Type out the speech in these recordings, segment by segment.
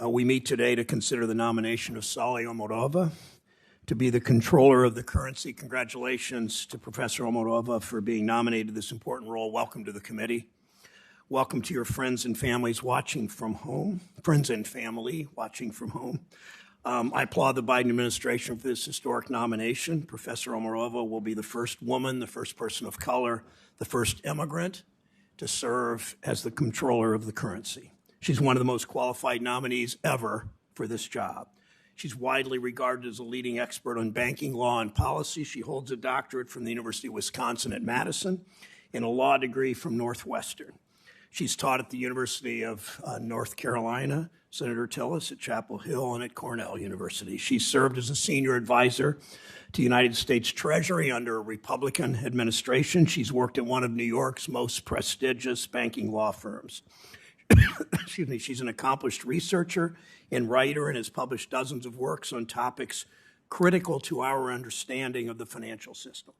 We meet today to consider the nomination of Saule Omarova to be the Comptroller of the currency. Congratulations to Professor Omarova for being nominated to this important role. Welcome to the committee. Welcome to your friends and families watching from home. Friends and family watching from home. I applaud the Biden administration for this historic nomination. Professor Omarova will be the first woman, the first person of color, the first immigrant to serve as the Comptroller of the currency. She's one of the most qualified nominees ever for this job. She's widely regarded as a leading expert on banking law and policy. She holds a doctorate from the University of Wisconsin at Madison and a law degree from Northwestern. She's taught at the University of North Carolina, Senator Tillis at Chapel Hill, and at Cornell University. She served as a senior advisor to the United States Treasury under a Republican administration. She's worked at one of New York's most prestigious banking law firms. Excuse me, she's an accomplished researcher and writer and has published dozens of works on topics critical to our understanding of the financial system.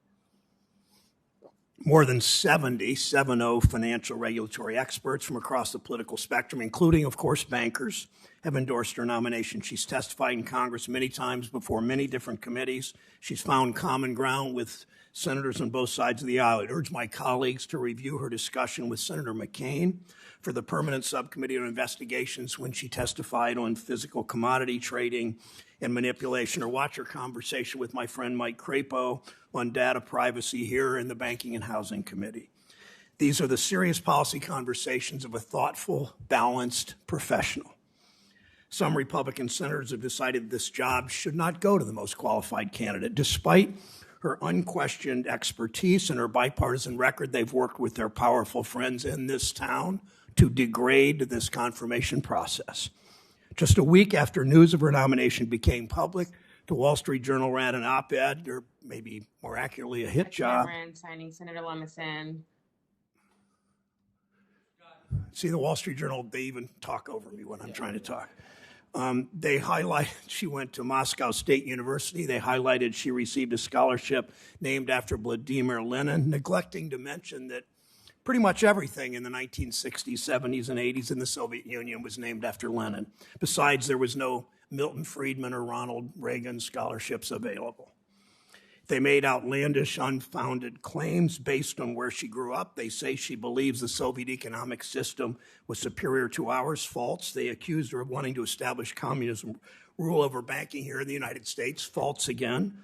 More than 70 financial regulatory experts from across the political spectrum, including, of course, bankers, have endorsed her nomination. She's testified in Congress many times before many different committees. She's found common ground with senators on both sides of the aisle. I'd urge my colleagues to review her discussion with Senator McCain for the Permanent Subcommittee on Investigations when she testified on physical commodity trading and manipulation, or watch her conversation with my friend Mike Crapo on data privacy here in the Banking and Housing Committee. These are the serious policy conversations of a thoughtful, balanced professional. Some Republican senators have decided this job should not go to the most qualified candidate. Despite her unquestioned expertise and her bipartisan record, they've worked with their powerful friends in this town to degrade this confirmation process. Just a week after news of her nomination became public, the Wall Street Journal ran an op-ed, or maybe more accurately, a hit job. Signing Senator Lumsden. See, the Wall Street Journal, they even talk over me when I'm trying to talk. They highlighted she went to Moscow State University. They highlighted she received a scholarship named after Vladimir Lenin, neglecting to mention that pretty much everything in the 1960s, 70s, and 80s in the Soviet Union was named after Lenin. Besides, there was no Milton Friedman or Ronald Reagan scholarships available. They made outlandish, unfounded claims based on where she grew up. They say she believes the Soviet economic system was superior to ours. False. They accused her of wanting to establish communism rule over banking here in the United States. False again.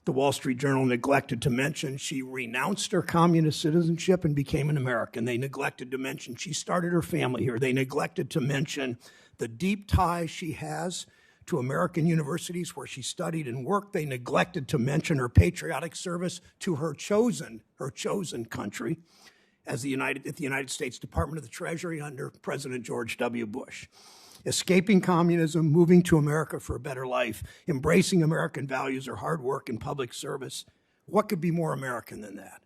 The Wall Street Journal neglected to mention she renounced her communist citizenship and became an American. They neglected to mention she started her family here. They neglected to mention the deep ties she has to American universities where she studied and worked. They neglected to mention her patriotic service to her chosen country as the United States Department of the Treasury under President George W. Bush. Escaping communism, moving to America for a better life, embracing American values or hard work and public service. What could be more American than that?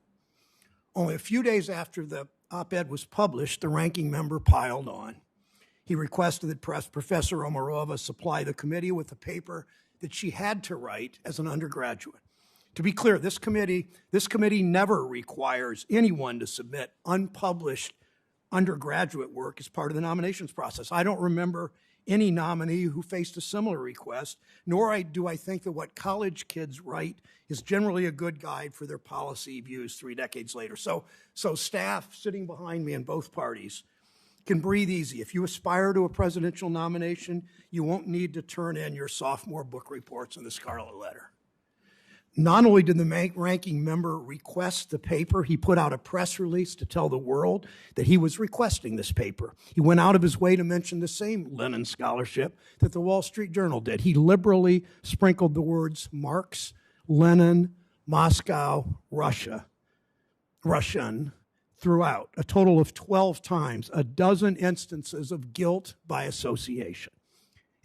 Only a few days after the op-ed was published, the ranking member piled on. He requested that Professor Omarova supply the committee with a paper that she had to write as an undergraduate. To be clear, this committee never requires anyone to submit unpublished undergraduate work as part of the nominations process. I don't remember any nominee who faced a similar request, nor do I think that what college kids write is generally a good guide for their policy views 3 decades later. So staff sitting behind me in both parties can breathe easy. If you aspire to a presidential nomination, you won't need to turn in your sophomore book reports in the Scarlet Letter. Not only did the ranking member request the paper, he put out a press release to tell the world that he was requesting this paper. He went out of his way to mention the same Lenin scholarship that the Wall Street Journal did. He liberally sprinkled the words Marx, Lenin, Moscow, Russian throughout, a total of 12 times, a dozen instances of guilt by association.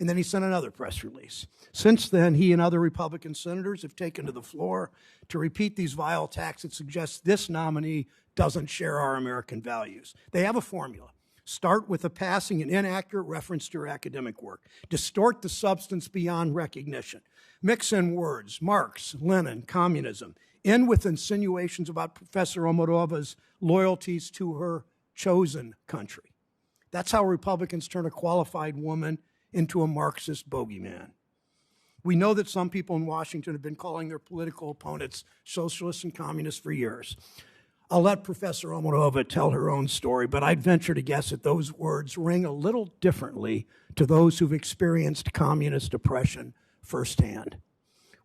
And then he sent another press release. Since then, he and other Republican senators have taken to the floor to repeat these vile attacks that suggest this nominee doesn't share our American values. They have a formula. Start with a passing and inaccurate reference to her academic work. Distort the substance beyond recognition. Mix in words, Marx, Lenin, communism. End with insinuations about Professor Omarova's loyalties to her chosen country. That's how Republicans turn a qualified woman into a Marxist bogeyman. We know that some people in Washington have been calling their political opponents socialists and communists for years. I'll let Professor Omarova tell her own story, but I'd venture to guess that those words ring a little differently to those who've experienced communist oppression firsthand.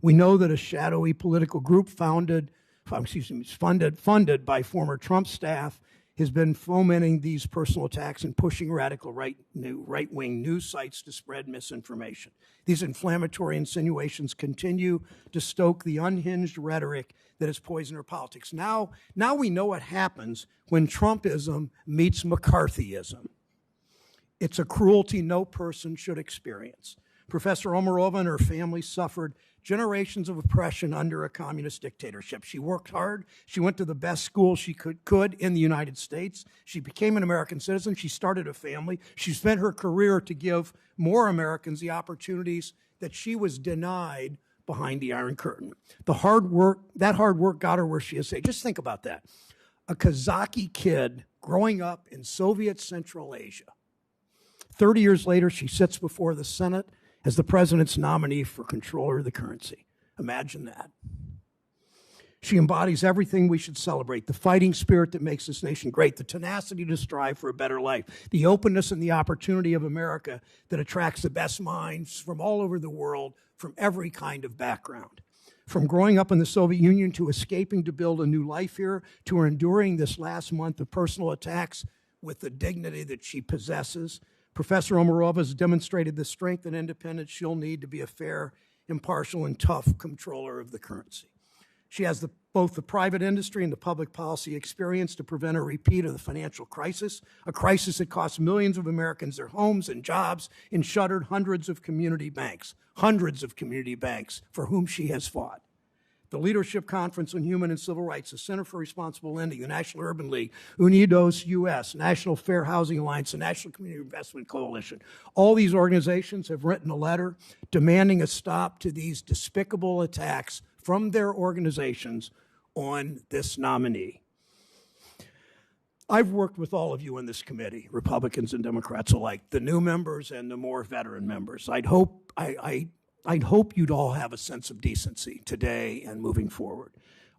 We know that a shadowy political group funded by former Trump staff has been fomenting these personal attacks and pushing radical right-wing news sites to spread misinformation. These inflammatory insinuations continue to stoke the unhinged rhetoric that has poisoned our politics. Now we know what happens when Trumpism meets McCarthyism. It's a cruelty no person should experience. Professor Omarova and her family suffered generations of oppression under a communist dictatorship. She worked hard. She went to the best school she could in the United States. She became an American citizen. She started a family. She spent her career to give more Americans the opportunities that she was denied behind the Iron Curtain. That hard work got her where she is today. Just think about that. A Kazaki kid growing up in Soviet Central Asia. 30 years later, she sits before the Senate as the president's nominee for Comptroller of the currency. Imagine that. She embodies everything we should celebrate: the fighting spirit that makes this nation great, the tenacity to strive for a better life, the openness and the opportunity of America that attracts the best minds from all over the world, from every kind of background. From growing up in the Soviet Union to escaping to build a new life here, to her enduring this last month of personal attacks with the dignity that she possesses, Professor Omarova has demonstrated the strength and independence she'll need to be a fair, impartial, and tough comptroller of the currency. She has both the private industry and the public policy experience to prevent a repeat of the financial crisis, a crisis that cost millions of Americans their homes and jobs and shuttered hundreds of community banks for whom she has fought. The Leadership Conference on Human and Civil Rights, the Center for Responsible Lending, the National Urban League, Unidos US, National Fair Housing Alliance, the National Community Investment Coalition. All these organizations have written a letter demanding a stop to these despicable attacks from their organizations on this nominee. I've worked with all of you in this committee, Republicans and Democrats alike, the new members and the more veteran members. I'd hope you'd all have a sense of decency today and moving forward.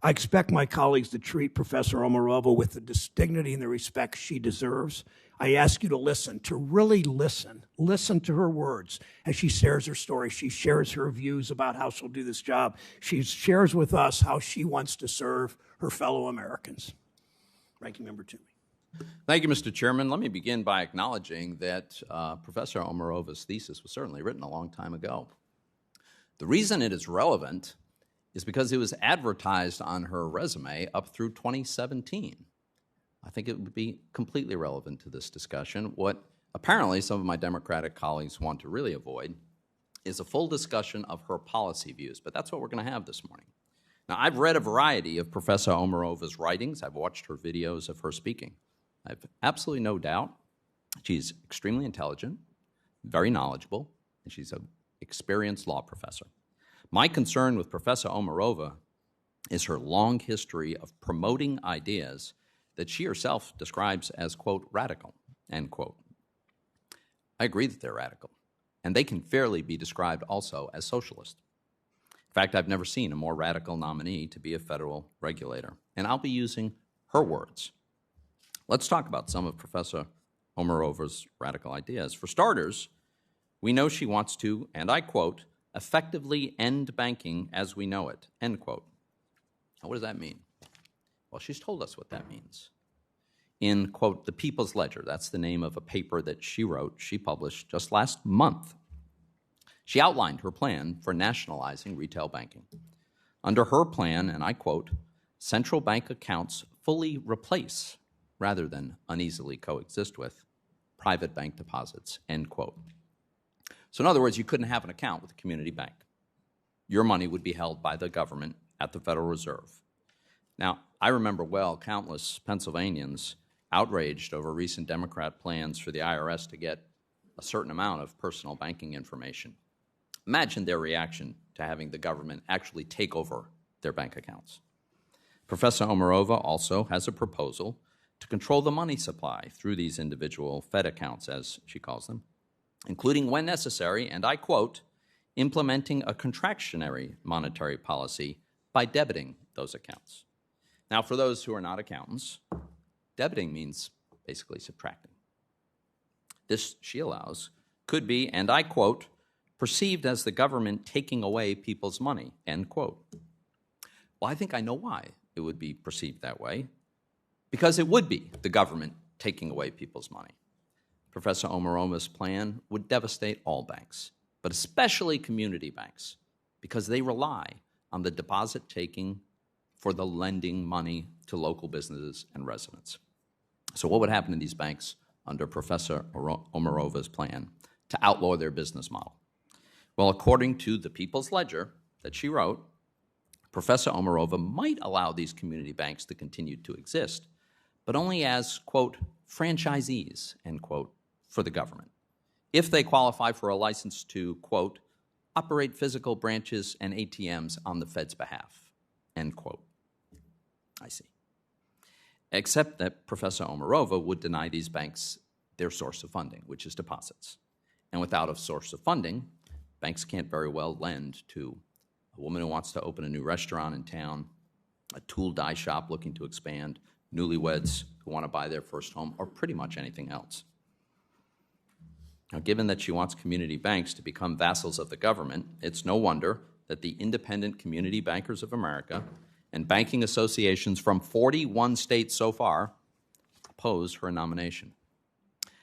I expect my colleagues to treat Professor Omarova with the dignity and the respect she deserves. I ask you to listen, to really listen. Listen to her words as she shares her story. She shares her views about how she'll do this job. She shares with us how she wants to serve her fellow Americans. Ranking Member Toomey. Thank you, Mr. Chairman. Let me begin by acknowledging that Professor Omarova's thesis was certainly written a long time ago. The reason it is relevant is because it was advertised on her resume up through 2017. I think it would be completely relevant to this discussion. What apparently some of my Democratic colleagues want to really avoid is a full discussion of her policy views, but that's what we're going to have this morning. Now, I've read a variety of Professor Omarova's writings. I've watched her videos of her speaking. I have absolutely no doubt she's extremely intelligent, very knowledgeable, and she's an experienced law professor. My concern with Professor Omarova is her long history of promoting ideas that she herself describes as, quote, radical, end quote. I agree that they're radical, and they can fairly be described also as socialist. In fact, I've never seen a more radical nominee to be a federal regulator, and I'll be using her words. Let's talk about some of Professor Omarova's radical ideas. For starters, we know she wants to, and I quote, effectively end banking as we know it, end quote. Now, what does that mean? Well, she's told us what that means. In, quote, the People's Ledger, that's the name of a paper that she published just last month. She outlined her plan for nationalizing retail banking. Under her plan, and I quote, central bank accounts fully replace, rather than uneasily coexist with, private bank deposits, end quote. So in other words, you couldn't have an account with a community bank. Your money would be held by the government at the Federal Reserve. Now, I remember well countless Pennsylvanians outraged over recent Democrat plans for the IRS to get a certain amount of personal banking information. Imagine their reaction to having the government actually take over their bank accounts. Professor Omarova also has a proposal to control the money supply through these individual Fed accounts, as she calls them, including when necessary, and I quote, implementing a contractionary monetary policy by debiting those accounts. Now, for those who are not accountants, debiting means basically subtracting. This, she allows, could be, and I quote, perceived as the government taking away people's money, end quote. Well, I think I know why it would be perceived that way, because it would be the government taking away people's money. Professor Omarova's plan would devastate all banks, but especially community banks, because they rely on the deposit taking for the lending money to local businesses and residents. So what would happen to these banks under Professor Omarova's plan to outlaw their business model? Well, according to the People's Ledger that she wrote, Professor Omarova might allow these community banks to continue to exist, but only as, quote, franchisees, end quote, for the government, if they qualify for a license to, quote, operate physical branches and ATMs on the Fed's behalf, end quote. I see. Except that Professor Omarova would deny these banks their source of funding, which is deposits. And without a source of funding, banks can't very well lend to a woman who wants to open a new restaurant in town, a tool dye shop looking to expand, newlyweds who want to buy their first home, or pretty much anything else. Now, given that she wants community banks to become vassals of the government, it's no wonder that the Independent Community Bankers of America and banking associations from 41 states so far oppose her nomination.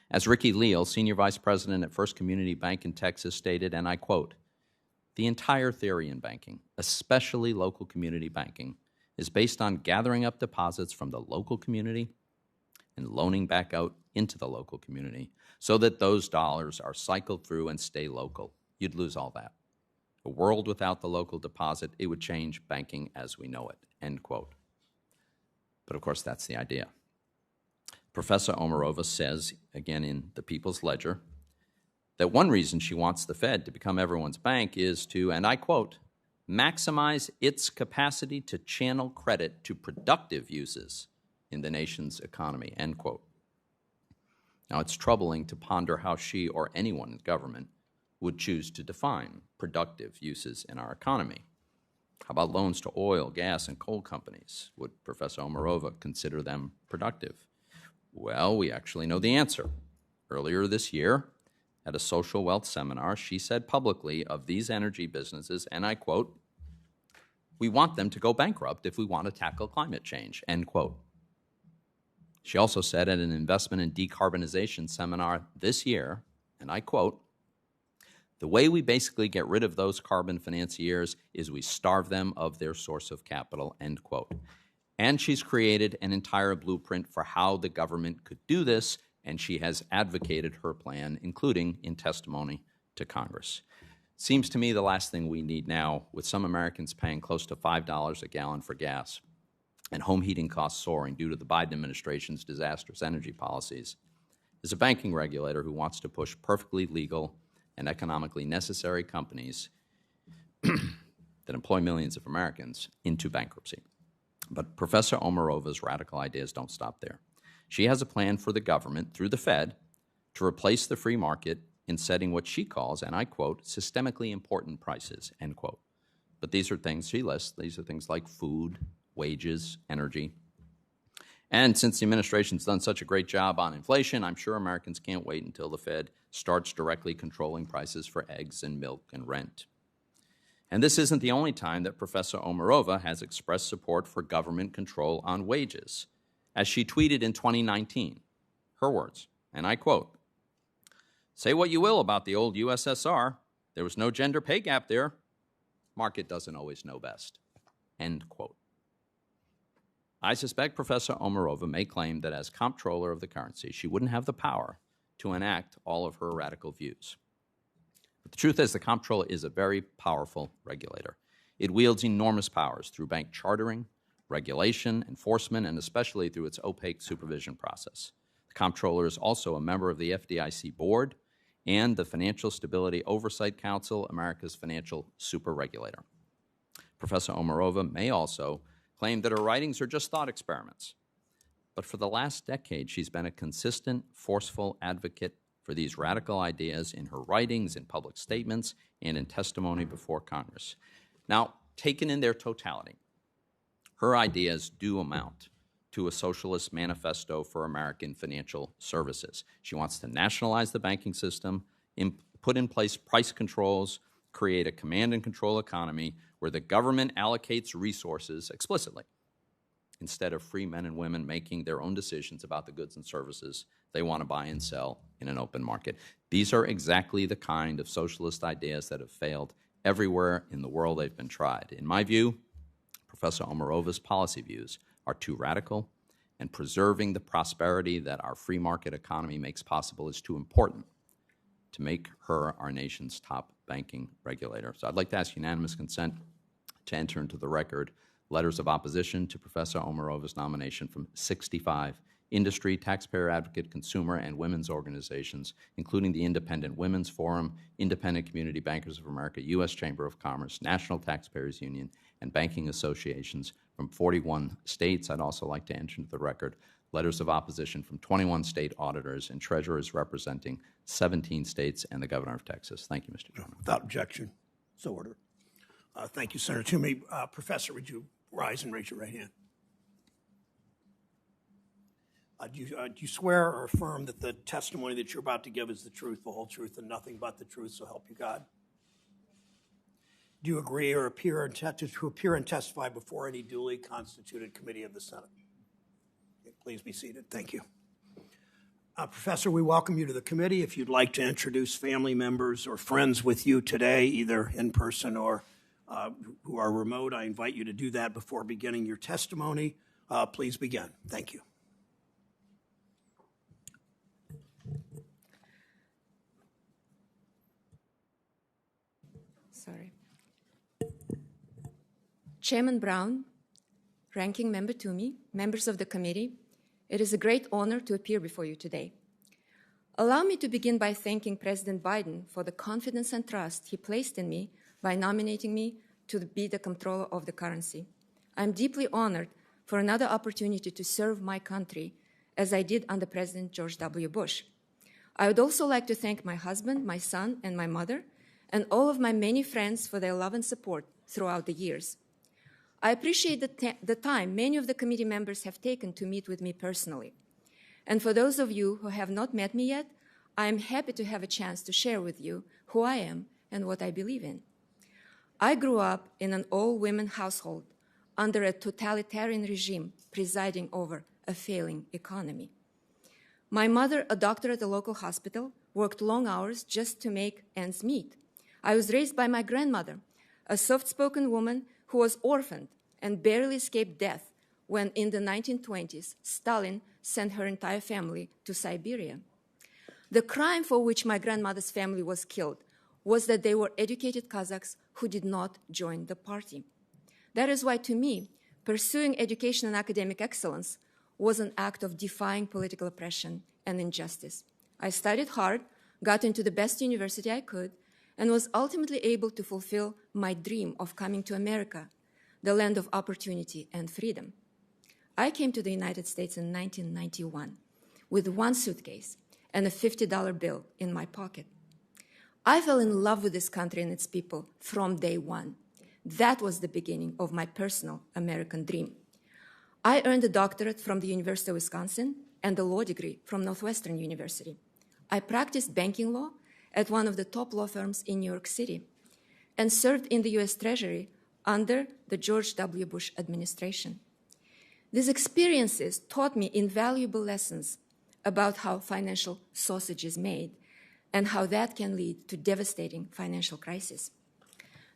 As Ricky Leal, Senior Vice President at First Community Bank in Texas, stated, and I quote, the entire theory in banking, especially local community banking, is based on gathering up deposits from the local community and loaning back out into the local community so that those dollars are cycled through and stay local. You'd lose all that. A world without the local deposit, it would change banking as we know it, end quote. But of course, that's the idea. Professor Omarova says, again in the People's Ledger, that one reason she wants the Fed to become everyone's bank is to, and I quote, maximize its capacity to channel credit to productive uses in the nation's economy, end quote. Now, it's troubling to ponder how she or anyone in government would choose to define productive uses in our economy. How about loans to oil, gas, and coal companies? Would Professor Omarova consider them productive? Well, we actually know the answer. Earlier this year, at a social wealth seminar, she said publicly of these energy businesses, and I quote, we want them to go bankrupt if we want to tackle climate change, end quote. She also said at an investment in decarbonization seminar this year, and I quote, the way we basically get rid of those carbon financiers is we starve them of their source of capital, end quote. And she's created an entire blueprint for how the government could do this, and she has advocated her plan, including in testimony to Congress. Seems to me the last thing we need now, with some Americans paying close to $5 a gallon for gas and home heating costs soaring due to the Biden administration's disastrous energy policies, is a banking regulator who wants to push perfectly legal and economically necessary companies that employ millions of Americans into bankruptcy. But Professor Omarova's radical ideas don't stop there. She has a plan for the government, through the Fed, to replace the free market in setting what she calls, and I quote, systemically important prices, end quote. But these are things she lists. These are things like food, wages, energy. And since the administration's done such a great job on inflation, I'm sure Americans can't wait until the Fed starts directly controlling prices for eggs and milk and rent. And this isn't the only time that Professor Omarova has expressed support for government control on wages. As she tweeted in 2019, her words, and I quote, say what you will about the old USSR, there was no gender pay gap there. Market doesn't always know best, end quote. I suspect Professor Omarova may claim that as Comptroller of the currency, she wouldn't have the power to enact all of her radical views. But the truth is, the Comptroller is a very powerful regulator. It wields enormous powers through bank chartering, regulation, enforcement, and especially through its opaque supervision process. The Comptroller is also a member of the FDIC board and the Financial Stability Oversight Council, America's financial superregulator. Professor Omarova may also claim that her writings are just thought experiments. But for the last decade, she's been a consistent, forceful advocate for these radical ideas in her writings, in public statements, and in testimony before Congress. Now, taken in their totality, her ideas do amount to a socialist manifesto for American financial services. She wants to nationalize the banking system, put in place price controls, create a command and control economy where the government allocates resources explicitly instead of free men and women making their own decisions about the goods and services they want to buy and sell in an open market. These are exactly the kind of socialist ideas that have failed everywhere in the world they've been tried. In my view, Professor Omarova's policy views are too radical, and preserving the prosperity that our free market economy makes possible is too important to make her our nation's top banking regulator. So I'd like to ask unanimous consent to enter into the record letters of opposition to Professor Omarova's nomination from 65 industry, taxpayer advocate, consumer, and women's organizations, including the Independent Women's Forum, Independent Community Bankers of America, U.S. Chamber of Commerce, National Taxpayers Union, and banking associations from 41 states. I'd also like to enter into the record letters of opposition from 21 state auditors and treasurers representing 17 states and the governor of Texas. Thank you, Mr. Chairman. Without objection, so ordered. Thank you, Senator Toomey. Professor, would you rise and raise your right hand? Do you swear or affirm that the testimony that you're about to give is the truth, the whole truth, and nothing but the truth, so help you God? Do you agree or appear and testify before any duly constituted committee of the Senate? Please be seated. Thank you. Professor, we welcome you to the committee. If you'd like to introduce family members or friends with you today, either in person or who are remote, I invite you to do that before beginning your testimony. Please begin. Thank you. Sorry. Chairman Brown, Ranking Member Toomey, members of the committee, it is a great honor to appear before you today. Allow me to begin by thanking President Biden for the confidence and trust he placed in me by nominating me to be the Comptroller of the currency. I'm deeply honored for another opportunity to serve my country as I did under President George W. Bush. I would also like to thank my husband, my son, and my mother, and all of my many friends for their love and support throughout the years. I appreciate the time many of the committee members have taken to meet with me personally. And for those of you who have not met me yet, I am happy to have a chance to share with you who I am and what I believe in. I grew up in an all-women household under a totalitarian regime presiding over a failing economy. My mother, a doctor at a local hospital, worked long hours just to make ends meet. I was raised by my grandmother, a soft-spoken woman who was orphaned and barely escaped death when, in the 1920s, Stalin sent her entire family to Siberia. The crime for which my grandmother's family was killed was that they were educated Kazakhs who did not join the party. That is why, to me, pursuing education and academic excellence was an act of defying political oppression and injustice. I studied hard, got into the best university I could, and was ultimately able to fulfill my dream of coming to America, the land of opportunity and freedom. I came to the United States in 1991 with one suitcase and a $50 bill in my pocket. I fell in love with this country and its people from day one. That was the beginning of my personal American dream. I earned a doctorate from the University of Wisconsin and a law degree from Northwestern University. I practiced banking law at one of the top law firms in New York City and served in the U.S. Treasury under the George W. Bush administration. These experiences taught me invaluable lessons about how financial sausage is made and how that can lead to devastating financial crises.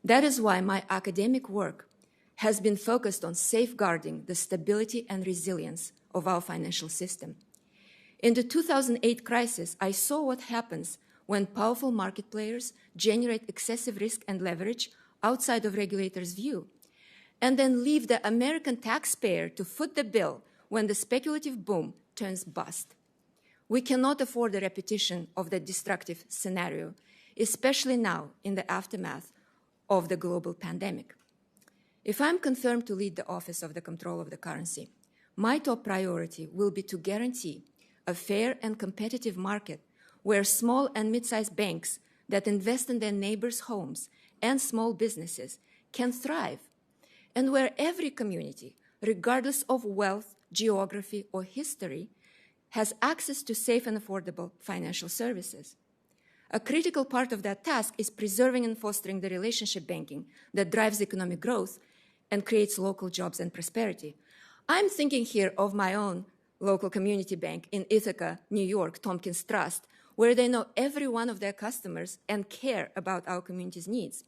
That is why my academic work has been focused on safeguarding the stability and resilience of our financial system. In the 2008 crisis, I saw what happens when powerful market players generate excessive risk and leverage outside of regulators' view, and then leave the American taxpayer to foot the bill when the speculative boom turns bust. We cannot afford a repetition of that destructive scenario, especially now in the aftermath of the global pandemic. If I'm confirmed to lead the office of the Comptroller of the currency, my top priority will be to guarantee a fair and competitive market where small and mid-sized banks that invest in their neighbors' homes and small businesses can thrive, and where every community, regardless of wealth, geography, or history, has access to safe and affordable financial services. A critical part of that task is preserving and fostering the relationship banking that drives economic growth and creates local jobs and prosperity. I'm thinking here of my own local community bank in Ithaca, New York, Tompkins Trust, where they know every one of their customers and care about our community's needs.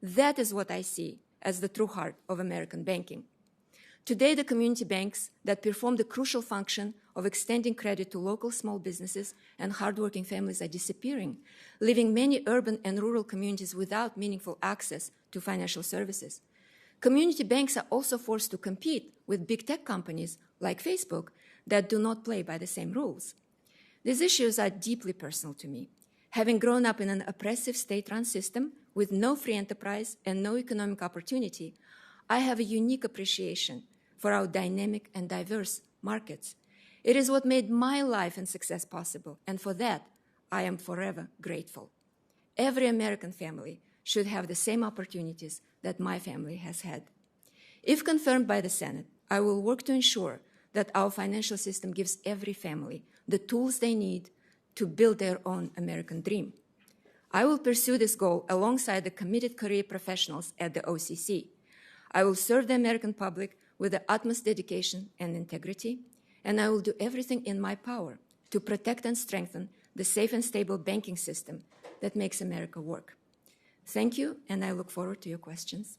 That is what I see as the true heart of American banking. Today, the community banks that perform the crucial function of extending credit to local small businesses and hardworking families are disappearing, leaving many urban and rural communities without meaningful access to financial services. Community banks are also forced to compete with big tech companies like Facebook that do not play by the same rules. These issues are deeply personal to me. Having grown up in an oppressive state-run system with no free enterprise and no economic opportunity, I have a unique appreciation for our dynamic and diverse markets. It is what made my life and success possible, and for that, I am forever grateful. Every American family should have the same opportunities that my family has had. If confirmed by the Senate, I will work to ensure that our financial system gives every family the tools they need to build their own American dream. I will pursue this goal alongside the committed career professionals at the OCC. I will serve the American public with the utmost dedication and integrity, and I will do everything in my power to protect and strengthen the safe and stable banking system that makes America work. Thank you, and I look forward to your questions.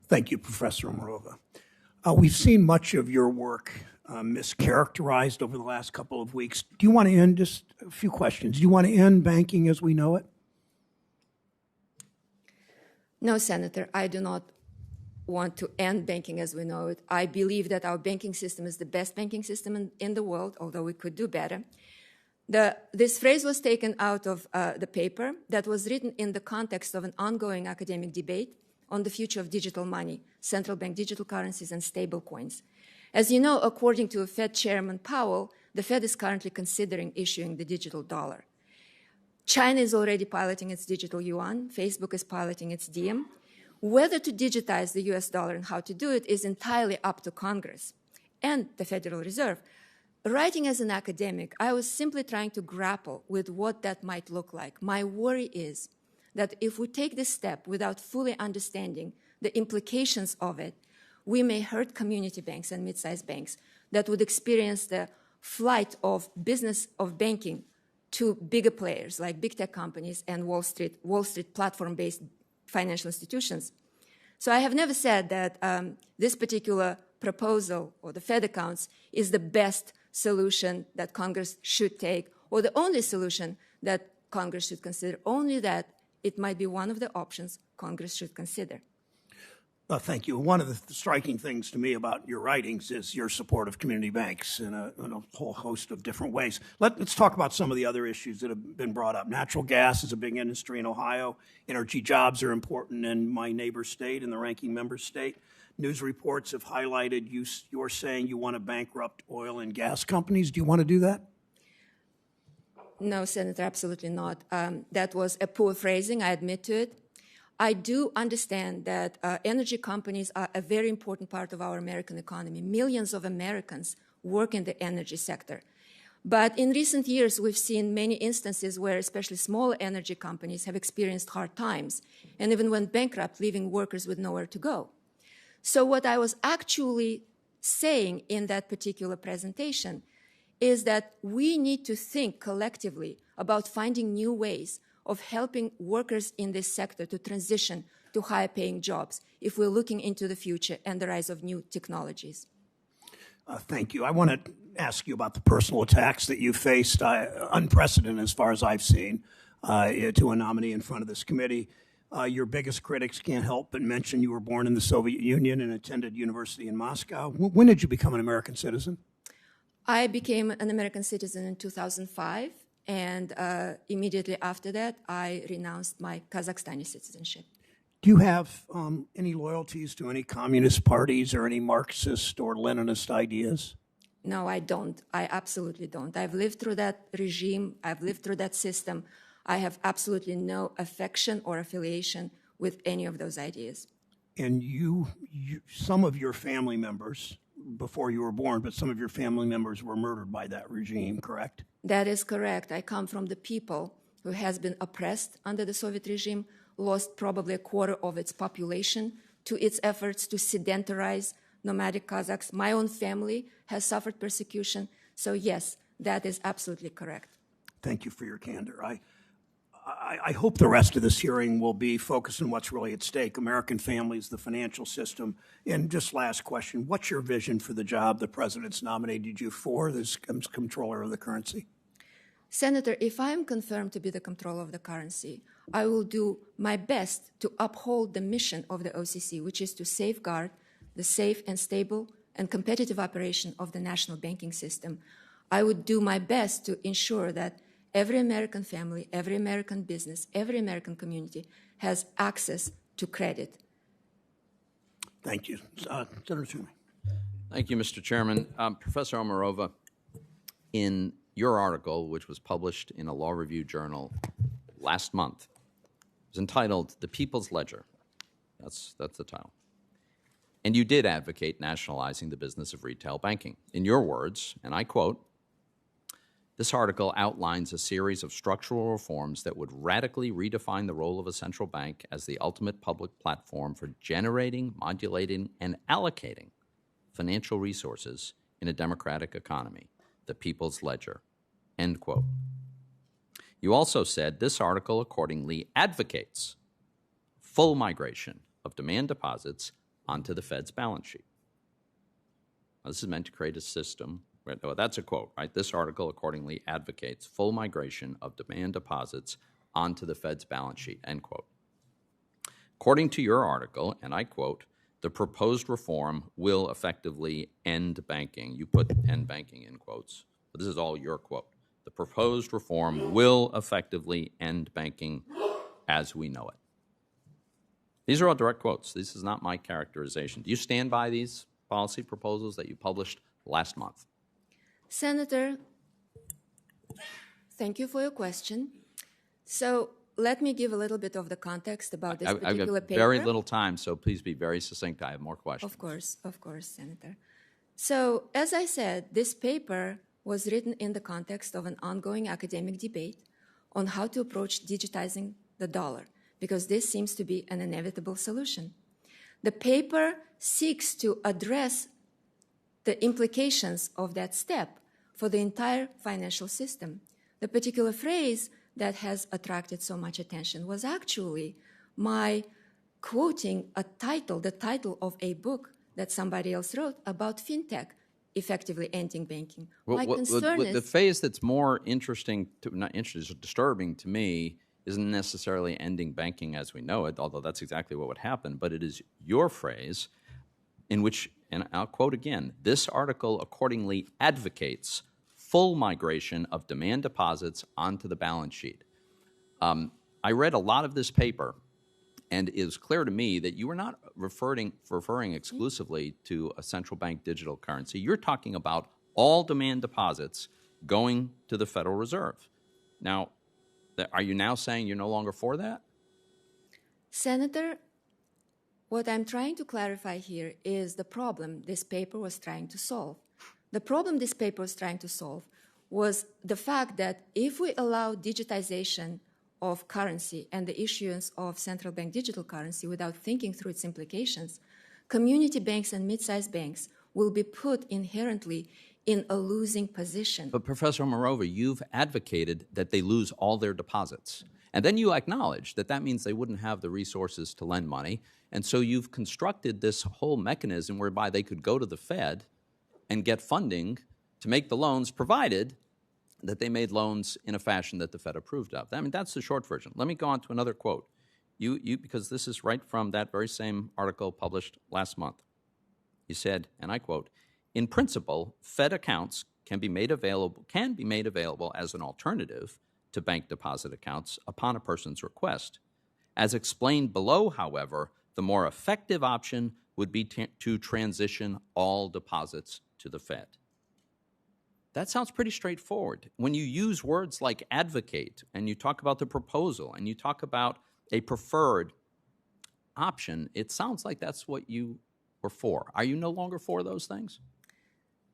Thank you, Professor Omarova. We've seen much of your work mischaracterized over the last couple of weeks. Do you want to end, just a few questions, do you want to end banking as we know it? No, Senator, I do not want to end banking as we know it. I believe that our banking system is the best banking system in the world, although we could do better. This phrase was taken out of the paper that was written in the context of an ongoing academic debate on the future of digital money, central bank digital currencies, and stablecoins. As you know, according to Fed Chairman Powell, the Fed is currently considering issuing the digital dollar. China is already piloting its digital yuan. Facebook is piloting its diem. Whether to digitize the US dollar and how to do it is entirely up to Congress and the Federal Reserve. Writing as an academic, I was simply trying to grapple with what that might look like. My worry is that if we take this step without fully understanding the implications of it, we may hurt community banks and mid-sized banks that would experience the flight of business of banking to bigger players like big tech companies and Wall Street platform-based financial institutions. So I have never said that this particular proposal or the Fed accounts is the best solution that Congress should take or the only solution that Congress should consider, only that it might be one of the options Congress should consider. Thank you. One of the striking things to me about your writings is your support of community banks in a whole host of different ways. Let's talk about some of the other issues that have been brought up. Natural gas is a big industry in Ohio. Energy jobs are important in my neighbor state and the ranking member state. News reports have highlighted you're saying you want to bankrupt oil and gas companies. Do you want to do that? No, Senator, absolutely not. That was a poor phrasing. I admit to it. I do understand that energy companies are a very important part of our American economy. Millions of Americans work in the energy sector. But in recent years, we've seen many instances where especially small energy companies have experienced hard times and even went bankrupt, leaving workers with nowhere to go. So what I was actually saying in that particular presentation is that we need to think collectively about finding new ways of helping workers in this sector to transition to higher paying jobs if we're looking into the future and the rise of new technologies. Thank you. I want to ask you about the personal attacks that you faced, unprecedented as far as I've seen, to a nominee in front of this committee. Your biggest critics can't help but mention you were born in the Soviet Union and attended university in Moscow. When did you become an American citizen? I became an American citizen in 2005. And immediately after that, I renounced my Kazakhstani citizenship. Do you have any loyalties to any communist parties or any Marxist or Leninist ideas? No, I don't. I absolutely don't. I've lived through that regime. I've lived through that system. I have absolutely no affection or affiliation with any of those ideas. And some of your family members, before you were born, but some of your family members were murdered by that regime, correct? That is correct. I come from the people who has been oppressed under the Soviet regime, lost probably a quarter of its population to its efforts to sedentarize nomadic Kazakhs. My own family has suffered persecution. So yes, that is absolutely correct. Thank you for your candor. I hope the rest of this hearing will be focused on what's really at stake, American families, the financial system. And just last question, what's your vision for the job the president's nominated you for as Comptroller of the Currency? Senator, if I am confirmed to be the Comptroller of the Currency, I will do my best to uphold the mission of the OCC, which is to safeguard the safe and stable and competitive operation of the national banking system. I would do my best to ensure that every American family, every American business, every American community has access to credit. Thank you. Senator Toomey. Thank you, Mr. Chairman. Professor Omarova, in your article, which was published in a law review journal last month, was entitled "The People's Ledger." That's the title. And you did advocate nationalizing the business of retail banking. In your words, and I quote, "This article outlines a series of structural reforms that would radically redefine the role of a central bank as the ultimate public platform for generating, modulating, and allocating financial resources in a democratic economy, the people's ledger," end quote. You also said this article accordingly advocates full migration of demand deposits onto the Fed's balance sheet. Now, this is meant to create a system. Right? Oh, that's a quote, right? This article accordingly advocates full migration of demand deposits onto the Fed's balance sheet, end quote. According to your article, and I quote, "The proposed reform will effectively end banking." You put "end banking" in quotes, but this is all your quote. "The proposed reform will effectively end banking as we know it." These are all direct quotes. This is not my characterization. Do you stand by these policy proposals that you published last month? Senator, thank you for your question. So let me give a little bit of the context about this particular I've got paper. very little time, so please be very succinct. I have more questions. Of course, Senator. So as I said, this paper was written in the context of an ongoing academic debate on how to approach digitizing the dollar, because this seems to be an inevitable solution. The paper seeks to address the implications of that step for the entire financial system. The particular phrase that has attracted so much attention was actually my quoting a title, the title of a book that somebody else wrote about fintech effectively ending banking. My concern is the phase that's more disturbing to me isn't necessarily ending banking as we know it, although that's exactly what would happen, but it is your phrase in which, and I'll quote again, "This article accordingly advocates full migration of demand deposits onto the balance sheet." I read a lot of this paper, and it is clear to me that you are not referring exclusively to a central bank digital currency. You're talking about all demand deposits going to the Federal Reserve. Now, are you now saying you're no longer for that? Senator, what I'm trying to clarify here is the problem this paper was trying to solve. The problem this paper was trying to solve was the fact that if we allow digitization of currency and the issuance of central bank digital currency without thinking through its implications, community banks and mid-sized banks will be put inherently in a losing position. But Professor Omarova, you've advocated that they lose all their deposits. And then you acknowledge that that means they wouldn't have the resources to lend money. And so you've constructed this whole mechanism whereby they could go to the Fed and get funding to make the loans, provided that they made loans in a fashion that the Fed approved of. I mean, that's the short version. Let me go on to another quote. Because this is right from that very same article published last month. You said, and I quote, "In principle, Fed accounts can be made available as an alternative to bank deposit accounts upon a person's request. As explained below, however, the more effective option would be to transition all deposits to the Fed." That sounds pretty straightforward. When you use words like advocate, and you talk about the proposal, and you talk about a preferred option, it sounds like that's what you were for. Are you no longer for those things?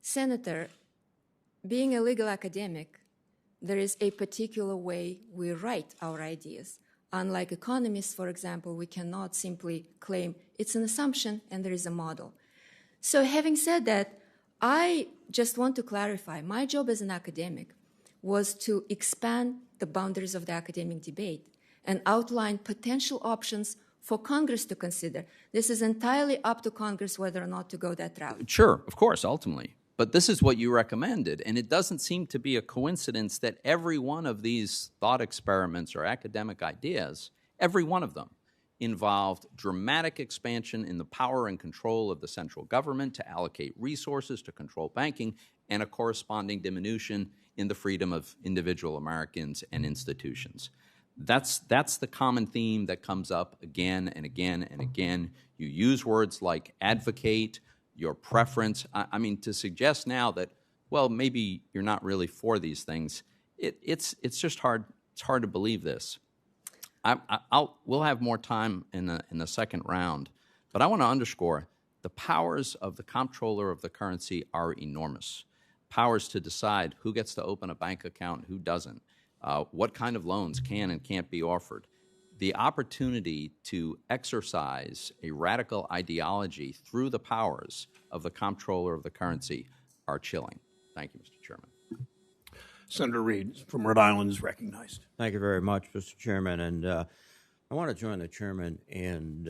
Senator, being a legal academic, there is a particular way we write our ideas. Unlike economists, for example, we cannot simply claim it's an assumption and there is a model. So having said that, I just want to clarify, my job as an academic was to expand the boundaries of the academic debate and outline potential options for Congress to consider. This is entirely up to Congress whether or not to go that route. Sure, of course, ultimately. But this is what you recommended, and it doesn't seem to be a coincidence that every one of these thought experiments or academic ideas, every one of them, involved dramatic expansion in the power and control of the central government to allocate resources to control banking, and a corresponding diminution in the freedom of individual Americans and institutions. That's the common theme that comes up again and again and again. You use words like advocate, your preference. I mean, to suggest now that, well, maybe you're not really for these things, it's just hard. It's hard to believe this. We'll have more time in the second round, but I want to underscore the powers of the Comptroller of the currency are enormous. Powers to decide who gets to open a bank account, who doesn't, what kind of loans can and can't be offered. The opportunity to exercise a radical ideology through the powers of the Comptroller of the currency are chilling. Thank you, Mr. Chairman. Senator Reid from Rhode Island is recognized. Thank you very much, Mr. Chairman. And I want to join the chairman in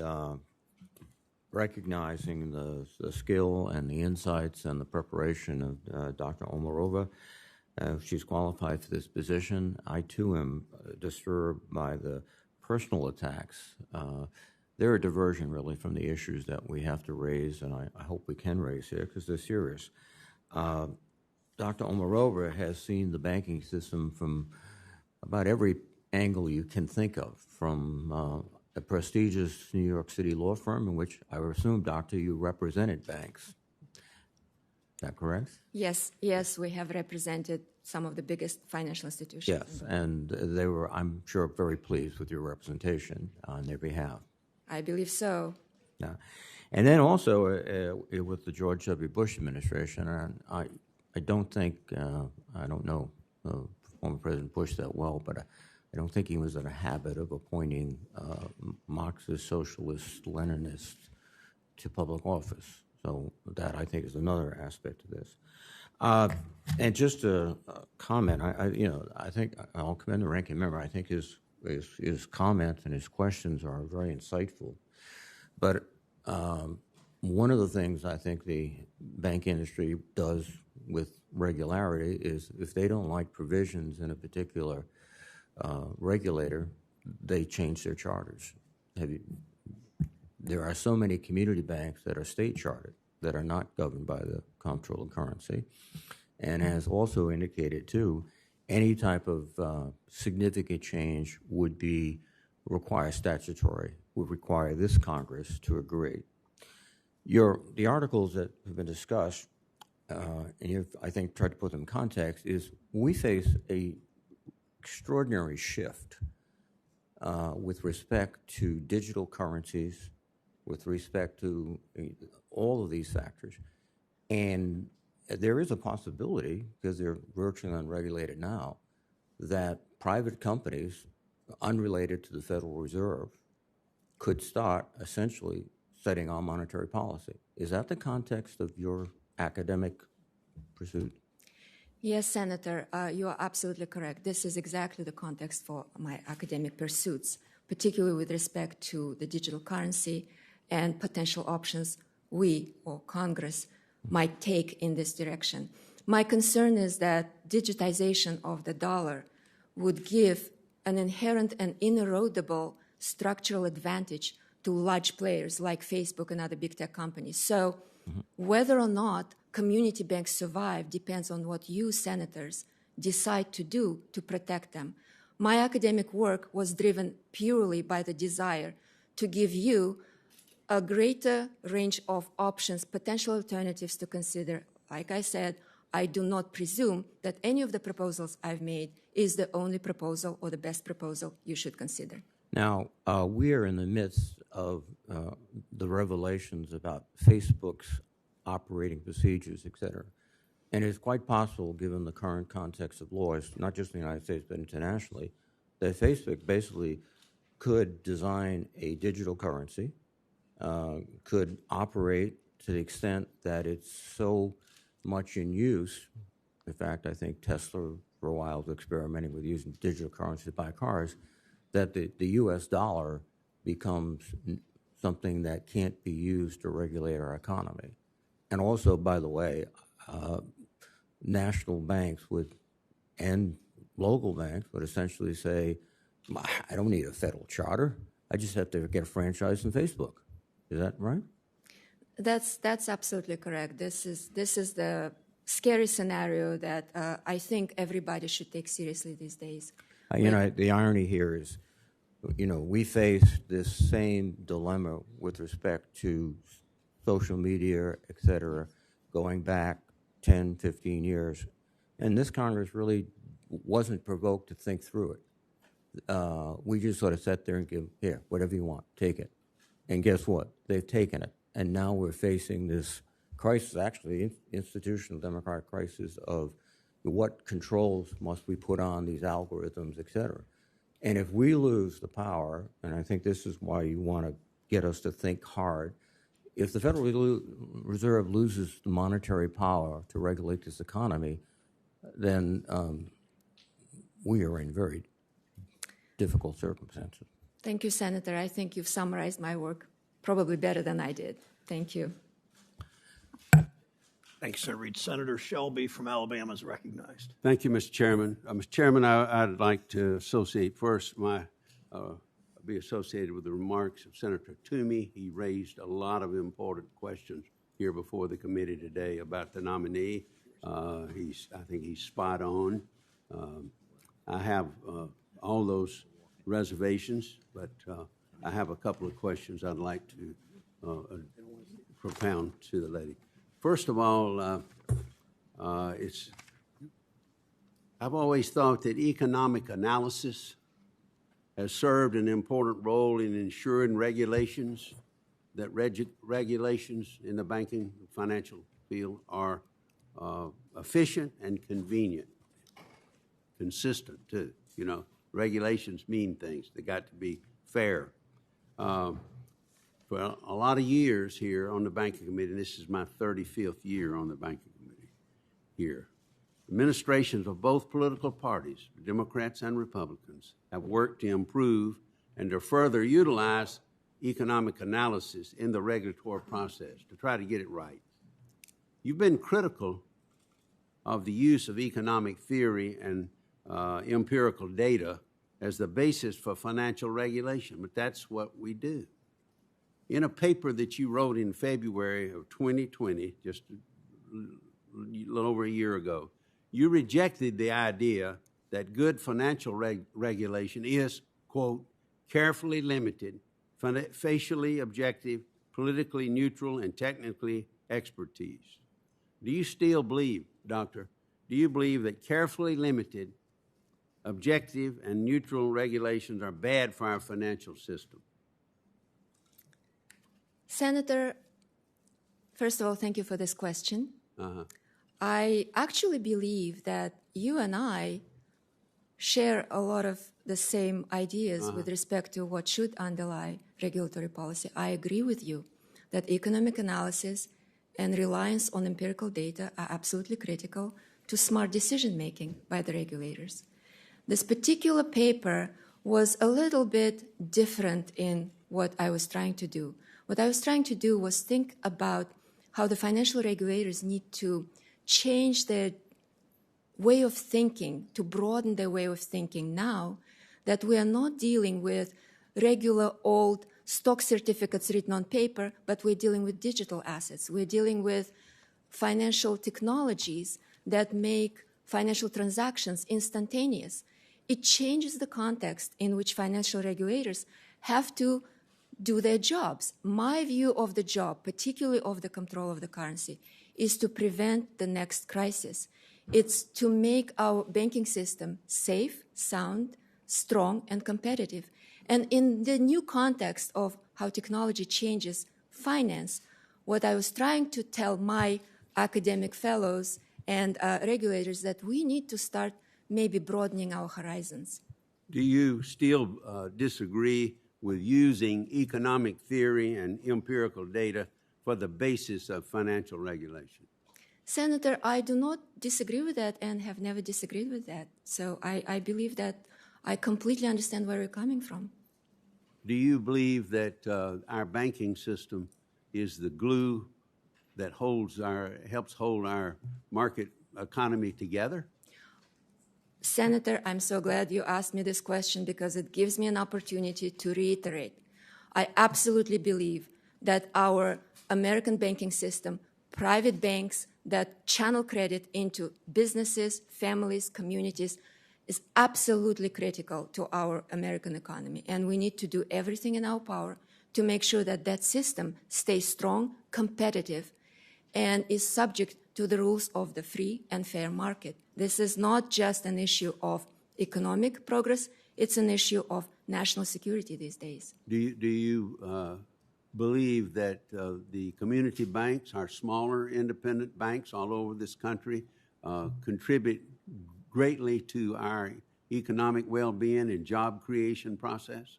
recognizing the skill and the insights and the preparation of Dr. Omarova. She's qualified for this position. I, too, am disturbed by the personal attacks. They're a diversion, really, from the issues that we have to raise, and I hope we can raise here because they're serious. Dr. Omarova has seen the banking system from about every angle you can think of, from a prestigious New York City law firm in which I assume, Doctor, you represented banks. Is that correct? Yes, we have represented some of the biggest financial institutions. Yes, and they were, I'm sure, very pleased with your representation on their behalf. I believe so. Yeah. And then also with the George W. Bush administration, and I don't think, I don't know former President Bush that well, but I don't think he was in a habit of appointing Marxist, socialist, Leninists to public office. So that, I think, is another aspect of this. And just a comment, I think I'll commend the ranking member. I think his comments and his questions are very insightful. But one of the things I think the bank industry does with regularity is if they don't like provisions in a particular regulator, they change their charters. There are so many community banks that are state chartered that are not governed by the Comptroller of currency, and has also indicated, too, any type of significant change would require statutory, would require this Congress to agree. The articles that have been discussed, and you've, I think, tried to put them in context, is we face a extraordinary shift with respect to digital currencies, with respect to all of these factors. And there is a possibility, because they're virtually unregulated now, that private companies unrelated to the Federal Reserve could start essentially setting our monetary policy. Is that the context of your academic pursuit? Yes, Senator, you are absolutely correct. This is exactly the context for my academic pursuits, particularly with respect to the digital currency and potential options we or Congress might take in this direction. My concern is that digitization of the dollar would give an inherent and inerodable structural advantage to large players like Facebook and other big tech companies. So whether or not community banks survive depends on what you, senators, decide to do to protect them. My academic work was driven purely by the desire to give you a greater range of options, potential alternatives to consider, like I said, I do not presume that any of the proposals I've made is the only proposal or the best proposal you should consider. Now, we are in the midst of the revelations about Facebook's operating procedures, et cetera. And it's quite possible, given the current context of laws, not just in the United States, but internationally, that Facebook basically could design a digital currency, could operate to the extent that it's so much in use. In fact, I think Tesla for a while was experimenting with using digital currency to buy cars, that the U.S. dollar becomes something that can't be used to regulate our economy. And also, by the way, national banks and local banks would essentially say, I don't need a federal charter. I just have to get a franchise in Facebook. Is that right? That's absolutely correct. This is the scary scenario that I think everybody should take seriously these days. The irony here is, we face this same dilemma with respect to social media, et cetera, going back 10, 15 years. And this Congress really wasn't provoked to think through it. We just sort of sat there and give, here, whatever you want, take it. And guess what? They've taken it. And now we're facing this crisis, actually, institutional democratic crisis of what controls must we put on these algorithms, et cetera. And if we lose the power, and I think this is why you want to get us to think hard, if the Federal Reserve loses the monetary power to regulate this economy, then we are in very difficult circumstances. Thank you, Senator. I think you've summarized my work probably better than I did. Thank you. Thanks, Senator Reed. Senator Shelby from Alabama is recognized. Thank you, Mr. Chairman. Mr. Chairman, I'd like to associate first be associated with the remarks of Senator Toomey. He raised a lot of important questions here before the committee today about the nominee. I think he's spot on. I have all those reservations, but I have a couple of questions I'd like to propound to the lady. First of all, I've always thought that economic analysis has served an important role in ensuring regulations in the banking and financial field are efficient and convenient, consistent too. Regulations mean things. They got to be fair. For a lot of years here on the Banking Committee, and this is my 35th year on the Banking Committee here, administrations of both political parties, Democrats and Republicans, have worked to improve and to further utilize economic analysis in the regulatory process to try to get it right. You've been critical of the use of economic theory and empirical data as the basis for financial regulation, but that's what we do. In a paper that you wrote in February of 2020, just a little over a year ago, you rejected the idea that good financial regulation is, quote, carefully limited, facially objective, politically neutral, and technically expertise. Do you still believe, Doctor, do you believe that carefully limited, objective, and neutral regulations are bad for our financial system? Senator, first of all, thank you for this question. I actually believe that you and I share a lot of the same ideas with respect to what should underlie regulatory policy. I agree with you that economic analysis and reliance on empirical data are absolutely critical to smart decision-making by the regulators. This particular paper was a little bit different in what I was trying to do. What I was trying to do was think about how the financial regulators need to change their way of thinking, to broaden their way of thinking now that we are not dealing with regular old stock certificates written on paper, but we're dealing with digital assets. We're dealing with financial technologies that make financial transactions instantaneous. It changes the context in which financial regulators have to do their jobs. My view of the job, particularly of the control of the currency, is to prevent the next crisis. It's to make our banking system safe, sound, strong, and competitive. And in the new context of how technology changes finance, what I was trying to tell my academic fellows and regulators that we need to start maybe broadening our horizons. Do you still disagree with using economic theory and empirical data for the basis of financial regulation? Senator, I do not disagree with that and have never disagreed with that. So I believe that I completely understand where you're coming from. Do you believe that our banking system is the glue that helps hold our market economy together? Senator, I'm so glad you asked me this question because it gives me an opportunity to reiterate. I absolutely believe that our American banking system, private banks that channel credit into businesses, families, communities, is absolutely critical to our American economy. And we need to do everything in our power to make sure that that system stays strong, competitive, and is subject to the rules of the free and fair market. This is not just an issue of economic progress, it's an issue of national security these days. Do you believe that the community banks, our smaller independent banks all over this country, contribute greatly to our economic well-being and job creation process?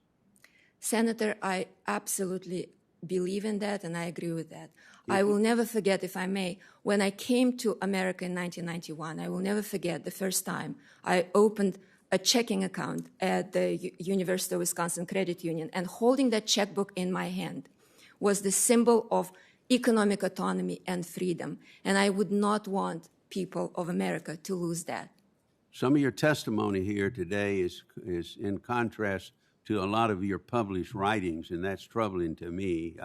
Senator, I absolutely believe in that and I agree with that. I will never forget, if I may, when I came to America in 1991, I will never forget the first time I opened a checking account at the University of Wisconsin Credit Union, and holding that checkbook in my hand was the symbol of economic autonomy and freedom. And I would not want people of America to lose that. Some of your testimony here today is in contrast to a lot of your published writings, and that's troubling to me.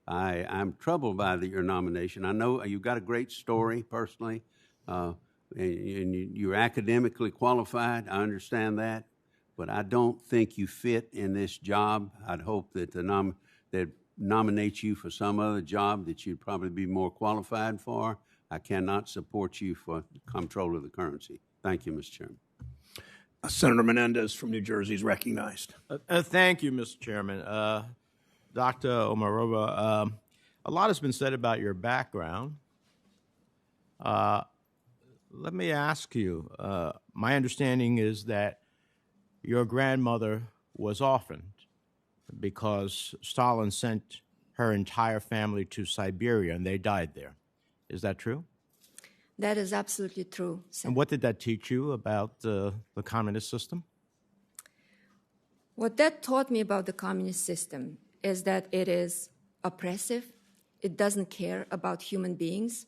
I'm troubled by your nomination. I know you've got a great story personally, and you're academically qualified. I understand that, but I don't think you fit in this job. I'd hope that that nominate you for some other job that you'd probably be more qualified for. I cannot support you for Comptroller of the Currency. Thank you, Mr. Chairman. Senator Menendez from New Jersey is recognized. Thank you, Mr. Chairman. Dr. Omarova, a lot has been said about your background. Let me ask you, my understanding is that your grandmother was orphaned because Stalin sent her entire family to Siberia and they died there. Is that true? That is absolutely true, Senator. And what did that teach you about the communist system? What that taught me about the communist system is that it is oppressive, it doesn't care about human beings,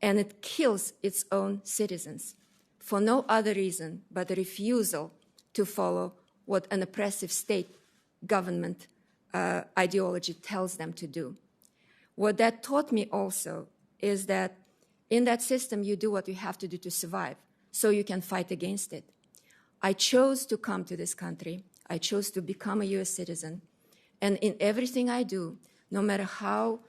and it kills its own citizens for no other reason but a refusal to follow what an oppressive state government ideology tells them to do. What that taught me also is that in that system, you do what you have to do to survive, so you can fight against it. I chose to come to this country. I chose to become a U.S. citizen. And in everything I do, no matter how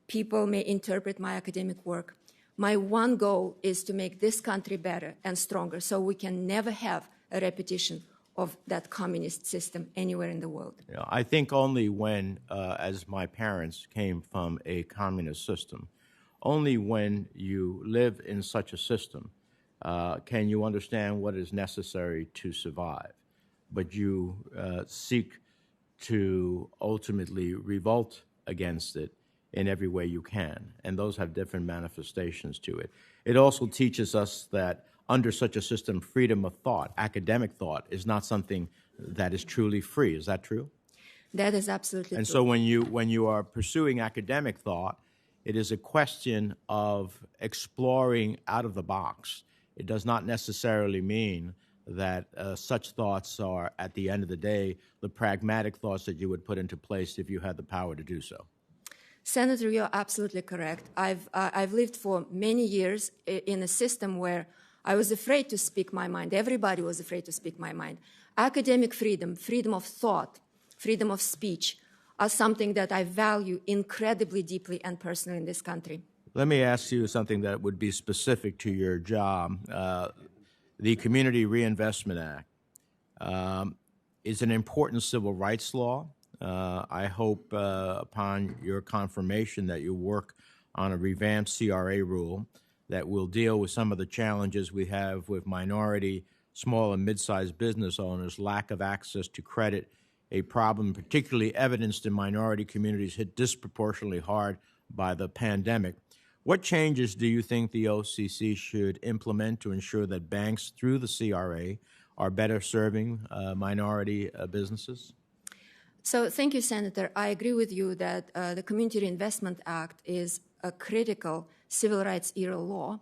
people may interpret my academic work, my one goal is to make this country better and stronger so we can never have a repetition of that communist system anywhere in the world. Yeah, I think only when, as my parents came from a communist system, only when you live in such a system can you understand what is necessary to survive. But you seek to ultimately revolt against it in every way you can, and those have different manifestations to it. It also teaches us that under such a system, freedom of thought, academic thought, is not something that is truly free. Is that true? That is absolutely and true. So when you are pursuing academic thought, it is a question of exploring out of the box. It does not necessarily mean that such thoughts are, at the end of the day, the pragmatic thoughts that you would put into place if you had the power to do so. Senator, you're absolutely correct. I've lived for many years in a system where I was afraid to speak my mind. Everybody was afraid to speak my mind. Academic freedom, freedom of thought, freedom of speech are something that I value incredibly deeply and personally in this country. Let me ask you something that would be specific to your job. The Community Reinvestment Act is an important civil rights law. I hope upon your confirmation that you work on a revamped CRA rule that will deal with some of the challenges we have with minority, small and mid-sized business owners' lack of access to credit, a problem particularly evidenced in minority communities hit disproportionately hard by the pandemic. What changes do you think the OCC should implement to ensure that banks through the CRA are better serving minority businesses? So thank you, Senator. I agree with you that the Community Reinvestment Act is a critical civil rights era law,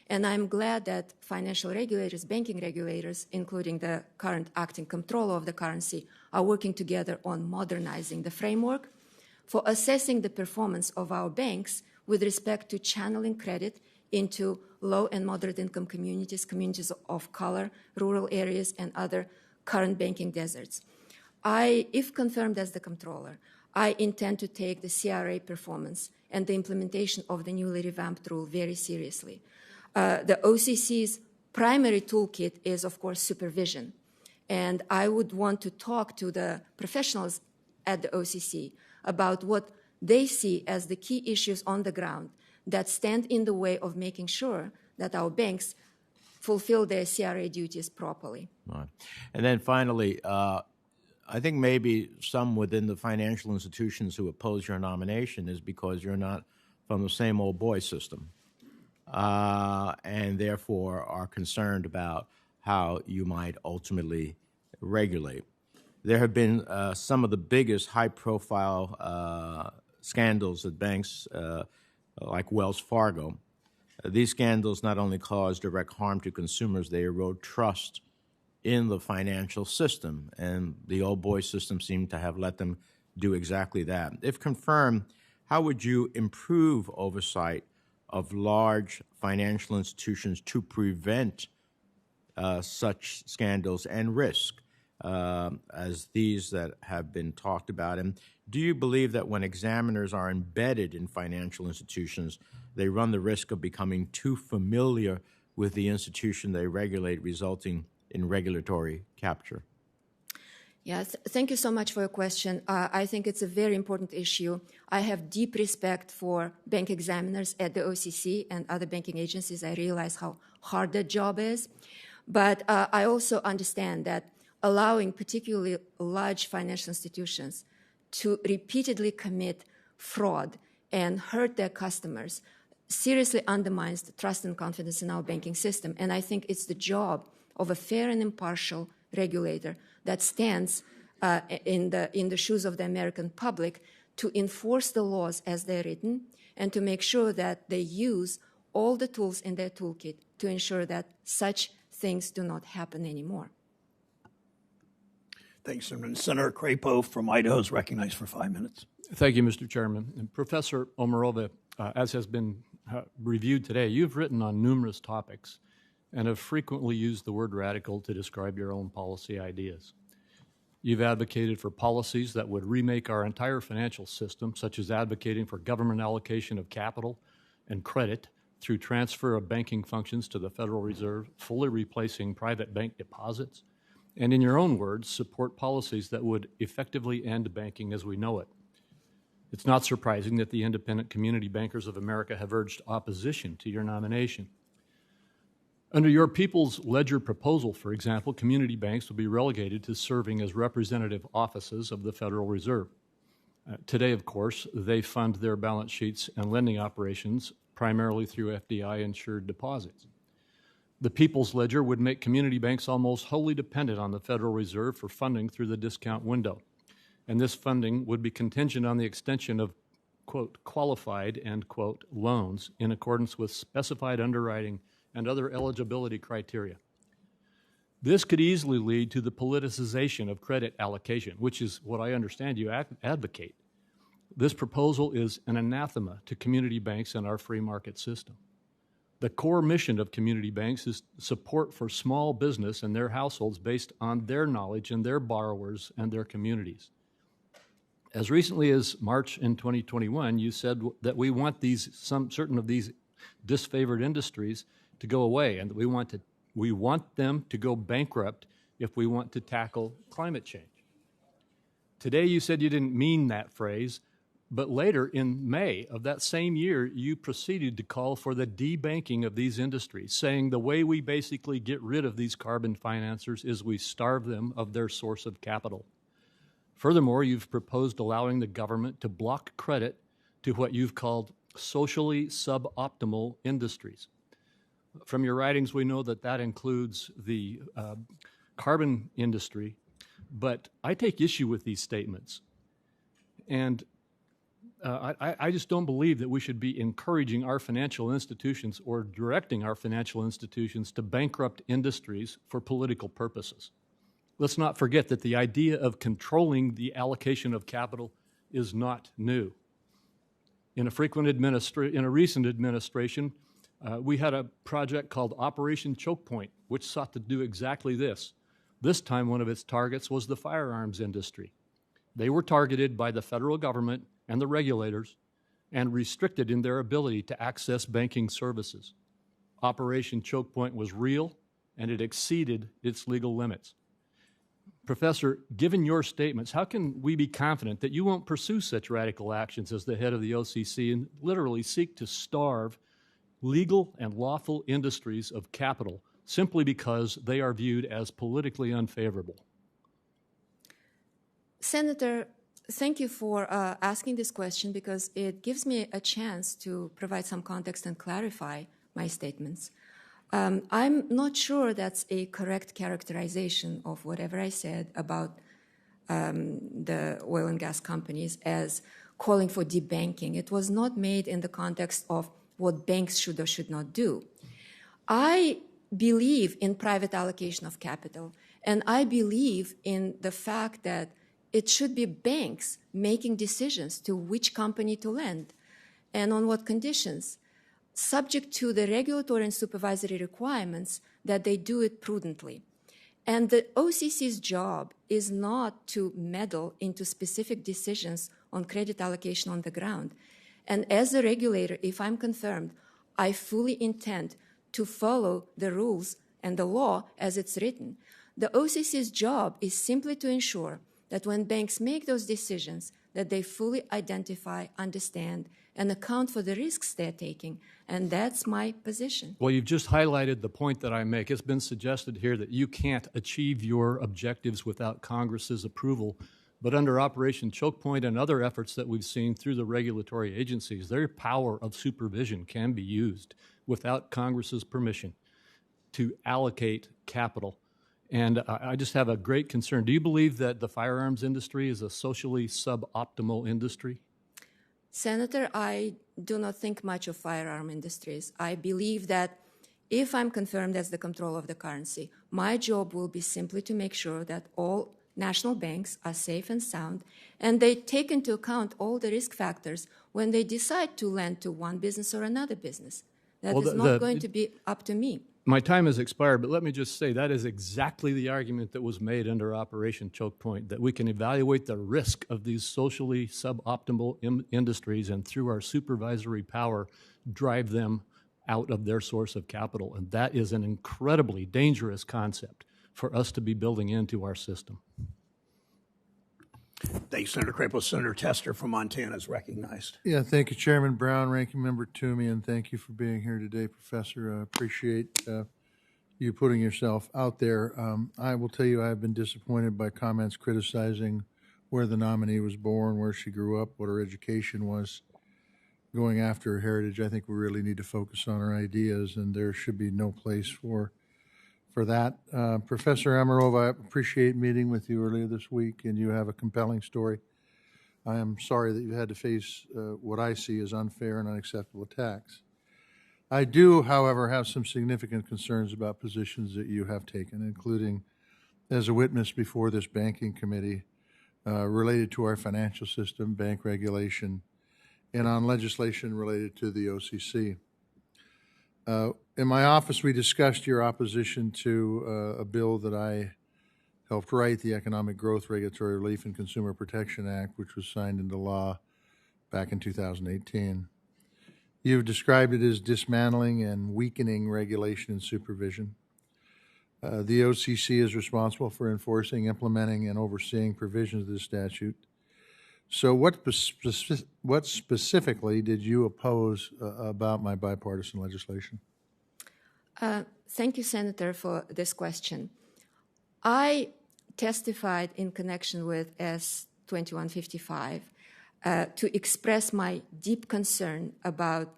and I'm glad that financial regulators, banking regulators, including the current acting comptroller of the currency, are working together on modernizing the framework for assessing the performance of our banks with respect to channeling credit into low and moderate income communities, communities of color, rural areas, and other current banking deserts. If confirmed as the comptroller, I intend to take the CRA performance and the implementation of the newly revamped rule very seriously. The OCC's primary toolkit is, of course, supervision. And I would want to talk to the professionals at the OCC about what they see as the key issues on the ground that stand in the way of making sure that our banks fulfill their CRA duties properly. Right. And then finally, I think maybe some within the financial institutions who oppose your nomination is because you're not from the same old boy system, and therefore are concerned about how you might ultimately regulate. There have been some of the biggest high-profile scandals at banks like Wells Fargo. These scandals not only cause direct harm to consumers, they erode trust in the financial system, and the old boy system seemed to have let them do exactly that. If confirmed, how would you improve oversight of large financial institutions to prevent such scandals and risk as these that have been talked about? And do you believe that when examiners are embedded in financial institutions, they run the risk of becoming too familiar with the institution they regulate, resulting in regulatory capture? Yes, thank you so much for your question. I think it's a very important issue. I have deep respect for bank examiners at the OCC and other banking agencies. I realize how hard that job is. But I also understand that allowing particularly large financial institutions to repeatedly commit fraud and hurt their customers seriously undermines the trust and confidence in our banking system. And I think it's the job of a fair and impartial regulator that stands in the shoes of the American public to enforce the laws as they're written and to make sure that they use all the tools in their toolkit to ensure that such things do not happen anymore. Thanks, Senator. Senator Crapo from Idaho is recognized for 5 minutes. Thank you, Mr. Chairman. And Professor Omarova, as has been reviewed today, you've written on numerous topics and have frequently used the word radical to describe your own policy ideas. You've advocated for policies that would remake our entire financial system, such as advocating for government allocation of capital and credit through transfer of banking functions to the Federal Reserve, fully replacing private bank deposits, and in your own words, support policies that would effectively end banking as we know it. It's not surprising that the Independent Community Bankers of America have urged opposition to your nomination. Under your People's Ledger proposal, for example, community banks will be relegated to serving as representative offices of the Federal Reserve. Today, of course, they fund their balance sheets and lending operations primarily through FDI-insured deposits. The People's Ledger would make community banks almost wholly dependent on the Federal Reserve for funding through the discount window. And this funding would be contingent on the extension of, quote, qualified, end quote, loans in accordance with specified underwriting and other eligibility criteria. This could easily lead to the politicization of credit allocation, which is what I understand you advocate. This proposal is an anathema to community banks and our free market system. The core mission of community banks is support for small business and their households based on their knowledge and their borrowers and their communities. As recently as March in 2021, you said that we want certain of these disfavored industries to go away, and that we want them to go bankrupt if we want to tackle climate change. Today you said you didn't mean that phrase, but later in May of that same year, you proceeded to call for the debanking of these industries, saying the way we basically get rid of these carbon financiers is we starve them of their source of capital. Furthermore, you've proposed allowing the government to block credit to what you've called socially suboptimal industries. From your writings, we know that that includes the carbon industry, but I take issue with these statements. And I just don't believe that we should be encouraging our financial institutions or directing our financial institutions to bankrupt industries for political purposes. Let's not forget that the idea of controlling the allocation of capital is not new. In a recent administration, we had a project called Operation Choke Point, which sought to do exactly this. This time, one of its targets was the firearms industry. They were targeted by the federal government and the regulators and restricted in their ability to access banking services. Operation Choke Point was real, and it exceeded its legal limits. Professor, given your statements, how can we be confident that you won't pursue such radical actions as the head of the OCC and literally seek to starve legal and lawful industries of capital simply because they are viewed as politically unfavorable? Senator, thank you for asking this question because it gives me a chance to provide some context and clarify my statements. I'm not sure that's a correct characterization of whatever I said about the oil and gas companies as calling for debanking. It was not made in the context of what banks should or should not do. I believe in private allocation of capital, and I believe in the fact that it should be banks making decisions to which company to lend and on what conditions, subject to the regulatory and supervisory requirements that they do it prudently. And the OCC's job is not to meddle into specific decisions on credit allocation on the ground. And as a regulator, if I'm confirmed, I fully intend to follow the rules and the law as it's written. The OCC's job is simply to ensure that when banks make those decisions, that they fully identify, understand, and account for the risks they're taking. And that's my position. Well, you've just highlighted the point that I make. It's been suggested here that you can't achieve your objectives without Congress's approval. But under Operation Choke Point and other efforts that we've seen through the regulatory agencies, their power of supervision can be used without Congress's permission to allocate capital. And I just have a great concern. Do you believe that the firearms industry is a socially suboptimal industry? Senator, I do not think much of firearm industries. I believe that if I'm confirmed as the Comptroller of the currency, my job will be simply to make sure that all national banks are safe and sound, and they take into account all the risk factors when they decide to lend to one business or another business. That is not going to be up to me. My time has expired, but let me just say that is exactly the argument that was made under Operation Choke Point, that we can evaluate the risk of these socially suboptimal industries and through our supervisory power drive them out of their source of capital. And that is an incredibly dangerous concept for us to be building into our system. Thanks, Senator Crapo. Senator Tester from Montana is recognized. Yeah, thank you, Chairman Brown, Ranking Member Toomey, and thank you for being here today, Professor. I appreciate you putting yourself out there. I will tell you I have been disappointed by comments criticizing where the nominee was born, where she grew up, what her education was, going after her heritage. I think we really need to focus on our ideas, and there should be no place for that. Professor Omarova, I appreciate meeting with you earlier this week, and you have a compelling story. I am sorry that you had to face what I see as unfair and unacceptable attacks. I do, however, have some significant concerns about positions that you have taken, including as a witness before this banking committee related to our financial system, bank regulation, and on legislation related to the OCC. In my office, we discussed your opposition to a bill that I helped write the Economic Growth, Regulatory Relief, and Consumer Protection Act, which was signed into law back in 2018. You've described it as dismantling and weakening regulation and supervision. The OCC is responsible for enforcing, implementing, and overseeing provisions of this statute. So what specifically did you oppose about my bipartisan legislation? Thank you, Senator, for this question. I testified in connection with S-2155 to express my deep concern about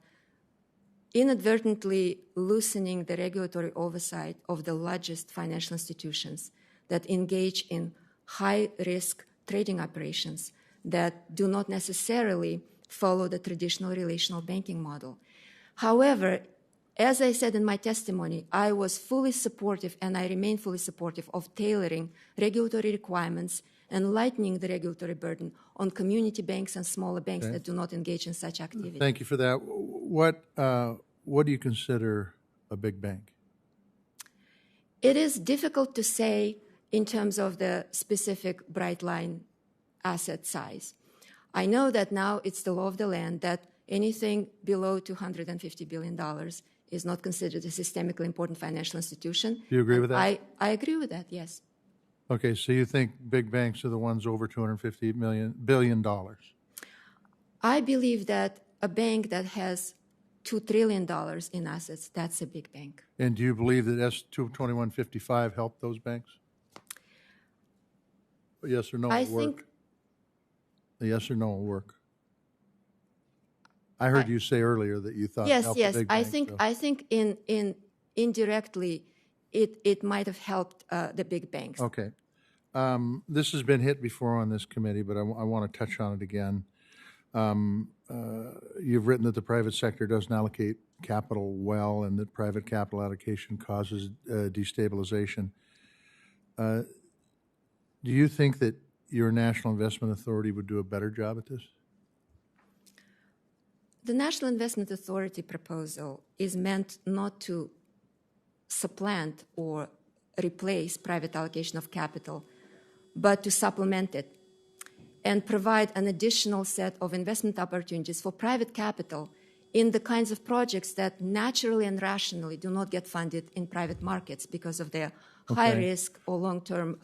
inadvertently loosening the regulatory oversight of the largest financial institutions that engage in high-risk trading operations that do not necessarily follow the traditional relational banking model. However, as I said in my testimony, I was fully supportive, and I remain fully supportive, of tailoring regulatory requirements and lightening the regulatory burden on community banks and smaller banks that do not engage in such activity. Thank you for that. What do you consider a big bank? It is difficult to say in terms of the specific bright line asset size. I know that now it's the law of the land that anything below $250 billion is not considered a systemically important financial institution. Do you agree with that? I agree with that, yes. Okay, so you think big banks are the ones over $250 billion? I believe that a bank that has $2 trillion in assets, that's a big bank. And do you believe that S-2155 helped those banks? Yes or no will work? A yes or no will work. I heard you say earlier that you thought it helped the big banks. I think in indirectly it might have helped the big banks. Okay. This has been hit before on this committee, but I want to touch on it again. You've written that the private sector doesn't allocate capital well and that private capital allocation causes destabilization. Do you think that your National Investment Authority would do a better job at this? The National Investment Authority proposal is meant not to supplant or replace private allocation of capital, but to supplement it and provide an additional set of investment opportunities for private capital in the kinds of projects that naturally and rationally do not get funded in private markets because of their high risk or long-term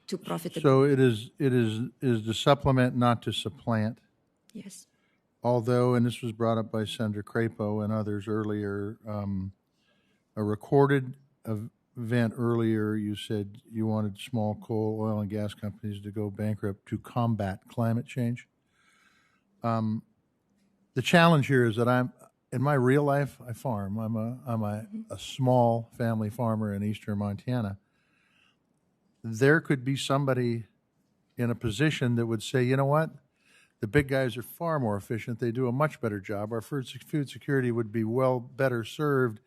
to profitability. So it is to supplement, not to supplant. Yes. Although, and this was brought up by Senator Crapo and others earlier, a recorded event earlier, you said you wanted small coal, oil, and gas companies to go bankrupt to combat climate change. The challenge here is that in my real life, I farm. I'm a small family farmer in eastern Montana. There could be somebody in a position that would say, you know what? The big guys are far more efficient. They do a much better job. Our food security would be better served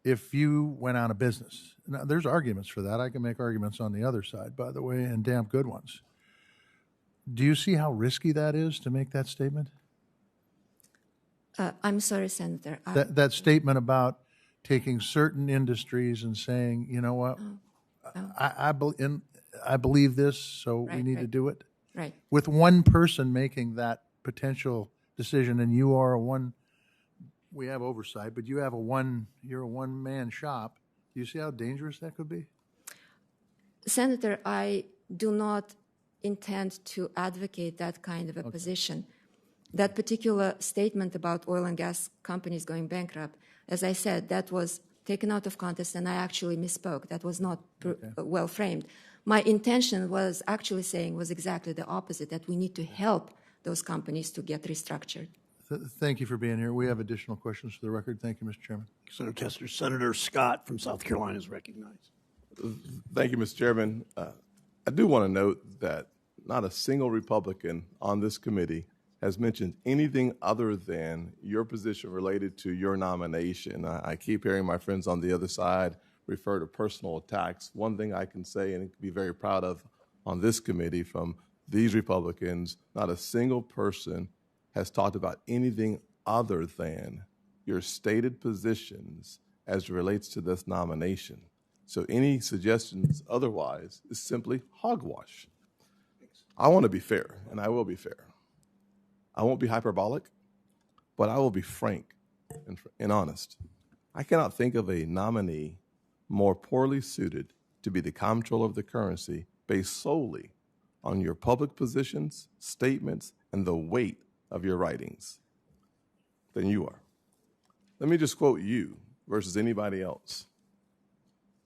if you went out of business. Now, there's arguments for that. I can make arguments on the other side, by the way, and damn good ones. Do you see how risky that is to make that statement? I'm sorry, Senator. That statement about taking certain industries and saying, you know what, I believe this, so we need to do it. Right. With one person making that potential decision, and you are we have oversight, but you're a one-man shop. Do you see how dangerous that could be? Senator, I do not intend to advocate that kind of a position. That particular statement about oil and gas companies going bankrupt, as I said, that was taken out of context, and I actually misspoke. That was not well framed. My intention was actually saying was exactly the opposite, that we need to help those companies to get restructured. Thank you for being here. We have additional questions for the record. Thank you, Mr. Chairman. Senator Tester. Senator Scott from South Carolina is recognized. Thank you, Mr. Chairman. I do want to note that not a single Republican on this committee has mentioned anything other than your position related to your nomination. I keep hearing my friends on the other side refer to personal attacks. One thing I can say and be very proud of on this committee from these Republicans, not a single person has talked about anything other than your stated positions as it relates to this nomination. So any suggestions otherwise is simply hogwash. I want to be fair, and I will be fair. I won't be hyperbolic, but I will be frank and honest. I cannot think of a nominee more poorly suited to be the comptroller of the currency based solely on your public positions, statements, and the weight of your writings than you are. Let me just quote you versus anybody else.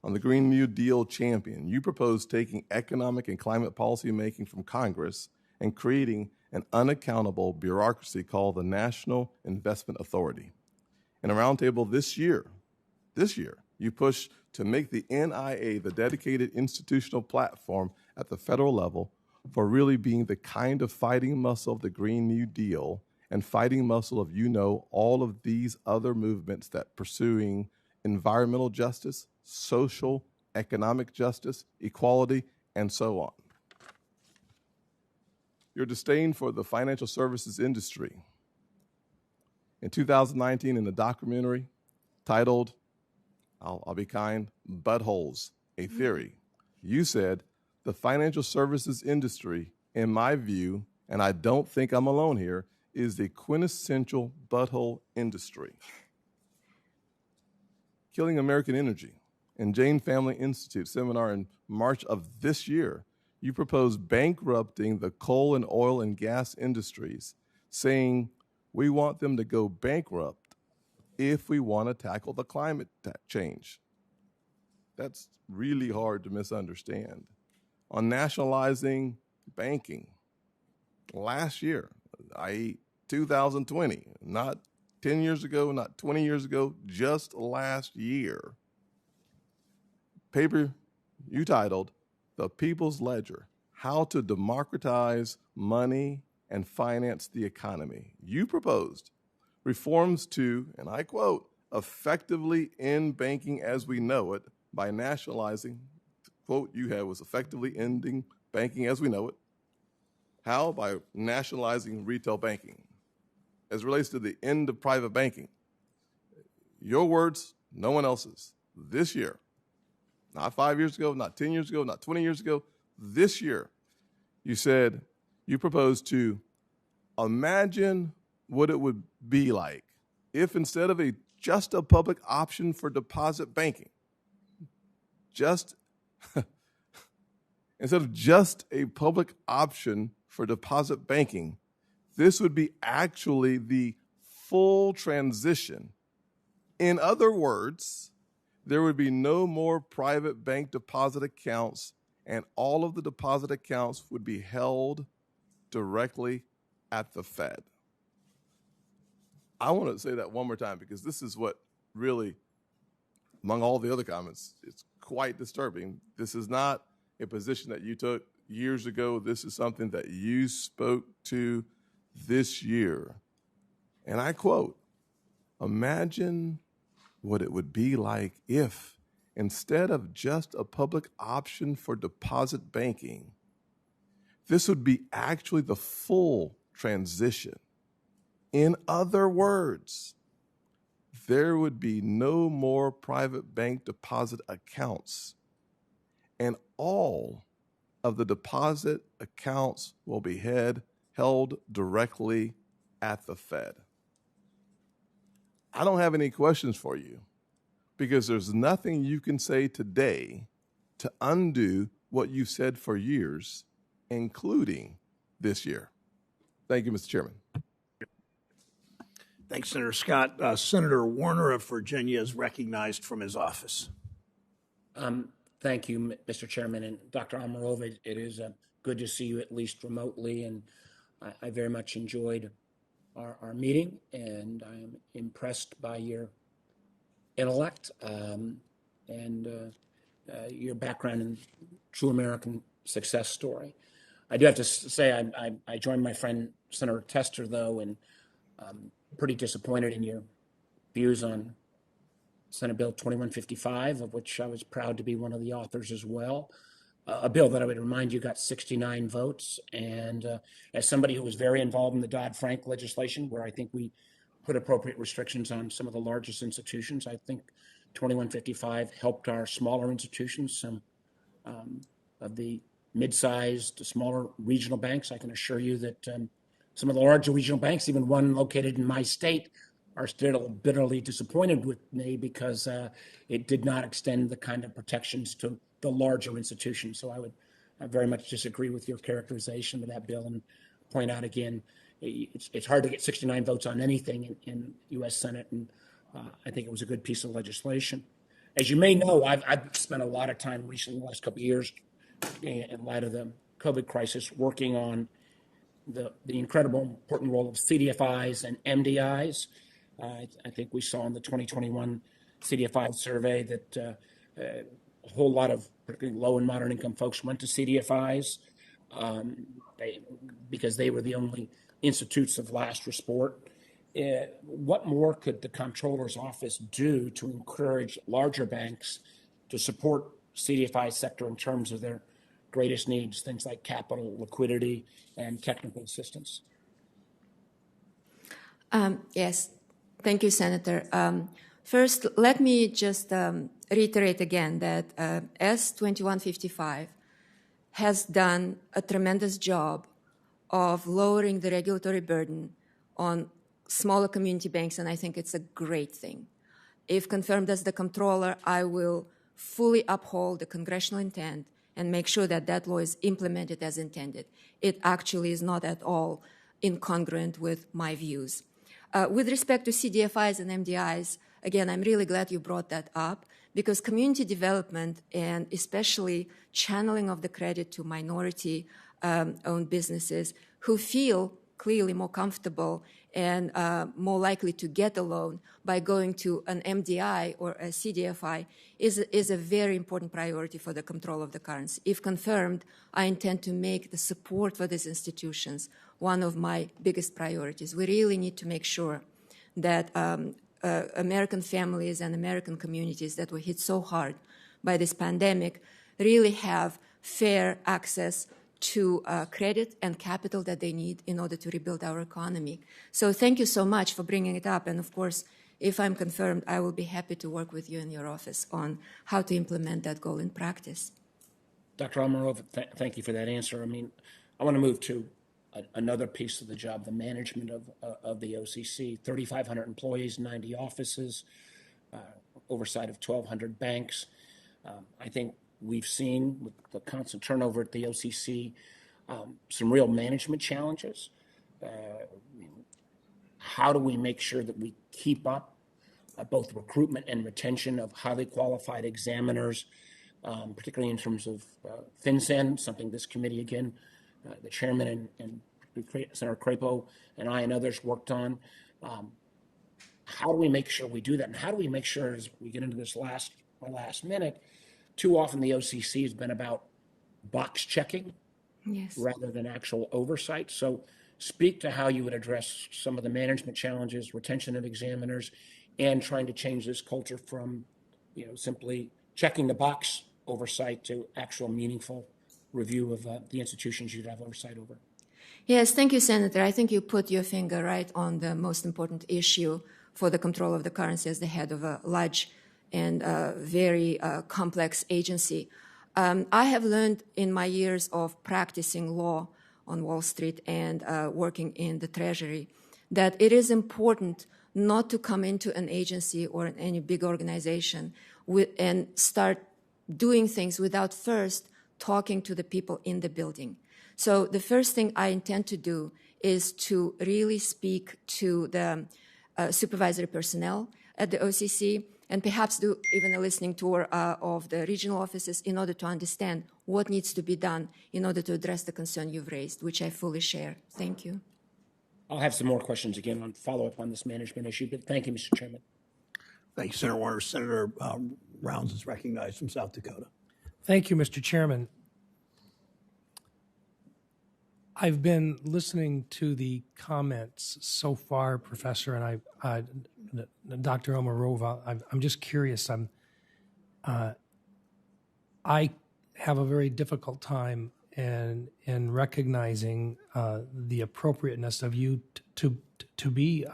On the Green New Deal champion, you proposed taking economic and climate policy making from Congress and creating an unaccountable bureaucracy called the National Investment Authority. In a roundtable this year, you pushed to make the NIA the dedicated institutional platform at the federal level for really being the kind of fighting muscle of the Green New Deal and fighting muscle of, all of these other movements that pursuing environmental justice, social, economic justice, equality, and so on. Your disdain for the financial services industry. In 2019, in a documentary titled, I'll be kind, Buttholes, A Theory, you said, the financial services industry, in my view, and I don't think I'm alone here, is the quintessential butthole industry. Killing American Energy and Jane Family Institute seminar in March of this year, you proposed bankrupting the coal and oil and gas industries, saying we want them to go bankrupt if we want to tackle the climate change. That's really hard to misunderstand. On nationalizing banking, last year, i.e. 2020, not 10 years ago, not 20 years ago, just last year, paper you titled The People's Ledger, How to Democratize Money and Finance the Economy. You proposed reforms to, and I quote, effectively end banking as we know it by nationalizing, the quote you had was effectively ending banking as we know it. How? By nationalizing retail banking. As it relates to the end of private banking, your words, no one else's. This year, not 5 years ago, not 10 years ago, not 20 years ago, this year, you said, you proposed to imagine what it would be like if instead of just a public option for deposit banking, instead of just a public option for deposit banking, this would be actually the full transition. In other words, there would be no more private bank deposit accounts, and all of the deposit accounts would be held directly at the Fed. I want to say that one more time because this is what really, among all the other comments, it's quite disturbing. This is not a position that you took years ago. This is something that you spoke to this year. And I quote, imagine what it would be like if, instead of just a public option for deposit banking, this would be actually the full transition. In other words, there would be no more private bank deposit accounts, and all of the deposit accounts will be held directly at the Fed. I don't have any questions for you because there's nothing you can say today to undo what you said for years, including this year. Thank you, Mr. Chairman. Thanks, Senator Scott. Senator Warner of Virginia is recognized from his office. Thank you, Mr. Chairman. And Dr. Omarova, it is good to see you at least remotely, and I very much enjoyed our meeting, and I am impressed by your intellect and your background in true American success story. I do have to say I joined my friend Senator Tester, though, and pretty disappointed in your views on Senate Bill 2155, of which I was proud to be one of the authors as well. A bill that I would remind you got 69 votes. And as somebody who was very involved in the Dodd-Frank legislation, where I think we put appropriate restrictions on some of the largest institutions, I think 2155 helped our smaller institutions, some of the mid-sized to smaller regional banks. I can assure you that some of the larger regional banks, even one located in my state, are still bitterly disappointed with me because it did not extend the kind of protections to the larger institutions. So I very much disagree with your characterization of that bill and point out again, it's hard to get 69 votes on anything in U.S. Senate, and I think it was a good piece of legislation. As you may know, I've spent a lot of time recently, in the last couple of years, in light of the COVID crisis, working on the incredible important role of CDFIs and MDIs. I think we saw in the 2021 CDFI survey that a whole lot of particularly low and moderate income folks went to CDFIs because they were the only institutes of last resort. What more could the Comptroller's office do to encourage larger banks to support CDFI sector in terms of their greatest needs, things like capital, liquidity, and technical assistance? Yes, thank you, Senator. First, let me just reiterate again that S2155 has done a tremendous job of lowering the regulatory burden on smaller community banks, and I think it's a great thing. If confirmed as the Comptroller, I will fully uphold the congressional intent and make sure that that law is implemented as intended. It actually is not at all incongruent with my views. With respect to CDFIs and MDIs, again, I'm really glad you brought that up because community development and especially channeling of the credit to minority-owned businesses who feel clearly more comfortable and more likely to get a loan by going to an MDI or a CDFI is a very important priority for the control of the currency. If confirmed, I intend to make the support for these institutions one of my biggest priorities. We really need to make sure that American families and American communities that were hit so hard by this pandemic really have fair access to credit and capital that they need in order to rebuild our economy. So thank you so much for bringing it up. And of course, if I'm confirmed, I will be happy to work with you in your office on how to implement that goal in practice. Dr. Omarova, thank you for that answer. I mean, I want to move to another piece of the job, the management of the OCC. 3,500 employees, 90 offices, oversight of 1,200 banks. I think we've seen with the constant turnover at the OCC some real management challenges. How do we make sure that we keep up both recruitment and retention of highly qualified examiners, particularly in terms of FinCEN, something this committee, again, the chairman and Senator Crapo and I and others worked on. How do we make sure we do that? And how do we make sure, as we get into this last minute, too often the OCC has been about box checking rather than actual oversight. So speak to how you would address some of the management challenges, retention of examiners, and trying to change this culture from, simply checking the box oversight to actual meaningful review of the institutions you'd have oversight over. Yes, thank you, Senator. I think you put your finger right on the most important issue for the control of the currency as the head of a large and very complex agency. I have learned in my years of practicing law on Wall Street and working in the Treasury that it is important not to come into an agency or any big organization and start doing things without first talking to the people in the building. So the first thing I intend to do is to really speak to the supervisory personnel at the OCC and perhaps do even a listening tour of the regional offices in order to understand what needs to be done in order to address the concern you've raised, which I fully share. Thank you. I'll have some more questions again on follow-up on this management issue, but thank you, Mr. Chairman. Thank you, Senator Warner. Senator Rounds is recognized from South Dakota. Thank you, Mr. Chairman. I've been listening to the comments so far, Professor, and Dr. Omarova. I'm just curious. I have a very difficult time in recognizing the appropriateness of you to be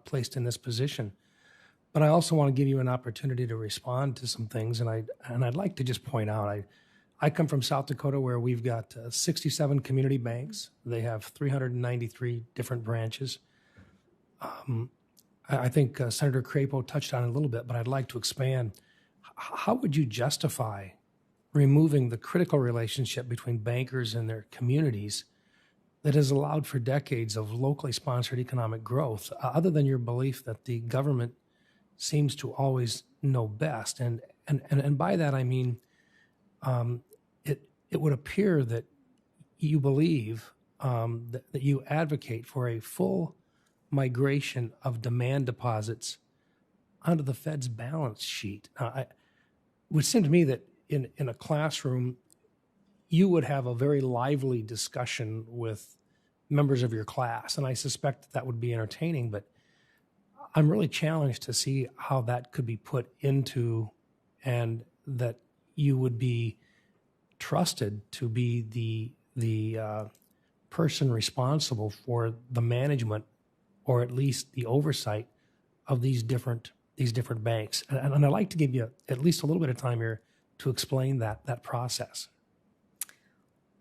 placed in this position. but I also want to give you an opportunity to respond to some things. And I'd like to just point out, I come from South Dakota, where we've got 67 community banks. They have 393 different branches. I think Senator Crapo touched on it a little bit, but I'd like to expand. How would you justify removing the critical relationship between bankers and their communities that has allowed for decades of locally sponsored economic growth, other than your belief that the government seems to always know best? And by that I mean, it would appear that you believe that you advocate for a full migration of demand deposits onto the Fed's balance sheet. It would seem to me that in a classroom, you would have a very lively discussion with members of your class, and I suspect that would be entertaining, but I'm really challenged to see how that could be put into, and that you would be trusted to be the person responsible for the management, or at least the oversight of these different banks. And I'd like to give you at least a little bit of time here to explain that process.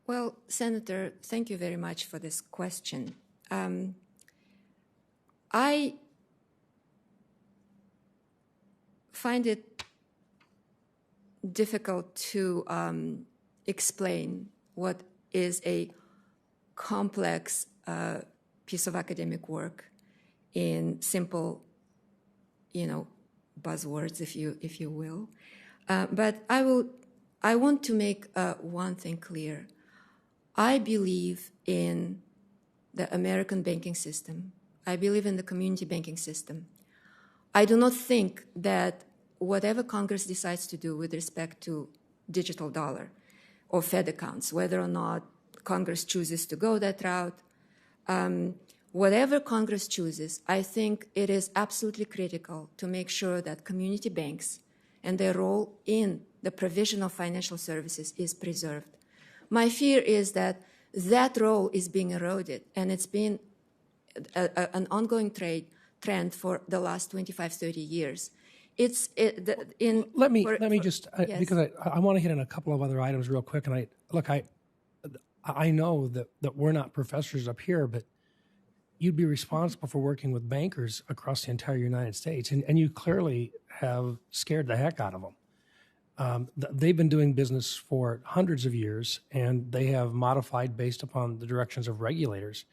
Well, Senator, thank you very much for this question. I find it difficult to explain what is a complex piece of academic work in simple, buzzwords, if you will. But I want to make one thing clear. I believe in the American banking system. I believe in the community banking system. I do not think that whatever Congress decides to do with respect to digital dollar or Fed accounts, whether or not Congress chooses to go that route, whatever Congress chooses, I think it is absolutely critical to make sure that community banks and their role in the provision of financial services is preserved. My fear is that that role is being eroded, and it's been an ongoing trend for the last 25, 30 years. Yes. Because I want to hit on a couple of other items real quick. And I know that we're not professors up here, but you'd be responsible for working with bankers across the entire United States, and you clearly have scared the heck out of them. They've been doing business for hundreds of years, and they have modified based upon the directions of regulators.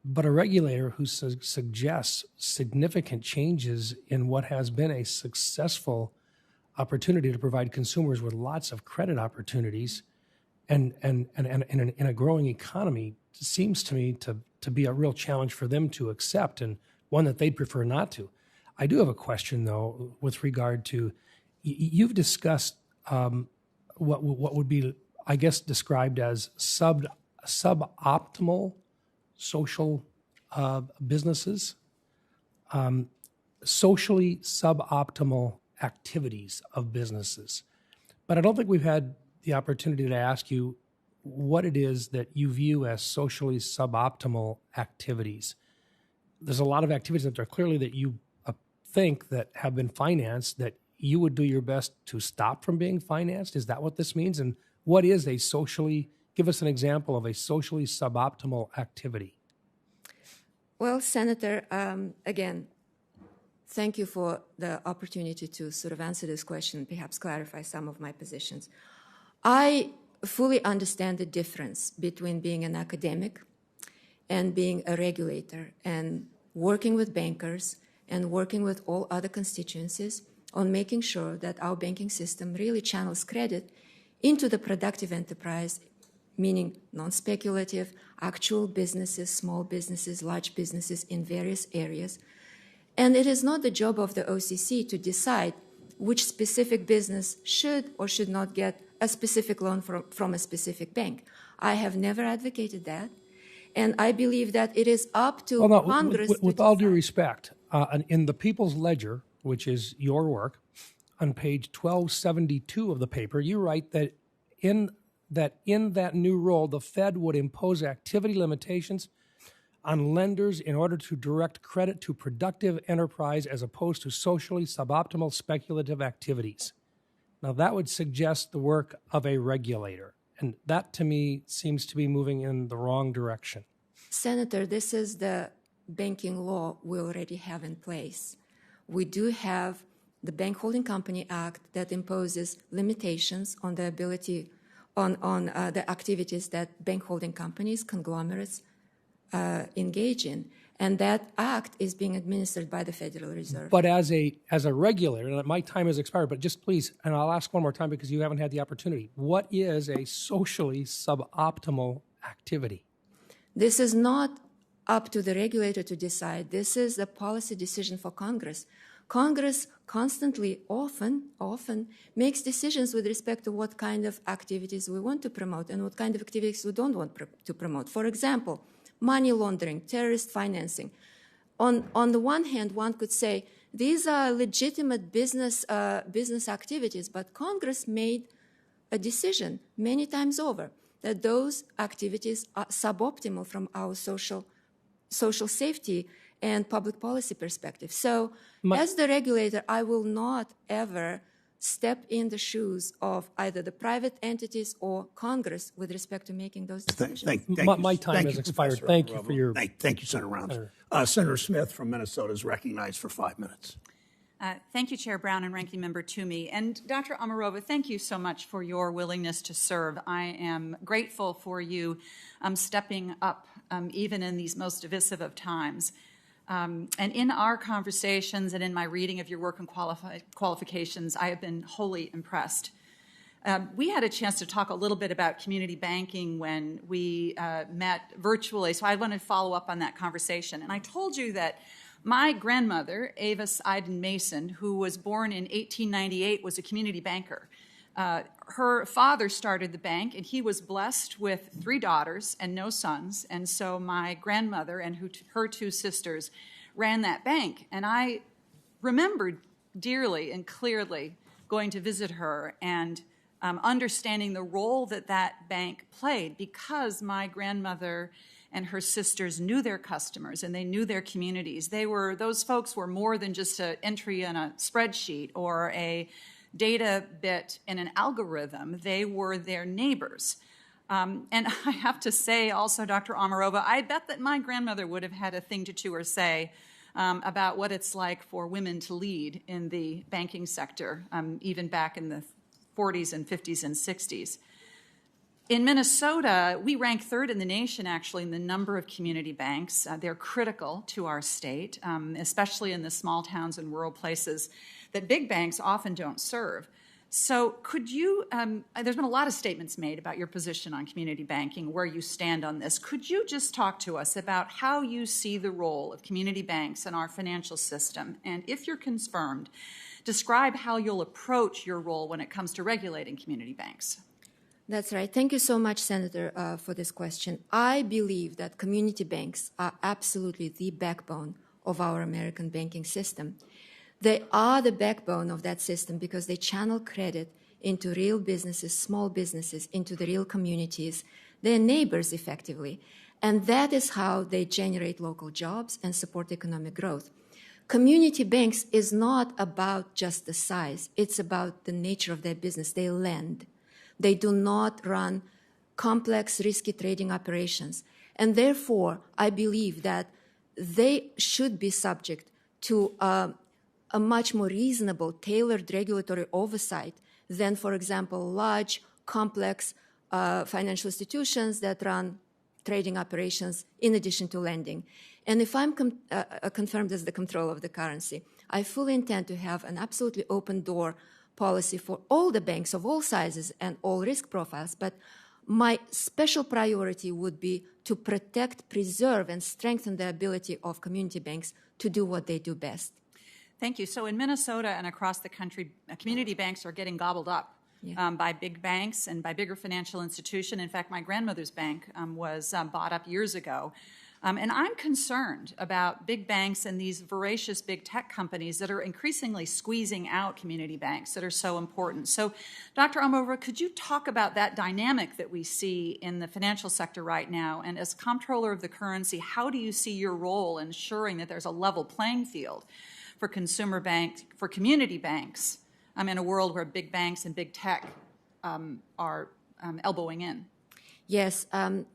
But a regulator who suggests significant changes in what has been a successful opportunity to provide consumers with lots of credit opportunities and in a growing economy seems to me to be a real challenge for them to accept, and one that they'd prefer not to. I do have a question, though, with regard to, you've discussed what would be, I guess, described as suboptimal social businesses, socially suboptimal activities of businesses. But I don't think we've had the opportunity to ask you what it is that you view as socially suboptimal activities. There's a lot of activities that are clearly that you think that have been financed that you would do your best to stop from being financed. Is that what this means? And what is give us an example of a socially suboptimal activity? Well, Senator, again, thank you for the opportunity to sort of answer this question and perhaps clarify some of my positions. I fully understand the difference between being an academic and being a regulator, and working with bankers and working with all other constituencies on making sure that our banking system really channels credit into the productive enterprise, meaning non-speculative, actual businesses, small businesses, large businesses in various areas. And it is not the job of the OCC to decide which specific business should or should not get a specific loan from a specific bank. I have never advocated that. And I believe that it is up to Congress to with all due respect, in the People's Ledger, which is your work, on page 1272 of the paper, you write that in that new role, the Fed would impose activity limitations on lenders in order to direct credit to productive enterprise as opposed to socially suboptimal speculative activities. Now, that would suggest the work of a regulator, and that to me seems to be moving in the wrong direction. Senator, this is the banking law we already have in place. We do have the Bank Holding Company Act that imposes limitations on the ability on the activities that bank holding companies, conglomerates engage in. And that act is being administered by the Federal Reserve. But as a regulator, and my time has expired, but just please, and I'll ask one more time because you haven't had the opportunity. What is a socially suboptimal activity? This is not up to the regulator to decide. This is a policy decision for Congress. Congress constantly, often makes decisions with respect to what kind of activities we want to promote and what kind of activities we don't want to promote. For example, money laundering, terrorist financing. On the one hand, one could say these are legitimate business activities, but Congress made a decision many times over that those activities are suboptimal from our social safety and public policy perspective. So as the regulator, I will not ever step in the shoes of either the private entities or Congress with respect to making those decisions. My time has expired. Thank you for your... Thank you, Senator Rounds. Senator Smith from Minnesota is recognized for 5 minutes. Thank you, Chair Brown and Ranking Member Toomey. And Dr. Omarova, thank you so much for your willingness to serve. I am grateful for you stepping up even in these most divisive of times. And in our conversations and in my reading of your work and qualifications, I have been wholly impressed. We had a chance to talk a little bit about community banking when we met virtually, so I want to follow up on that conversation. And I told you that my grandmother, Avis Iden Mason, who was born in 1898, was a community banker. Her father started the bank, and he was blessed with 3 daughters and no sons. And so my grandmother and her 2 sisters ran that bank. And I remembered dearly and clearly going to visit her and understanding the role that that bank played, because my grandmother and her sisters knew their customers and they knew their communities. Those folks were more than just an entry in a spreadsheet or a data bit in an algorithm. They were their neighbors. And I have to say also, Dr. Omarova, I bet that my grandmother would have had a thing to do or say about what it's like for women to lead in the banking sector, even back in the 40s and 50s and 60s. In Minnesota, we rank 3rd in the nation, actually, in the number of community banks. They're critical to our state, especially in the small towns and rural places that big banks often don't serve. So could you, there's been a lot of statements made about your position on community banking, where you stand on this. Could you just talk to us about how you see the role of community banks in our financial system? And if you're confirmed, describe how you'll approach your role when it comes to regulating community banks. That's right. Thank you so much, Senator, for this question. I believe that community banks are absolutely the backbone of our American banking system. They are the backbone of that system because they channel credit into real businesses, small businesses, into the real communities. They're neighbors, effectively. And that is how they generate local jobs and support economic growth. Community banks is not about just the size. It's about the nature of their business. They lend. They do not run complex, risky trading operations. And therefore, I believe that they should be subject to a much more reasonable, tailored regulatory oversight than, for example, large, complex financial institutions that run trading operations in addition to lending. And if I'm confirmed as the Comptroller of the currency, I fully intend to have an absolutely open door policy for all the banks of all sizes and all risk profiles, but my special priority would be to protect, preserve, and strengthen the ability of community banks to do what they do best. Thank you. So in Minnesota and across the country, community banks are getting gobbled up by big banks and by bigger financial institutions. In fact, my grandmother's bank was bought up years ago And I'm concerned about big banks and these voracious big tech companies that are increasingly squeezing out community banks that are so important. So, Dr. Omarova, could you talk about that dynamic that we see in the financial sector right now? And as Comptroller of the currency, how do you see your role in ensuring that there's a level playing field for consumer banks, for community banks, in a world where big banks and big tech are elbowing in? Yes,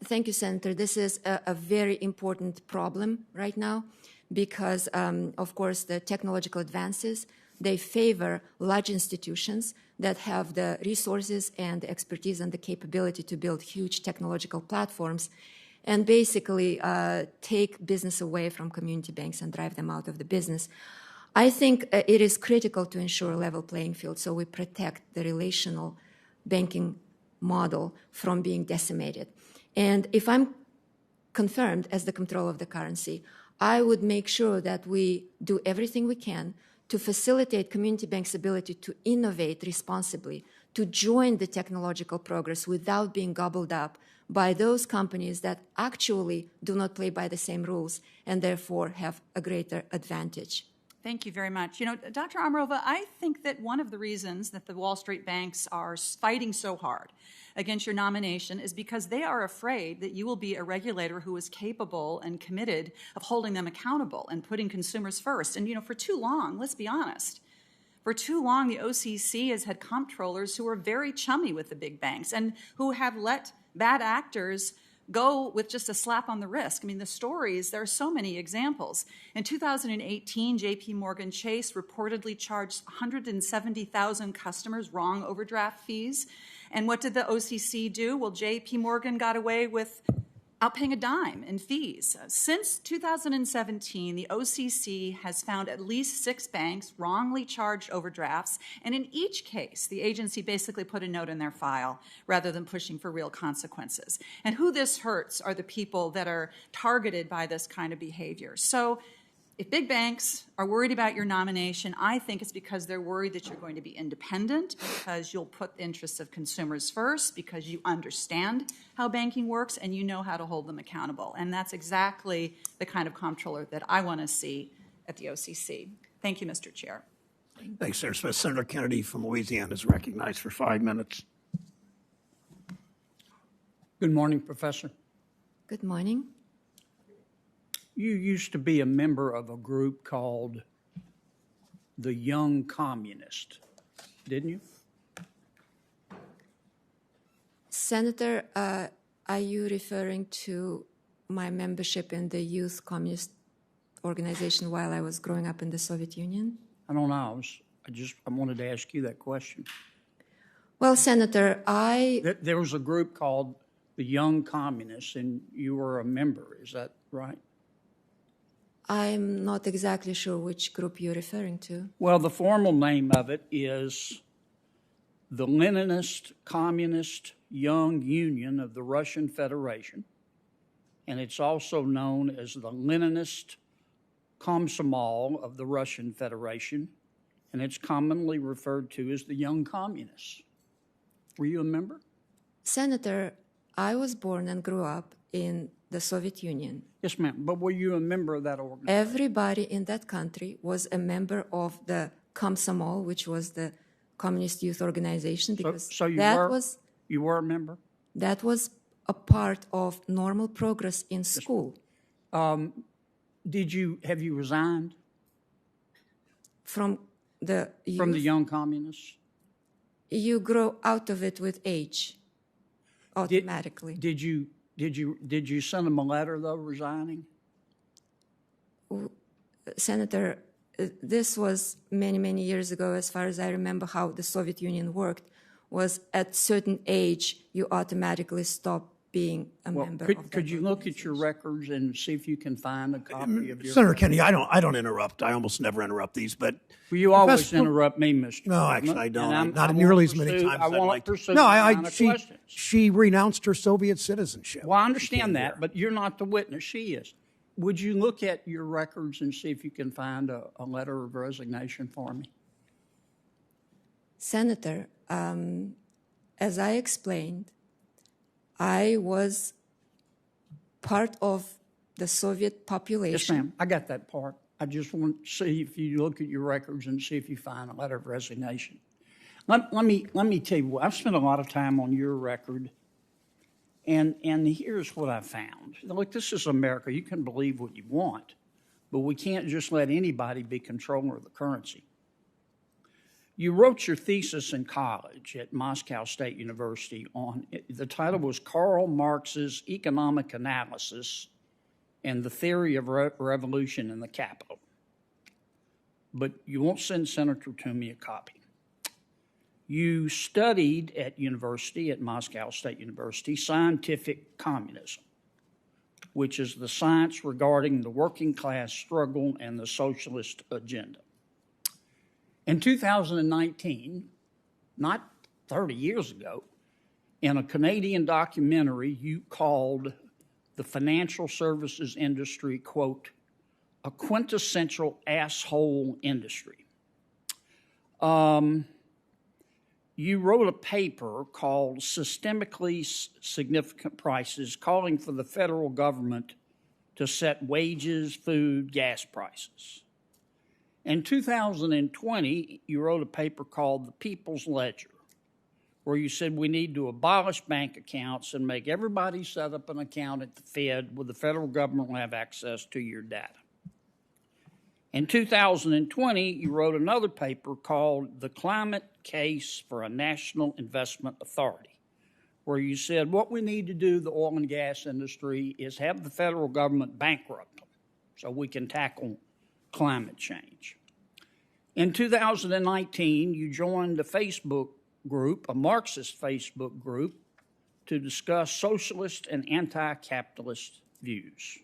thank you, Senator. This is a very important problem right now because, of course, the technological advances, they favor large institutions that have the resources and the expertise and the capability to build huge technological platforms and basically take business away from community banks and drive them out of the business. I think it is critical to ensure a level playing field so we protect the relational banking model from being decimated. And if I'm confirmed as the Comptroller of the currency, I would make sure that we do everything we can to facilitate community banks' ability to innovate responsibly, to join the technological progress without being gobbled up by those companies that actually do not play by the same rules and therefore have a greater advantage. Thank you very much. You know, Dr. Omarova, I think that one of the reasons that the Wall Street banks are fighting so hard against your nomination is because they are afraid that you will be a regulator who is capable and committed of holding them accountable and putting consumers first. And, you know, for too long, let's be honest, for too long, the OCC has had comptrollers who are very chummy with the big banks and who have let bad actors go with just a slap on the wrist. I mean, the stories, there are so many examples. In 2018, JP Morgan Chase reportedly charged 170,000 customers wrong overdraft fees. And what did the OCC do? Well, JP Morgan got away with out paying a dime in fees. Since 2017, the OCC has found at least 6 banks wrongly charged overdrafts, and in each case, the agency basically put a note in their file rather than pushing for real consequences. And who this hurts are the people that are targeted by this kind of behavior. So if big banks are worried about your nomination, I think it's because they're worried that you're going to be independent, because you'll put the interests of consumers first, because you understand how banking works and you know how to hold them accountable. And that's exactly the kind of comptroller that I want to see at the OCC. Thank you, Mr. Chair. Thanks, Senator Smith. Senator Kennedy from Louisiana is recognized for 5 minutes. Good morning, Professor. Good morning. You used to be a member of a group called the Young Communist, didn't you? Senator, are you referring to my membership in the Youth Communist Organization while I was growing up in the Soviet Union? I don't know. I wanted to ask you that question. Well, Senator, There was a group called the Young Communists, and you were a member. Is that right? I'm not exactly sure which group you're referring to. Well, the formal name of it is the Leninist Communist Young Union of the Russian Federation, and it's also known as the Leninist Komsomol of the Russian Federation, and it's commonly referred to as the Young Communists. Were you a member? Senator, I was born and grew up in the Soviet Union. Yes, ma'am. But were you a member of that organization? Everybody in that country was a member of the Komsomol, which was the Communist Youth Organization, because you were a member? That was a part of normal progress in school. Have you resigned? From the youth? From the Young Communists? You grow out of it with age, automatically. Did you send them a letter, though, resigning? Senator, this was many, many years ago. As far as I remember how the Soviet Union worked, was at certain age, you automatically stop being a member of that. Could you look at your records and see if you can find a copy of your... Senator Kennedy, I don't interrupt. I almost never interrupt these, but... Well, you always interrupt me, Mr. No, actually, I don't. Not nearly as many times as I'd like to. No, she renounced her Soviet citizenship. Well, I understand that, but you're not the witness. She is. Would you look at your records and see if you can find a letter of resignation for me? Senator, as I explained, I was part of the Soviet population. Yes, ma'am. I got that part. I just want to see if you look at your records and see if you find a letter of resignation. Let me tell you what, I've spent a lot of time on your record, and here's what I found. Look, this is America. You can believe what you want, but we can't just let anybody be controller of the currency. You wrote your thesis in college at Moscow State University on, the title was Karl Marx's Economic Analysis and the Theory of Revolution in the Capital. But you won't send Senator Toomey a copy. You studied at Moscow State University, scientific communism, which is the science regarding the working class struggle and the socialist agenda. In 2019, not 30 years ago, in a Canadian documentary, you called the financial services industry, quote, a quintessential asshole industry. You wrote a paper called Systemically Significant Prices, calling for the federal government to set wages, food, gas prices. In 2020, you wrote a paper called The People's Ledger, where you said we need to abolish bank accounts and make everybody set up an account at the Fed where the federal government will have access to your data. In 2020, you wrote another paper called The Climate Case for a National Investment Authority, where you said what we need to do, the oil and gas industry, is have the federal government bankrupt them so we can tackle climate change. In 2019, you joined a Facebook group, a Marxist Facebook group, to discuss socialist and anti-capitalist views.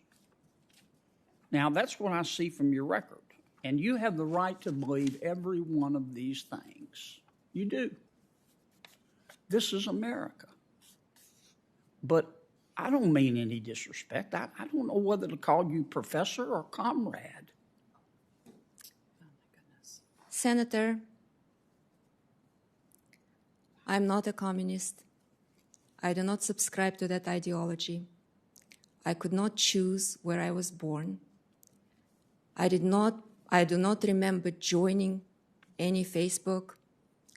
Now, that's what I see from your record, and you have the right to believe every one of these things. You do. This is America. But I don't mean any disrespect. I don't know whether to call you professor or comrade. Senator, I'm not a communist. I do not subscribe to that ideology. I could not choose where I was born. I do not remember joining any Facebook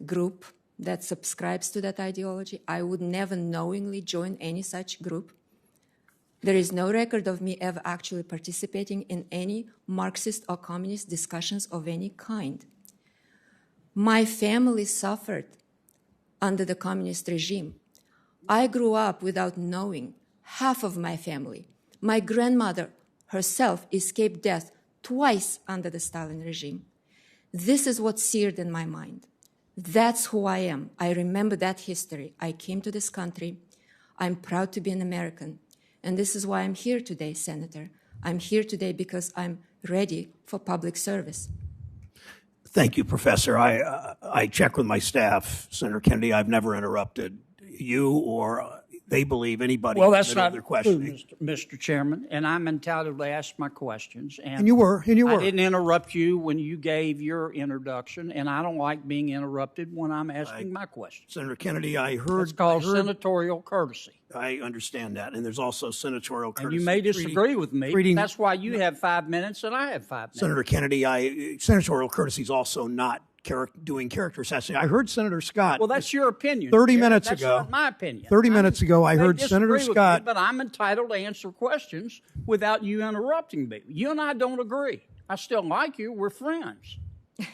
group that subscribes to that ideology. I would never knowingly join any such group. There is no record of me ever actually participating in any Marxist or communist discussions of any kind. My family suffered under the communist regime. I grew up without knowing half of my family. My grandmother herself escaped death twice under the Stalin regime. This is what's seared in my mind. That's who I am. I remember that history. I came to this country. I'm proud to be an American. And this is why I'm here today, Senator. I'm here today because I'm ready for public service. Thank you, Professor. I checked with my staff, Senator Kennedy. I've never interrupted you or they believe anybody. Well, that's not their true, questioning. Mr. Chairman, and I'm entitled to ask my questions. And you were. I didn't interrupt you when you gave your introduction, and I don't like being interrupted when I'm asking my questions. Senator Kennedy, I heard. It's called senatorial courtesy. I understand that, and there's also senatorial courtesy. And you may disagree with me. But that's why you have 5 minutes and I have 5 minutes. Senator Kennedy, senatorial courtesy is also not doing character assassination. I heard Senator Scott. Well, that's your opinion. 30 minutes that's ago. Not my opinion. 30 minutes ago, I heard Senator Scott. But I'm entitled to answer questions without you interrupting me. You and I don't agree. I still like you. We're friends.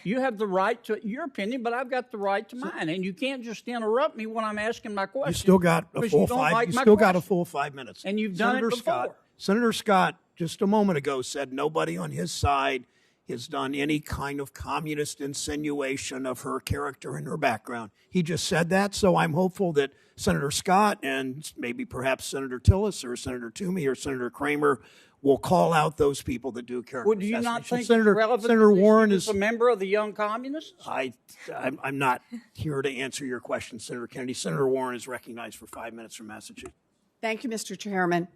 You have the right to your opinion, but I've got the right to mine. And you can't just interrupt me when I'm asking my question. You still got a full 5. You still got a full 5 minutes. And you've done it before. Senator Scott just a moment ago said nobody on his side has done any kind of communist insinuation of her character and her background. He just said that, so I'm hopeful that Senator Scott and maybe perhaps Senator Tillis or Senator Toomey or Senator Kramer will call out those people that do character Well, do you not think Senator, it's relevant Senator Warren is a member of the Young Communists? I'm not here to answer your question, Senator Kennedy. Senator Warren is recognized for 5 minutes from Massachusetts. Thank you, Mr. Chairman.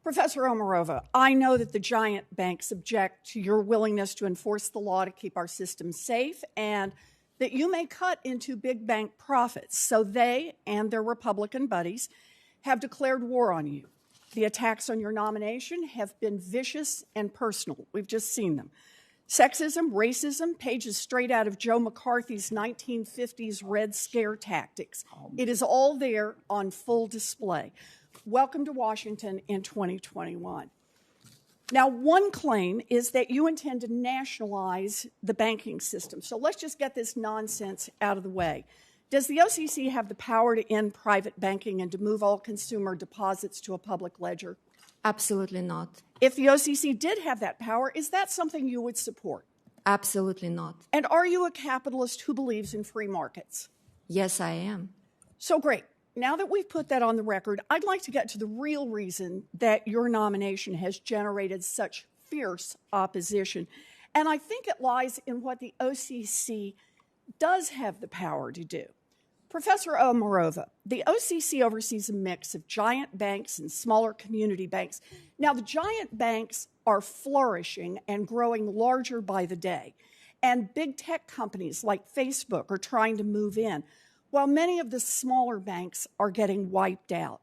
Professor Omarova, I know that the giant banks object to your willingness to enforce the law to keep our system safe and that you may cut into big bank profits. So they and their Republican buddies have declared war on you. The attacks on your nomination have been vicious and personal. We've just seen them. Sexism, racism, pages straight out of Joe McCarthy's 1950s Red Scare tactics. It is all there on full display. Welcome to Washington in 2021. Now, one claim is that you intend to nationalize the banking system. So let's just get this nonsense out of the way. Does the OCC have the power to end private banking and to move all consumer deposits to a public ledger? Absolutely not. If the OCC did have that power, is that something you would support? Absolutely not. And are you a capitalist who believes in free markets? Yes, I am. So great. Now that we've put that on the record, I'd like to get to the real reason that your nomination has generated such fierce opposition. And I think it lies in what the OCC does have the power to do. Professor Omarova, the OCC oversees a mix of giant banks and smaller community banks. Now, the giant banks are flourishing and growing larger by the day, and big tech companies like Facebook are trying to move in, while many of the smaller banks are getting wiped out.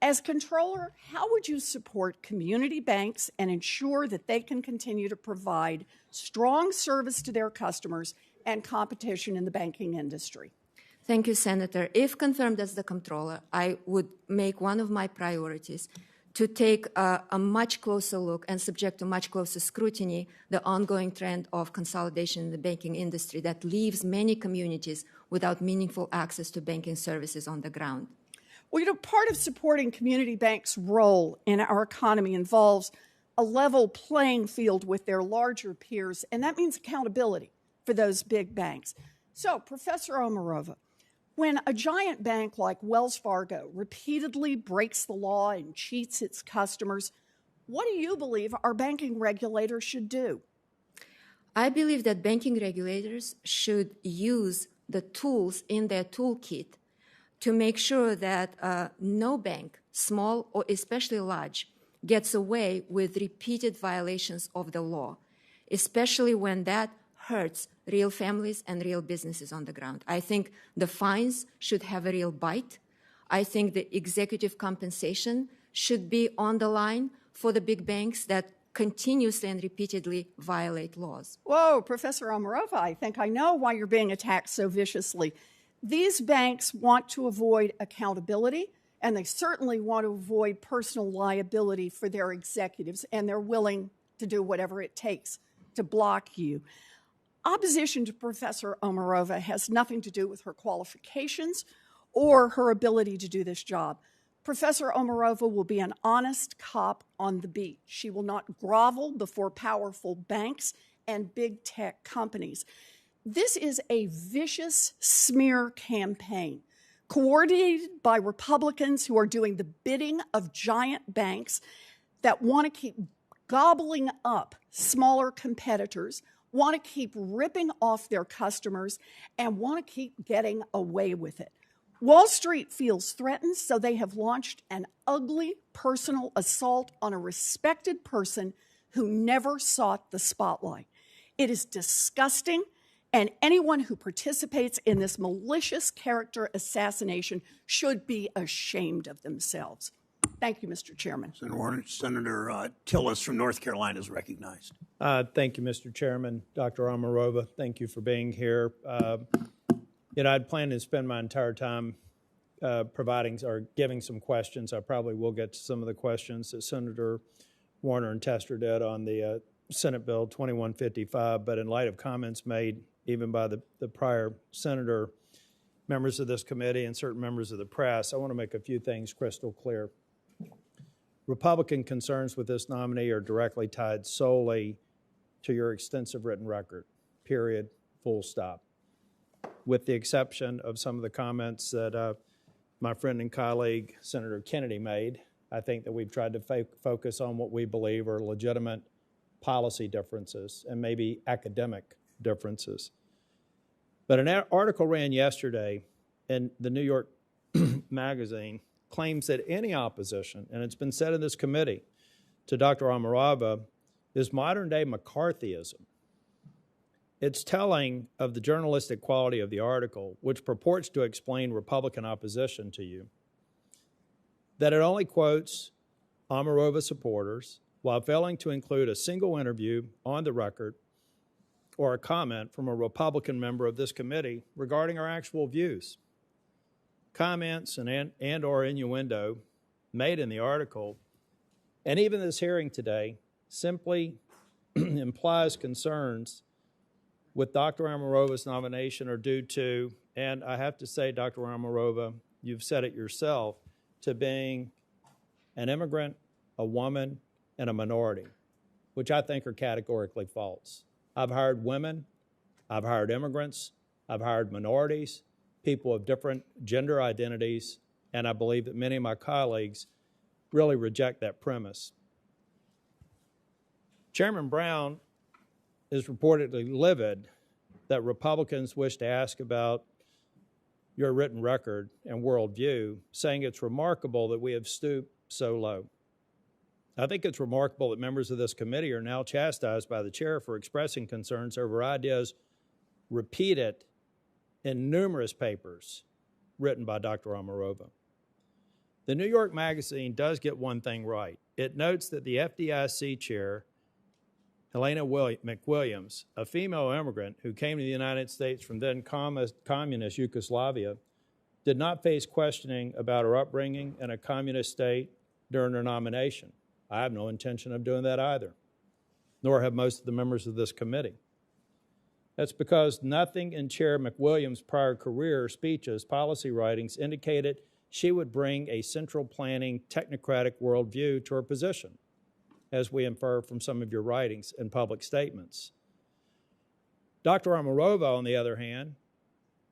As Comptroller, how would you support community banks and ensure that they can continue to provide strong service to their customers and competition in the banking industry? Thank you, Senator. If confirmed as the Comptroller, I would make one of my priorities to take a much closer look and subject to much closer scrutiny the ongoing trend of consolidation in the banking industry that leaves many communities without meaningful access to banking services on the ground. Well, part of supporting community banks' role in our economy involves a level playing field with their larger peers, and that means accountability for those big banks. So, Professor Omarova, when a giant bank like Wells Fargo repeatedly breaks the law and cheats its customers, what do you believe our banking regulators should do? I believe that banking regulators should use the tools in their toolkit to make sure that no bank, small or especially large, gets away with repeated violations of the law, especially when that hurts real families and real businesses on the ground. I think the fines should have a real bite. I think the executive compensation should be on the line for the big banks that continuously and repeatedly violate laws. Whoa, Professor Omarova, I think I know why you're being attacked so viciously. These banks want to avoid accountability, and they certainly want to avoid personal liability for their executives, and they're willing to do whatever it takes to block you. Opposition to Professor Omarova has nothing to do with her qualifications or her ability to do this job. Professor Omarova will be an honest cop on the beat. She will not grovel before powerful banks and big tech companies. This is a vicious smear campaign coordinated by Republicans who are doing the bidding of giant banks that want to keep gobbling up smaller competitors, want to keep ripping off their customers, and want to keep getting away with it. Wall Street feels threatened, so they have launched an ugly personal assault on a respected person who never sought the spotlight. It is disgusting, and anyone who participates in this malicious character assassination should be ashamed of themselves. Thank you, Mr. Chairman. Senator Tillis from North Carolina is recognized. Thank you, Mr. Chairman. Dr. Omarova, thank you for being here. I'd planned to spend my entire time providing or giving some questions. I probably will get to some of the questions that Senator Warner and Tester did on the Senate Bill 2155, but in light of comments made even by the prior senator, members of this committee, and certain members of the press, I want to make a few things crystal clear. Republican concerns with this nominee are directly tied solely to your extensive written record, period, full stop. With the exception of some of the comments that my friend and colleague, Senator Kennedy, made, I think that we've tried to focus on what we believe are legitimate policy differences and maybe academic differences. But an article ran yesterday in the New York Magazine claims that any opposition, and it's been said in this committee, to Dr. Omarova is modern-day McCarthyism. It's telling of the journalistic quality of the article, which purports to explain Republican opposition to you, that it only quotes Omarova supporters while failing to include a single interview on the record or a comment from a Republican member of this committee regarding our actual views. Comments and or innuendo made in the article, and even this hearing today, simply implies concerns with Dr. Omarova's nomination are due to, and I have to say, Dr. Omarova, you've said it yourself, to being an immigrant, a woman, and a minority, which I think are categorically false. I've hired women, I've hired immigrants, I've hired minorities, people of different gender identities, and I believe that many of my colleagues really reject that premise. Chairman Brown is reportedly livid that Republicans wish to ask about your written record and worldview, saying it's remarkable that we have stooped so low. I think it's remarkable that members of this committee are now chastised by the chair for expressing concerns over ideas repeated in numerous papers written by Dr. Omarova. The New York Magazine does get one thing right. It notes that the FDIC chair, Helena McWilliams, a female immigrant who came to the United States from then communist Yugoslavia, did not face questioning about her upbringing in a communist state during her nomination. I have no intention of doing that either, nor have most of the members of this committee. That's because nothing in Chair McWilliams' prior career, speeches, policy writings indicated she would bring a central planning technocratic worldview to her position, as we infer from some of your writings and public statements. Dr. Omarova, on the other hand,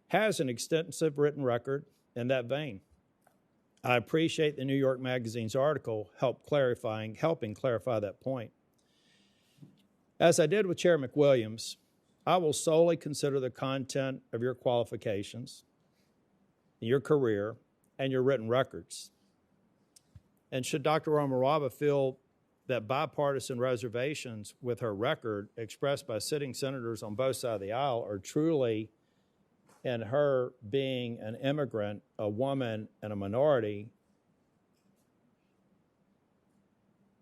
has an extensive written record in that vein. I appreciate the New York Magazine's article helping clarify that point. As I did with Chair McWilliams, I will solely consider the content of your qualifications, your career, and your written records. And should Dr. Omarova feel that bipartisan reservations with her record expressed by sitting senators on both sides of the aisle are truly in her being an immigrant, a woman, and a minority,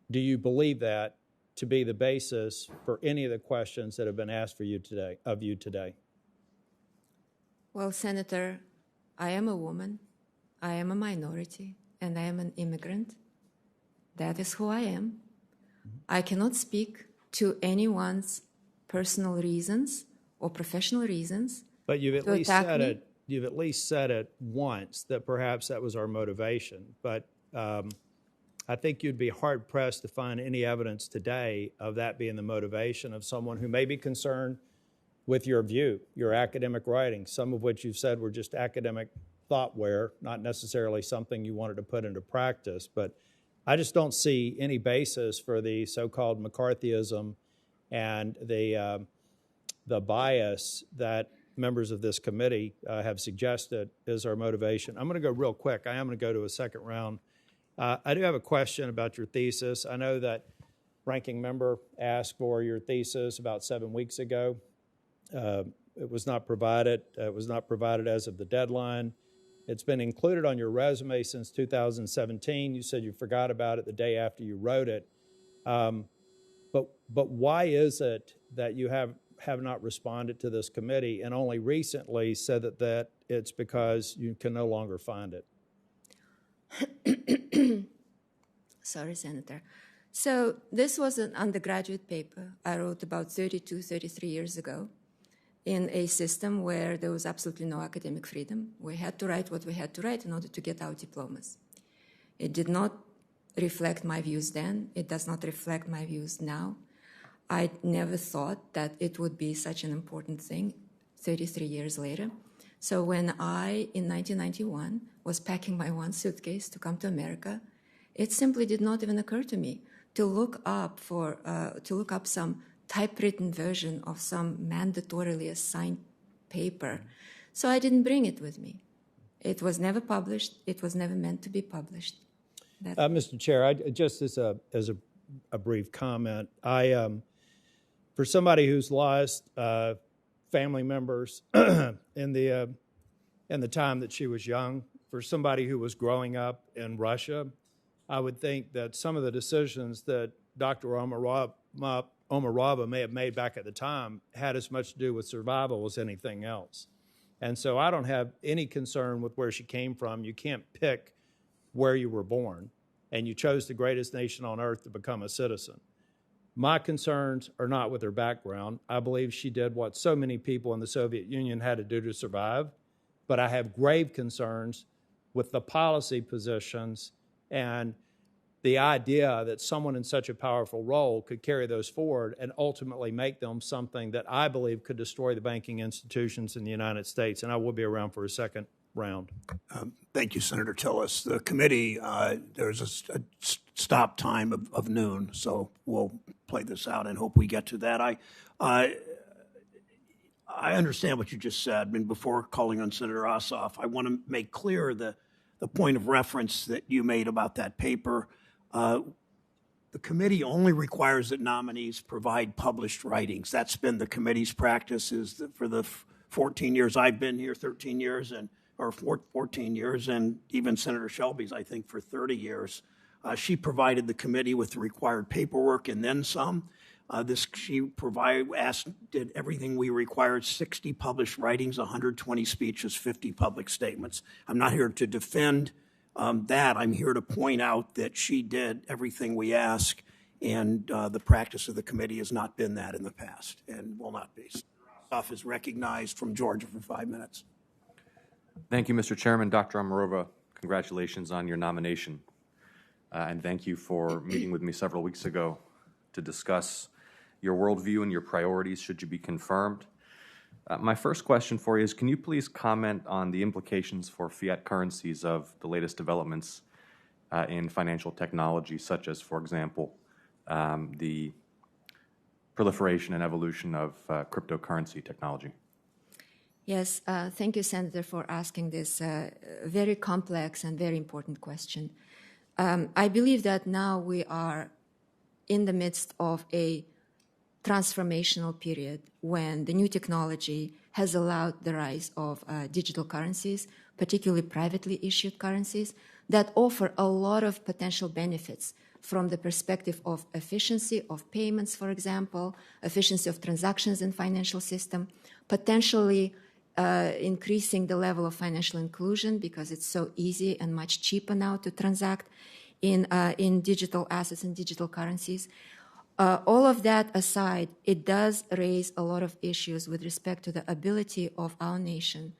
do you believe that to be the basis for any of the questions that have been asked of you today? Well, Senator, I am a woman, I am a minority, and I am an immigrant. That is who I am. I cannot speak to anyone's personal reasons or professional reasons. But you've at least said it. You've at least said it once that perhaps that was our motivation. But I think you'd be hard pressed to find any evidence today of that being the motivation of someone who may be concerned with your view, your academic writings, some of which you've said were just academic thoughtware, not necessarily something you wanted to put into practice. But I just don't see any basis for the so-called McCarthyism and the bias that members of this committee have suggested is our motivation. I'm going to go real quick. I am going to go to a second round. I do have a question about your thesis. I know that ranking member asked for your thesis about 7 weeks ago. It was not provided. It was not provided as of the deadline. It's been included on your resume since 2017. You said you forgot about it the day after you wrote it. But why is it that you have not responded to this committee and only recently said that it's because you can no longer find it? Sorry, Senator. So this was an undergraduate paper I wrote about 32, 33 years ago in a system where there was absolutely no academic freedom. We had to write what we had to write in order to get our diplomas. It did not reflect my views then. It does not reflect my views now. I never thought that it would be such an important thing 33 years later. So when I, in 1991, was packing my one suitcase to come to America, it simply did not even occur to me to look up some typewritten version of some mandatorily assigned paper. So I didn't bring it with me. It was never published. It was never meant to be published. Mr. Chair, just as a brief comment, for somebody who's lost family members in the time that she was young, for somebody who was growing up in Russia, I would think that some of the decisions that Dr. Omarova may have made back at the time had as much to do with survival as anything else. And so I don't have any concern with where she came from. You can't pick where you were born, and you chose the greatest nation on earth to become a citizen. My concerns are not with her background. I believe she did what so many people in the Soviet Union had to do to survive, but I have grave concerns with the policy positions and the idea that someone in such a powerful role could carry those forward and ultimately make them something that I believe could destroy the banking institutions in the United States. And I will be around for a second round. Thank you, Senator Tillis. The committee, there's a stop time of noon, so we'll play this out and hope we get to that. I understand what you just said. I mean, before calling on Senator Ossoff, I want to make clear the point of reference that you made about that paper. The committee only requires that nominees provide published writings. That's been the committee's practice for the 14 years I've been here, 13 years, or 14 years, and even Senator Shelby's, I think, for 30 years. She provided the committee with the required paperwork and then some. Did everything we required: 60 published writings, 120 speeches, 50 public statements. I'm not here to defend that. I'm here to point out that she did everything we ask, and the practice of the committee has not been that in the past and will not be. Ossoff is recognized from Georgia for 5 minutes. Thank you, Mr. Chairman. Dr. Omarova, congratulations on your nomination. And thank you for meeting with me several weeks ago to discuss your worldview and your priorities should you be confirmed. My first question for you is, can you please comment on the implications for fiat currencies of the latest developments in financial technology, such as, for example, the proliferation and evolution of cryptocurrency technology? Yes, thank you, Senator, for asking this very complex and very important question. I believe that now we are in the midst of a transformational period when the new technology has allowed the rise of digital currencies, particularly privately issued currencies, that offer a lot of potential benefits from the perspective of efficiency of payments, for example, efficiency of transactions in financial system, potentially increasing the level of financial inclusion because it's so easy and much cheaper now to transact in digital assets and digital currencies. All of that aside, it does raise a lot of issues with respect to the ability of our nation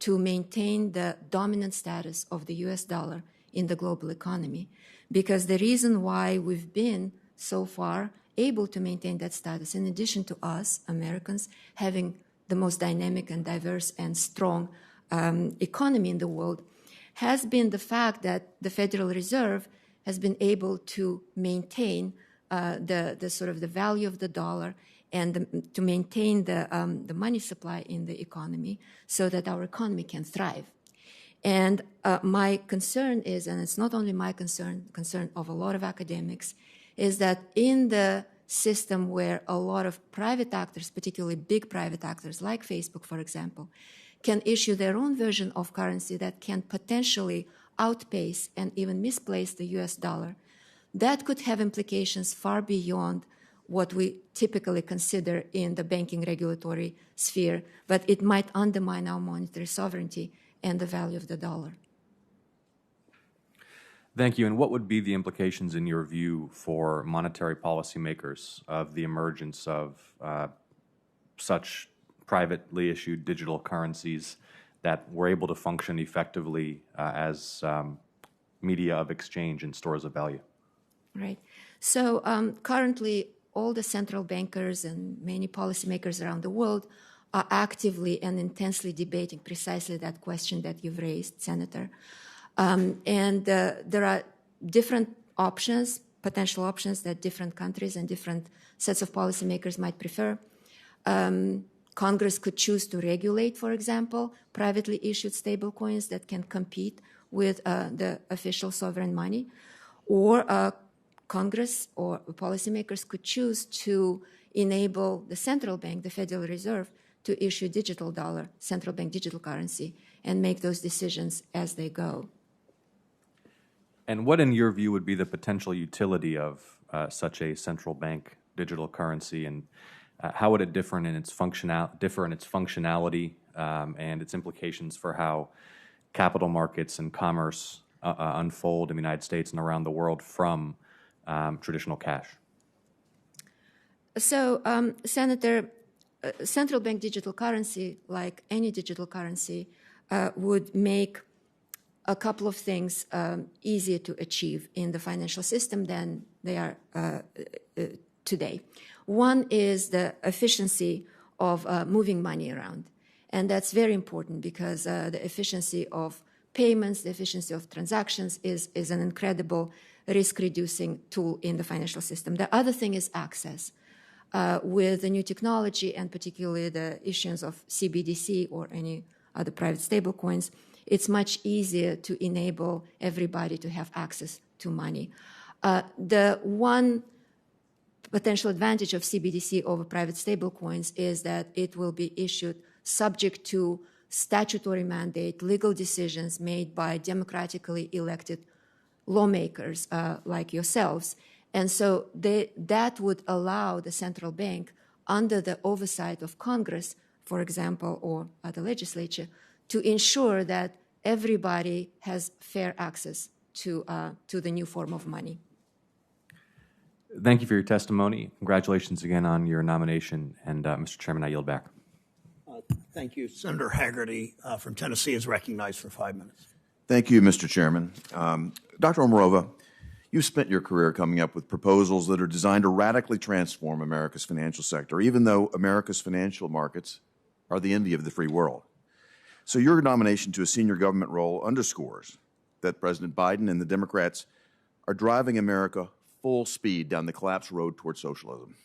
to maintain the dominant status of the US dollar in the global economy. Because the reason why we've been so far able to maintain that status, in addition to us, Americans, having the most dynamic and diverse and strong economy in the world, has been the fact that the Federal Reserve has been able to maintain the sort of the value of the dollar and to maintain the money supply in the economy so that our economy can thrive. And my concern is, and it's not only my concern of a lot of academics, is that in the system where a lot of private actors, particularly big private actors like Facebook, for example, can issue their own version of currency that can potentially outpace and even misplace the US dollar, that could have implications far beyond what we typically consider in the banking regulatory sphere, but it might undermine our monetary sovereignty and the value of the dollar. Thank you. And what would be the implications, in your view, for monetary policymakers of the emergence of such privately issued digital currencies that were able to function effectively as media of exchange and stores of value? Right. So currently, all the central bankers and many policymakers around the world are actively and intensely debating precisely that question that you've raised, Senator. And there are different options, potential options that different countries and different sets of policymakers might prefer. Congress could choose to regulate, for example, privately issued stablecoins that can compete with the official sovereign money, or Congress or policymakers could choose to enable the central bank, the Federal Reserve, to issue digital dollar, central bank digital currency, and make those decisions as they go. And what, in your view, would be the potential utility of such a central bank digital currency, and how would it differ in its functionality and its implications for how capital markets and commerce unfold in the United States and around the world from traditional cash? So, Senator, central bank digital currency, like any digital currency, would make a couple of things easier to achieve in the financial system than they are today. One is the efficiency of moving money around. And that's very important because the efficiency of payments, the efficiency of transactions is an incredible risk-reducing tool in the financial system. The other thing is access. With the new technology and particularly the issuance of CBDC or any other private stablecoins, it's much easier to enable everybody to have access to money. The one potential advantage of CBDC over private stablecoins is that it will be issued subject to statutory mandate, legal decisions made by democratically elected lawmakers like yourselves. And so that would allow the central bank, under the oversight of Congress, for example, or the legislature, to ensure that everybody has fair access to the new form of money. Thank you for your testimony. Congratulations again on your nomination. And Mr. Chairman, I yield back. Thank you. Senator Haggerty from Tennessee is recognized for 5 minutes. Thank you, Mr. Chairman. Dr. Omarova, you've spent your career coming up with proposals that are designed to radically transform America's financial sector, even though America's financial markets are the envy of the free world. So your nomination to a senior government role underscores that President Biden and the Democrats are driving America full speed down the collapse road towards socialism.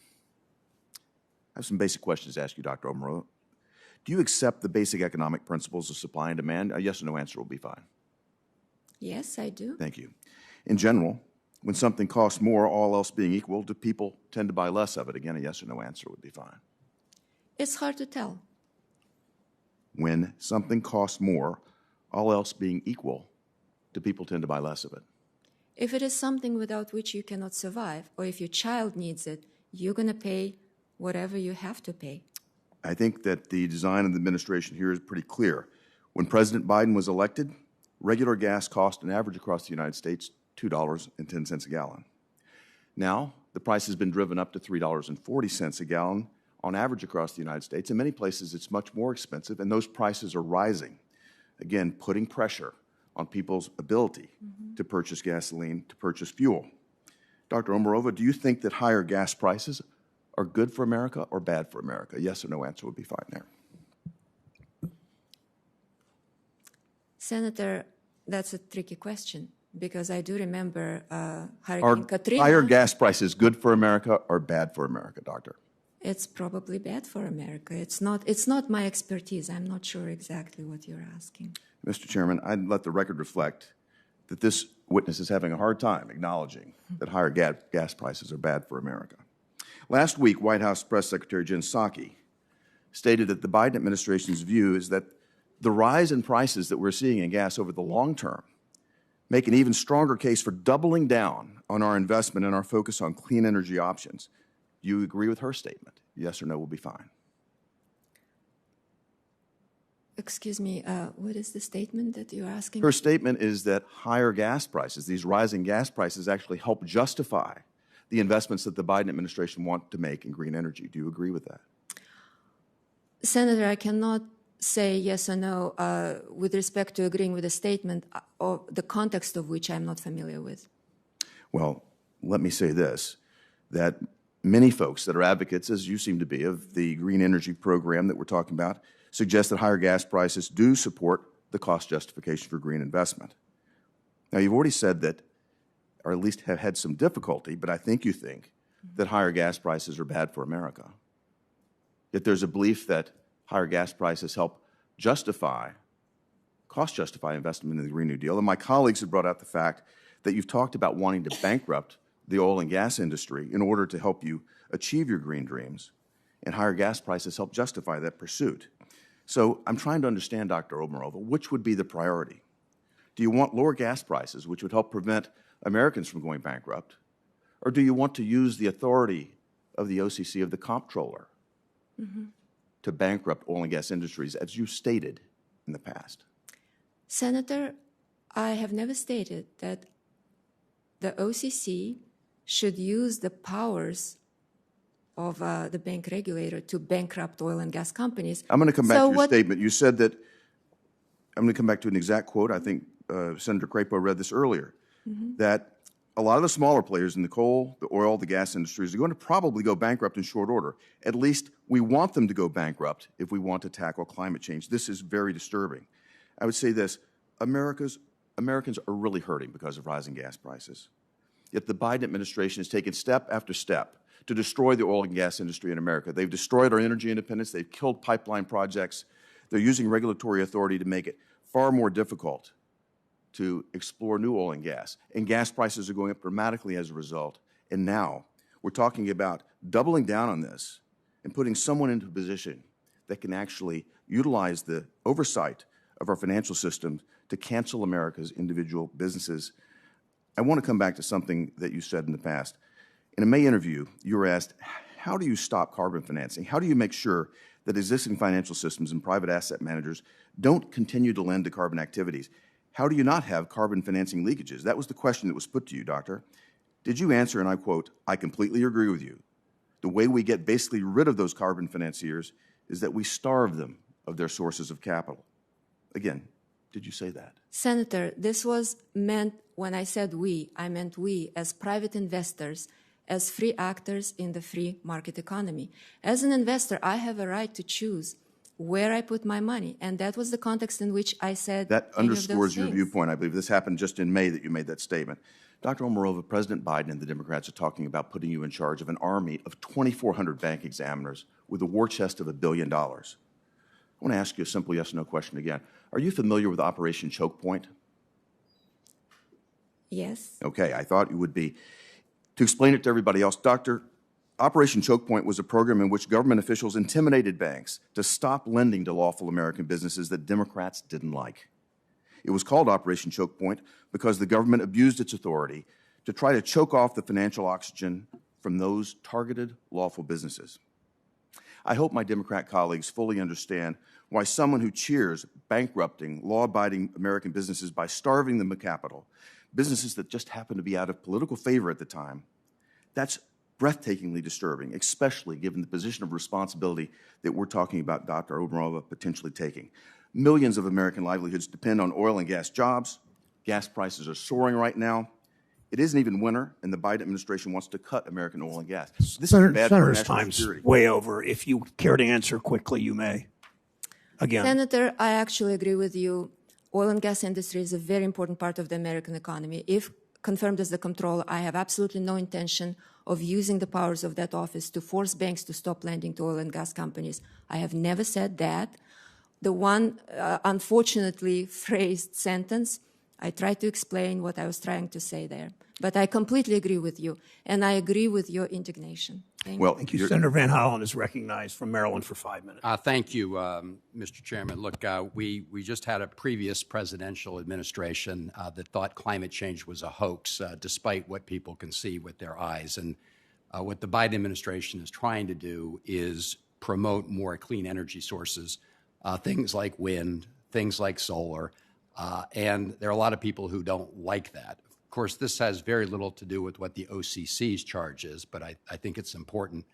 I have some basic questions to ask you, Dr. Omarova. Do you accept the basic economic principles of supply and demand? A yes or no answer will be fine. Yes, I do. Thank you. In general, when something costs more, all else being equal, do people tend to buy less of it? Again, a yes or no answer would be fine. It's hard to tell. When something costs more, all else being equal, do people tend to buy less of it? If it is something without which you cannot survive, or if your child needs it, you're going to pay whatever you have to pay. I think that the design of the administration here is pretty clear. When President Biden was elected, regular gas cost an average across the United States $2.10 a gallon. Now, the price has been driven up to $3.40 a gallon on average across the United States. In many places, it's much more expensive, and those prices are rising, again, putting pressure on people's ability to purchase gasoline, to purchase fuel. Dr. Omarova, do you think that higher gas prices are good for America or bad for America? Yes or no answer would be fine there. Senator, that's a tricky question because I do remember Hurricane Katrina. Are higher gas prices good for America or bad for America, Doctor? It's probably bad for America. It's not my expertise. I'm not sure exactly what you're asking. Mr. Chairman, I'd let the record reflect that this witness is having a hard time acknowledging that higher gas prices are bad for America. Last week, White House Press Secretary Jen Psaki stated that the Biden administration's view is that the rise in prices that we're seeing in gas over the long term make an even stronger case for doubling down on our investment and our focus on clean energy options. Do you agree with her statement? Yes or no will be fine. Excuse me, what is the statement that you're asking? Her statement is that higher gas prices, these rising gas prices, actually help justify the investments that the Biden administration want to make in green energy. Do you agree with that? Senator, I cannot say yes or no with respect to agreeing with a statement or the context of which I'm not familiar with. Well, let me say this, that many folks that are advocates, as you seem to be, of the green energy program that we're talking about, suggest that higher gas prices do support the cost justification for green investment. Now, you've already said that, or at least have had some difficulty, but I think you think that higher gas prices are bad for America. Yet there's a belief that higher gas prices help cost justify investment in the Green New Deal. And my colleagues have brought out the fact that you've talked about wanting to bankrupt the oil and gas industry in order to help you achieve your green dreams, and higher gas prices help justify that pursuit. So I'm trying to understand, Dr. Omarova, which would be the priority? Do you want lower gas prices, which would help prevent Americans from going bankrupt? Or do you want to use the authority of the OCC, of the Comptroller, to bankrupt oil and gas industries, as you stated in the past? Senator, I have never stated that the OCC should use the powers of the bank regulator to bankrupt oil and gas companies. I'm going to come back to your statement. You said that, I'm going to come back to an exact quote. I think Senator Crapo read this earlier, that a lot of the smaller players in the coal, the oil, the gas industries are going to probably go bankrupt in short order. At least we want them to go bankrupt if we want to tackle climate change. This is very disturbing. I would say this, Americans are really hurting because of rising gas prices. Yet the Biden administration has taken step after step to destroy the oil and gas industry in America. They've destroyed our energy independence. They've killed pipeline projects. They're using regulatory authority to make it far more difficult to explore new oil and gas. And gas prices are going up dramatically as a result. And now we're talking about doubling down on this and putting someone into a position that can actually utilize the oversight of our financial system to cancel America's individual businesses. I want to come back to something that you said in the past. In a May interview, you were asked, how do you stop carbon financing? How do you make sure that existing financial systems and private asset managers don't continue to lend to carbon activities? How do you not have carbon financing leakages? That was the question that was put to you, Doctor. Did you answer, and I quote, I completely agree with you. The way we get basically rid of those carbon financiers is that we starve them of their sources of capital. Again, did you say that? Senator, this was meant, when I said we, I meant we as private investors, as free actors in the free market economy. As an investor, I have a right to choose where I put my money, and that was the context in which I said that underscores your things. viewpoint. I believe this happened just in May that you made that statement. Dr. Omarova, President Biden and the Democrats are talking about putting you in charge of an army of 2,400 bank examiners with a war chest of $1 billion. I want to ask you a simple yes/no question again. Are you familiar with Operation Choke Point? Yes. Okay, I thought you would be. To explain it to everybody else, Doctor, Operation Choke Point was a program in which government officials intimidated banks to stop lending to lawful American businesses that Democrats didn't like. It was called Operation Choke Point because the government abused its authority to try to choke off the financial oxygen from those targeted lawful businesses. I hope my Democrat colleagues fully understand why someone who cheers bankrupting law-abiding American businesses by starving them of capital, businesses that just happen to be out of political favor at the time, that's breathtakingly disturbing, especially given the position of responsibility that we're talking about Dr. Omarova potentially taking. Millions of American livelihoods depend on oil and gas jobs. Gas prices are soaring right now. It isn't even winter, and the Biden administration wants to cut American oil and gas. This is bad for Senator's national time's security. way over. If you care to answer quickly, you may. Again. Senator, I actually agree with you. Oil and gas industry is a very important part of the American economy. If confirmed as the Comptroller, I have absolutely no intention of using the powers of that office to force banks to stop lending to oil and gas companies. I have never said that. The one unfortunately phrased sentence, I tried to explain what I was trying to say there. But I completely agree with you, and I agree with your indignation. Thank you. Senator Van Hollen is recognized from Maryland for 5 minutes. Thank you, Mr. Chairman. Look, we just had a previous presidential administration that thought climate change was a hoax, despite what people can see with their eyes. And what the Biden administration is trying to do is promote more clean energy sources, things like wind, things like solar, and there are a lot of people who don't like that. Of course, this has very little to do with what the OCC's charge is, but I think it's important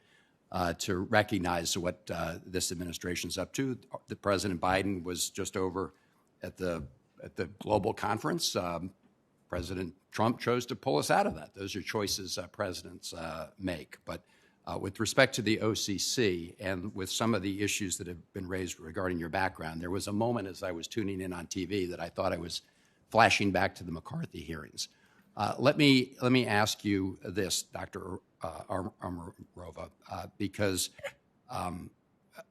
to recognize what this administration's up to. The President Biden was just over at the global conference. President Trump chose to pull us out of that. Those are choices presidents make. But with respect to the OCC and with some of the issues that have been raised regarding your background, there was a moment as I was tuning in on TV that I thought I was flashing back to the McCarthy hearings. Let me ask you this, Dr. Omarova, because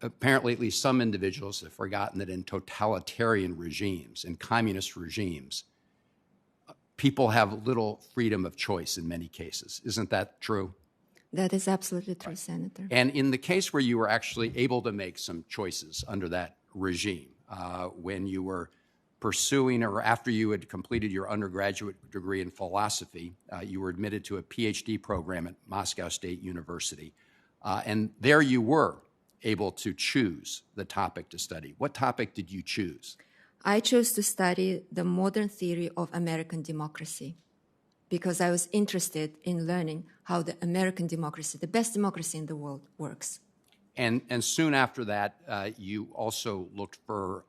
apparently at least some individuals have forgotten that in totalitarian regimes, in communist regimes, people have little freedom of choice in many cases. Isn't that true? That is absolutely true, Senator. And in the case where you were actually able to make some choices under that regime, when you were pursuing, or after you had completed your undergraduate degree in philosophy, you were admitted to a PhD program at Moscow State University. And there you were able to choose the topic to study. What topic did you choose? I chose to study the modern theory of American democracy because I was interested in learning how the American democracy, the best democracy in the world, works. And soon after that, you also looked for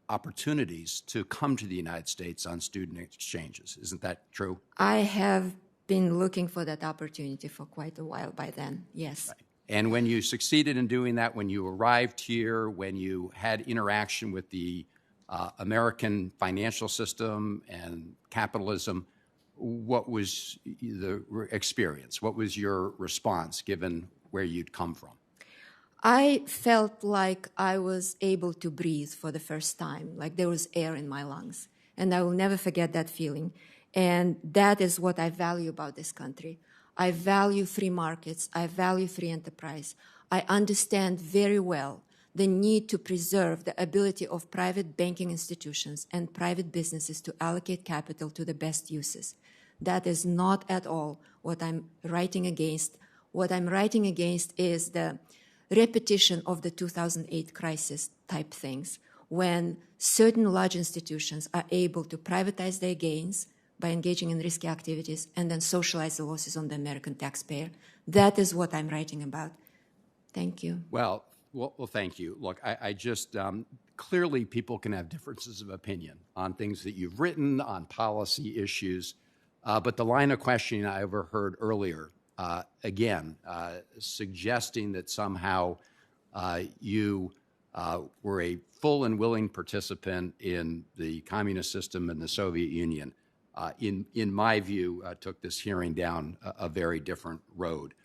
opportunities to come to the United States on student exchanges. Isn't that true? I have been looking for that opportunity for quite a while by then, yes. Right. And when you succeeded in doing that, when you arrived here, when you had interaction with the American financial system and capitalism, what was the experience? What was your response given where you'd come from? I felt like I was able to breathe for the first time, like there was air in my lungs. And I will never forget that feeling. And that is what I value about this country. I value free markets. I value free enterprise. I understand very well the need to preserve the ability of private banking institutions and private businesses to allocate capital to the best uses. That is not at all what I'm writing against. What I'm writing against is the repetition of the 2008 crisis type things, when certain large institutions are able to privatize their gains by engaging in risky activities and then socialize the losses on the American taxpayer. That is what I'm writing about. Thank you. Well, thank you. Look, I just, clearly people can have differences of opinion on things that you've written, on policy issues, but the line of questioning I overheard earlier, again, suggesting that somehow you were a full and willing participant in the communist system and the Soviet Union, in my view, took this hearing down a very different road.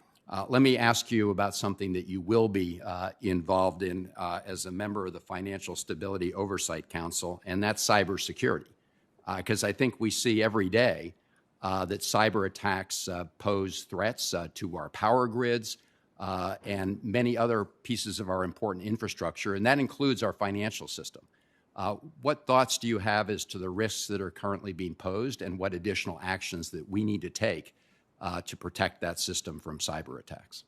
Let me ask you about something that you will be involved in as a member of the Financial Stability Oversight Council, and that's cybersecurity. Because I think we see every day that cyber attacks pose threats to our power grids and many other pieces of our important infrastructure, and that includes our financial system. What thoughts do you have as to the risks that are currently being posed and what additional actions that we need to take to protect that system from cyber attacks?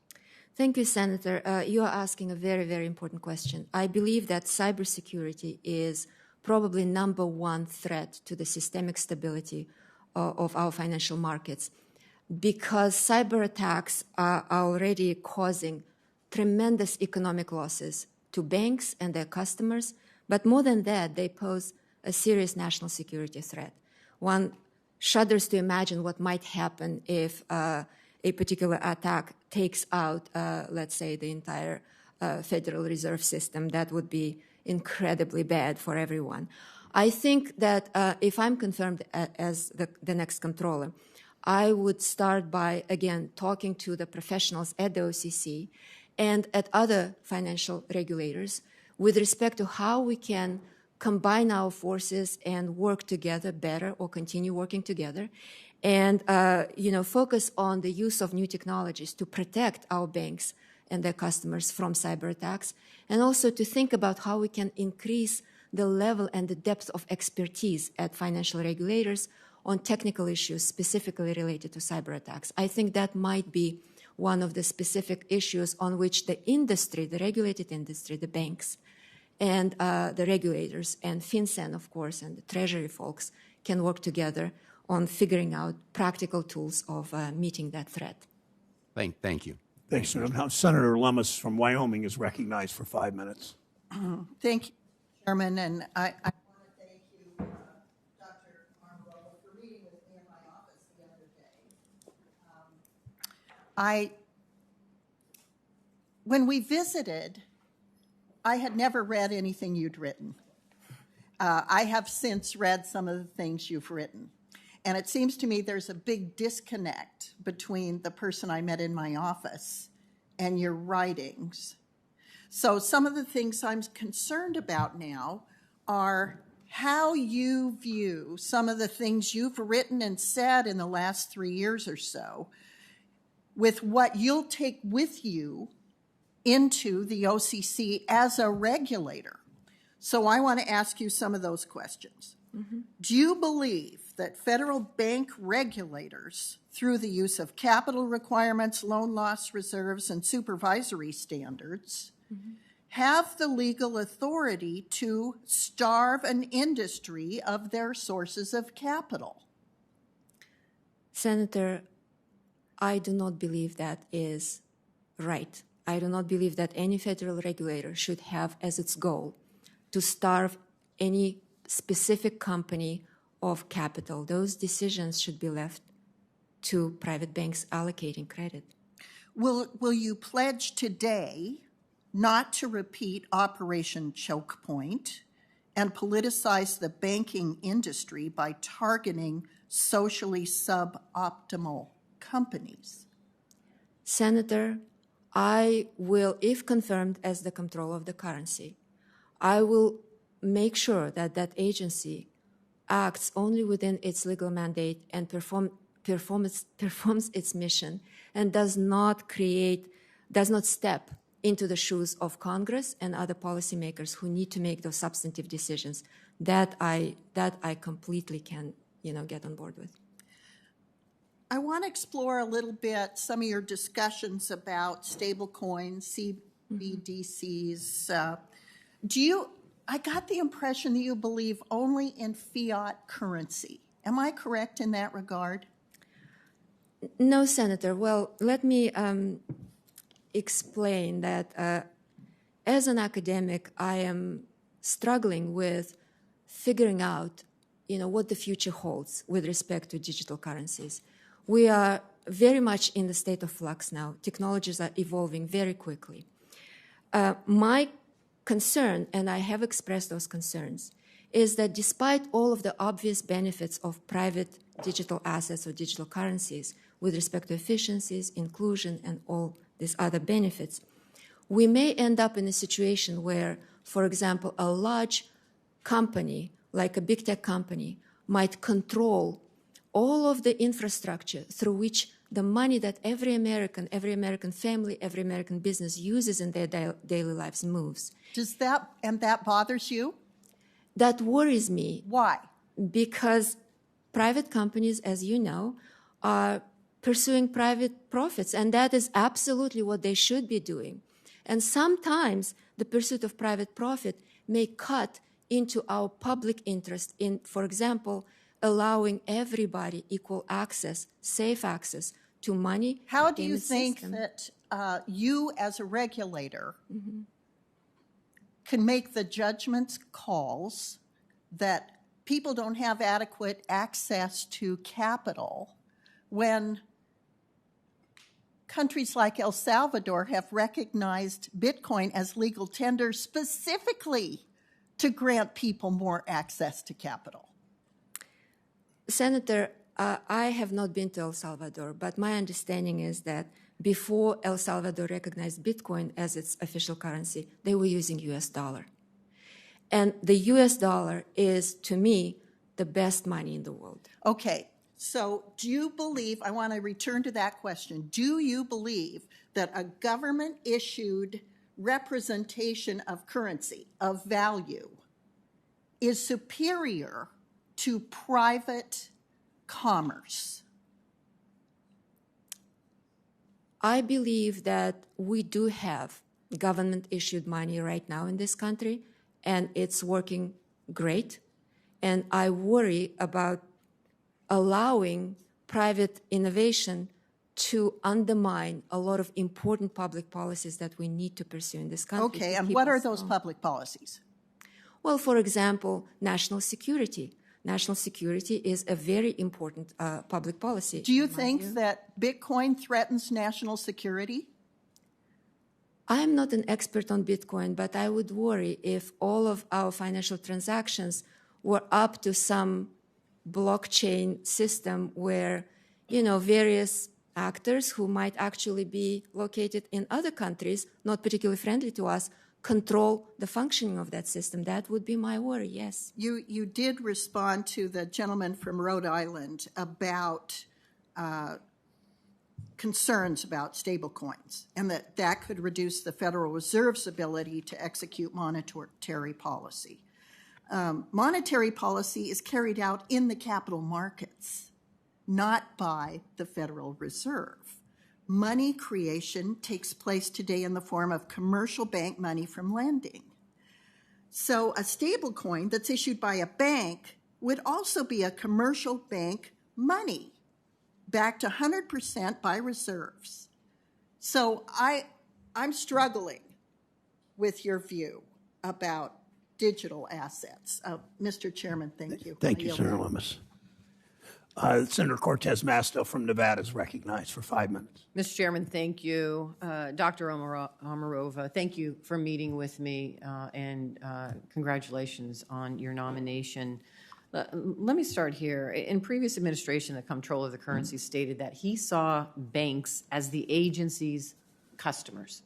Thank you, Senator. You are asking a very, very important question. I believe that cybersecurity is probably #1 threat to the systemic stability of our financial markets, because cyber attacks are already causing tremendous economic losses to banks and their customers. But more than that, they pose a serious national security threat. One shudders to imagine what might happen if a particular attack takes out, let's say, the entire Federal Reserve System. That would be incredibly bad for everyone. I think that if I'm confirmed as the next comptroller, I would start by, again, talking to the professionals at the OCC and at other financial regulators with respect to how we can combine our forces and work together better, or continue working together, and focus on the use of new technologies to protect our banks and their customers from cyber attacks, and also to think about how we can increase the level and the depth of expertise at financial regulators on technical issues specifically related to cyber attacks. I think that might be one of the specific issues on which the industry, the regulated industry, the banks, and the regulators, and FinCEN, of course, and the Treasury folks can work together on figuring out practical tools of meeting that threat. Thank you. Thanks, Senator. Now, Senator Lummis from Wyoming is recognized for 5 minutes. Thank you, Chairman, and I want to thank you, Dr. Omarova, for meeting with me in my office the other day. When we visited, I had never read anything you'd written. I have since read some of the things you've written. And it seems to me there's a big disconnect between the person I met in my office and your writings. So some of the things I'm concerned about now are how you view some of the things you've written and said in the last 3 years or so with what you'll take with you into the OCC as a regulator. So I want to ask you some of those questions. Do you believe that federal bank regulators, through the use of capital requirements, loan loss reserves, and supervisory standards, have the legal authority to starve an industry of their sources of capital? Senator, I do not believe that is right. I do not believe that any federal regulator should have as its goal to starve any specific company of capital. Those decisions should be left to private banks allocating credit. Will you pledge today not to repeat Operation Choke Point and politicize the banking industry by targeting socially suboptimal companies? Senator, I will, if confirmed as the Comptroller of the currency, I will make sure that that agency acts only within its legal mandate and performs its mission and does not step into the shoes of Congress and other policymakers who need to make those substantive decisions. That I completely can, get on board with. I want to explore a little bit some of your discussions about stablecoins, CBDCs. I got the impression that you believe only in fiat currency. Am I correct in that regard? No, Senator. Well, let me explain that as an academic, I am struggling with figuring out, what the future holds with respect to digital currencies. We are very much in the state of flux now. Technologies are evolving very quickly. My concern, and I have expressed those concerns, is that despite all of the obvious benefits of private digital assets or digital currencies with respect to efficiencies, inclusion, and all these other benefits, we may end up in a situation where, for example, a large company, like a big tech company, might control all of the infrastructure through which the money that every American family, every American business uses in their daily lives moves. That bothers you? That worries me. Why? Because private companies, as you know, are pursuing private profits, and that is absolutely what they should be doing. And sometimes the pursuit of private profit may cut into our public interest in, for example, allowing everybody equal access, safe access to money. How do you think that you as a regulator can make the judgments calls that people don't have adequate access to capital when countries like El Salvador have recognized Bitcoin as legal tender specifically to grant people more access to capital? Senator, I have not been to El Salvador, but my understanding is that before El Salvador recognized Bitcoin as its official currency, they were using US dollar. And the US dollar is, to me, the best money in the world. Okay, so do you believe, I want to return to that question, do you believe that a government-issued representation of currency, of value, is superior to private commerce? I believe that we do have government-issued money right now in this country, and it's working great. And I worry about allowing private innovation to undermine a lot of important public policies that we need to pursue in this country. Okay, and what are those public policies? Well, for example, national security. National security is a very important public policy. Do you think that Bitcoin threatens national security? I'm not an expert on Bitcoin, but I would worry if all of our financial transactions were up to some blockchain system where, various actors who might actually be located in other countries, not particularly friendly to us, control the functioning of that system. That would be my worry, yes. You did respond to the gentleman from Rhode Island about concerns about stablecoins and that could reduce the Federal Reserve's ability to execute monetary policy. monetary policy is carried out in the capital markets, not by the Federal Reserve. Money creation takes place today in the form of commercial bank money from lending. So a stable coin that's issued by a bank would also be a commercial bank money, backed 100% by reserves. So I'm struggling with your view about digital assets. Mr. Chairman, thank you. Thank you, Senator Lummis. Senator Cortez Masto from Nevada is recognized for 5 minutes. Mr. Chairman, thank you. Dr. Omarova, thank you for meeting with me, and congratulations on your nomination. Let me start here. In previous administration, the Comptroller of the Currency stated that he saw banks as the agency's customers.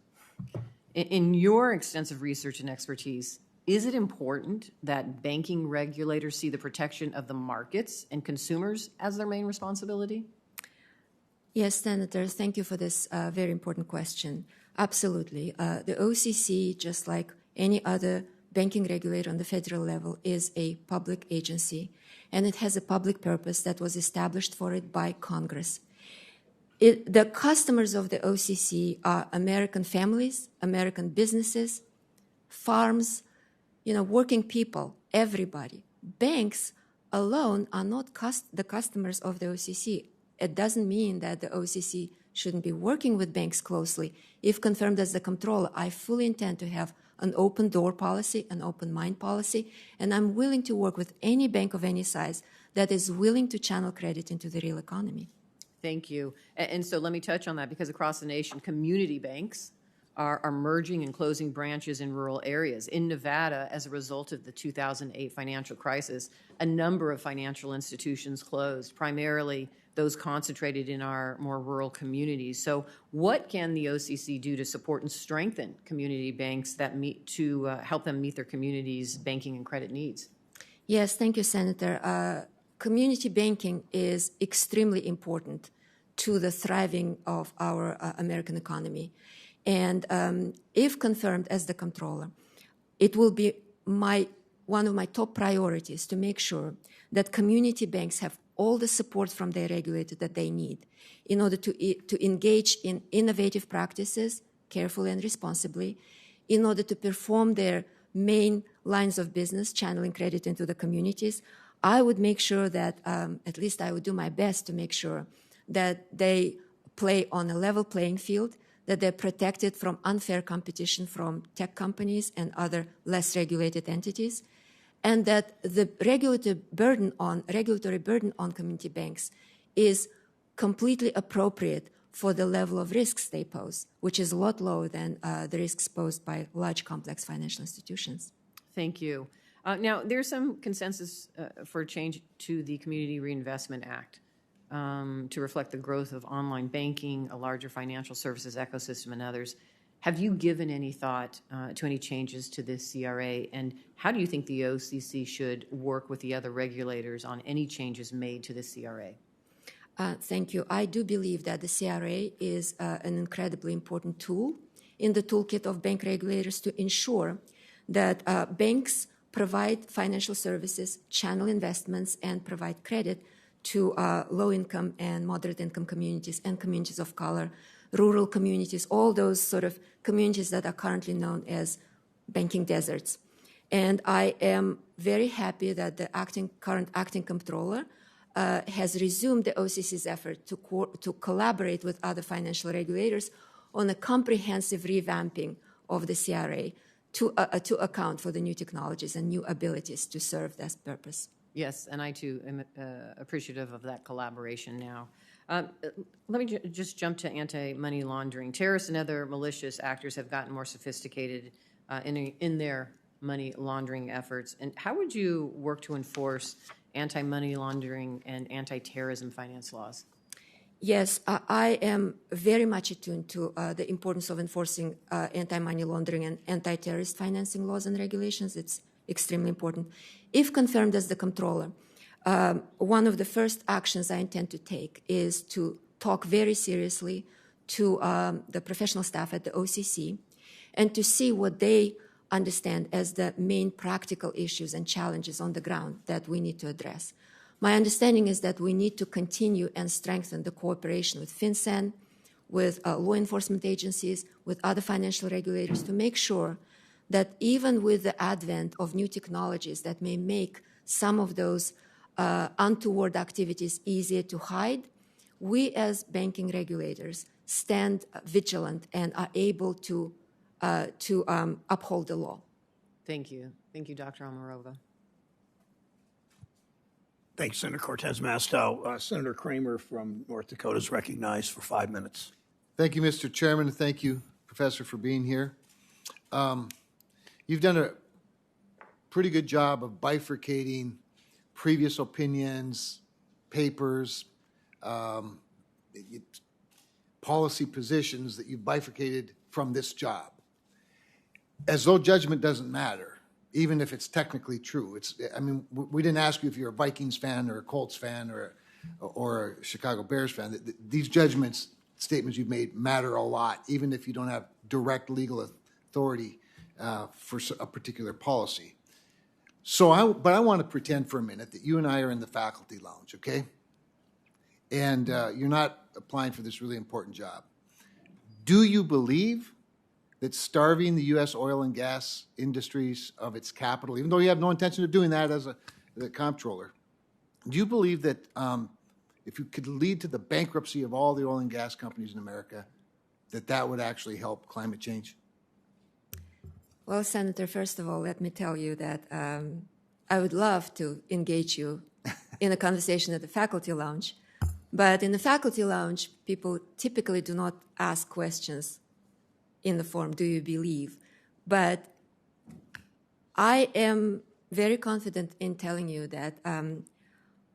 In your extensive research and expertise, is it important that banking regulators see the protection of the markets and consumers as their main responsibility? Yes, Senator, thank you for this very important question. Absolutely. The OCC, just like any other banking regulator on the federal level, is a public agency, and it has a public purpose that was established for it by Congress. The customers of the OCC are American families, American businesses, farms, working people, everybody. Banks alone are not the customers of the OCC. It doesn't mean that the OCC shouldn't be working with banks closely. If confirmed as the Comptroller, I fully intend to have an open door policy, an open mind policy, and I'm willing to work with any bank of any size that is willing to channel credit into the real economy. Thank you. And so let me touch on that, because across the nation, community banks are merging and closing branches in rural areas. In Nevada, as a result of the 2008 financial crisis, a number of financial institutions closed, primarily those concentrated in our more rural communities. So what can the OCC do to support and strengthen community banks that help them meet their communities' banking and credit needs? Yes, thank you, Senator. Community banking is extremely important to the thriving of our American economy. And if confirmed as the Comptroller, it will be one of my top priorities to make sure that community banks have all the support from their regulator that they need in order to engage in innovative practices carefully and responsibly, in order to perform their main lines of business, channeling credit into the communities. I would make sure that, at least I would do my best to make sure that they play on a level playing field, that they're protected from unfair competition from tech companies and other less regulated entities, and that the regulatory burden on community banks is completely appropriate for the level of risks they pose, which is a lot lower than the risks posed by large, complex financial institutions. Thank you. Now, there's some consensus for a change to the Community Reinvestment Act to reflect the growth of online banking, a larger financial services ecosystem, and others. Have you given any thought to any changes to this CRA, and how do you think the OCC should work with the other regulators on any changes made to the CRA? Thank you. I do believe that the CRA is an incredibly important tool in the toolkit of bank regulators to ensure that banks provide financial services, channel investments, and provide credit to low-income and moderate-income communities and communities of color, rural communities, all those sort of communities that are currently known as banking deserts. And I am very happy that the current acting Comptroller has resumed the OCC's effort to collaborate with other financial regulators on a comprehensive revamping of the CRA to account for the new technologies and new abilities to serve that purpose. Yes, and I too am appreciative of that collaboration now. Let me just jump to anti-money laundering. Terrorists and other malicious actors have gotten more sophisticated in their money laundering efforts. And how would you work to enforce anti-money laundering and anti-terrorism finance laws? Yes, I am very much attuned to the importance of enforcing anti-money laundering and anti-terrorist financing laws and regulations. It's extremely important. If confirmed as the Comptroller, one of the first actions I intend to take is to talk very seriously to the professional staff at the OCC and to see what they understand as the main practical issues and challenges on the ground that we need to address. My understanding is that we need to continue and strengthen the cooperation with FinCEN, with law enforcement agencies, with other financial regulators to make sure that even with the advent of new technologies that may make some of those untoward activities easier to hide, we as banking regulators stand vigilant and are able to uphold the law. Thank you. Thank you, Dr. Omarova. Thanks, Senator Cortez Masto. Senator Kramer from North Dakota is recognized for 5 minutes. Thank you, Mr. Chairman, and thank you, Professor, for being here. You've done a pretty good job of bifurcating previous opinions, papers, policy positions that you've bifurcated from this job. As though judgment doesn't matter, even if it's technically true. We didn't ask you if you're a Vikings fan or a Colts fan or a Chicago Bears fan. These statements you've made matter a lot, even if you don't have direct legal authority for a particular policy. But I want to pretend for a minute that you and I are in the faculty lounge, okay? And you're not applying for this really important job. Do you believe that starving the U.S. oil and gas industries of its capital, even though you have no intention of doing that as the Comptroller, do you believe that if you could lead to the bankruptcy of all the oil and gas companies in America, that would actually help climate change? Well, Senator, first of all, let me tell you that I would love to engage you in a conversation at the faculty lounge. But in the faculty lounge, people typically do not ask questions in the form, do you believe? But I am very confident in telling you that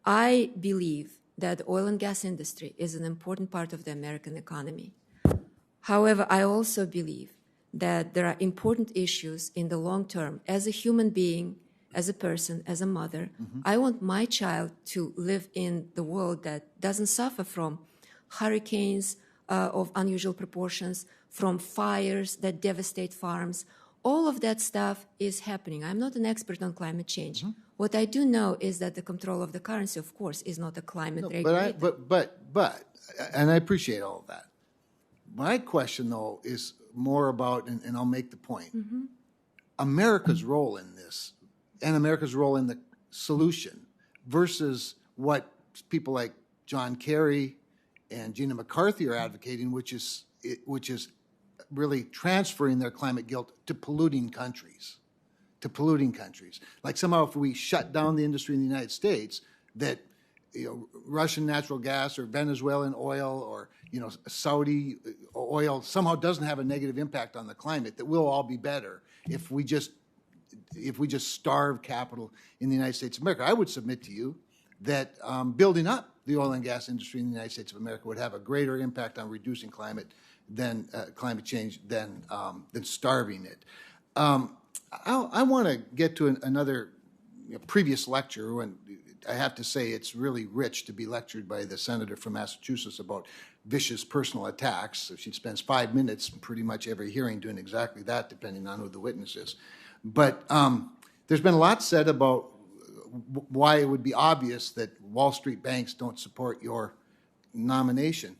I believe that the oil and gas industry is an important part of the American economy. However, I also believe that there are important issues in the long term. As a human being, as a person, as a mother, I want my child to live in the world that doesn't suffer from hurricanes of unusual proportions, from fires that devastate farms. All of that stuff is happening. I'm not an expert on climate change. What I do know is that the control of the currency, of course, is not a climate regulator. But, and I appreciate all of that. My question, though, is more about, and I'll make the point, America's role in this and America's role in the solution versus what people like John Kerry and Gina McCarthy are advocating, which is really transferring their climate guilt to polluting countries. Like somehow if we shut down the industry in the United States, that Russian natural gas or Venezuelan oil or Saudi oil somehow doesn't have a negative impact on the climate, that we'll all be better if we just starve capital in the United States of America. I would submit to you that building up the oil and gas industry in the United States of America would have a greater impact on reducing climate change than starving it. I want to get to another previous lecture, and I have to say it's really rich to be lectured by the senator from Massachusetts about vicious personal attacks. So she spends 5 minutes pretty much every hearing doing exactly that, depending on who the witness is. But there's been a lot said about why it would be obvious that Wall Street banks don't support your nomination.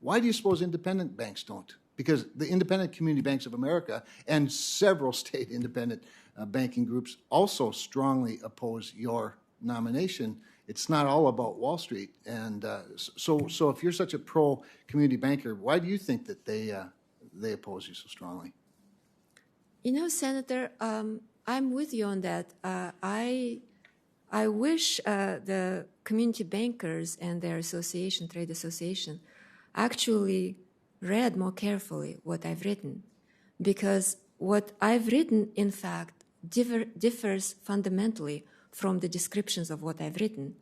Why do you suppose independent banks don't? Because the Independent Community Banks of America and several state independent banking groups also strongly oppose your nomination. It's not all about Wall Street. And so if you're such a pro-community banker, why do you think that they oppose you so strongly? Senator, I'm with you on that. I wish the community bankers and their association, trade association, actually read more carefully what I've written, because what I've written, in fact, differs fundamentally from the descriptions of what I've written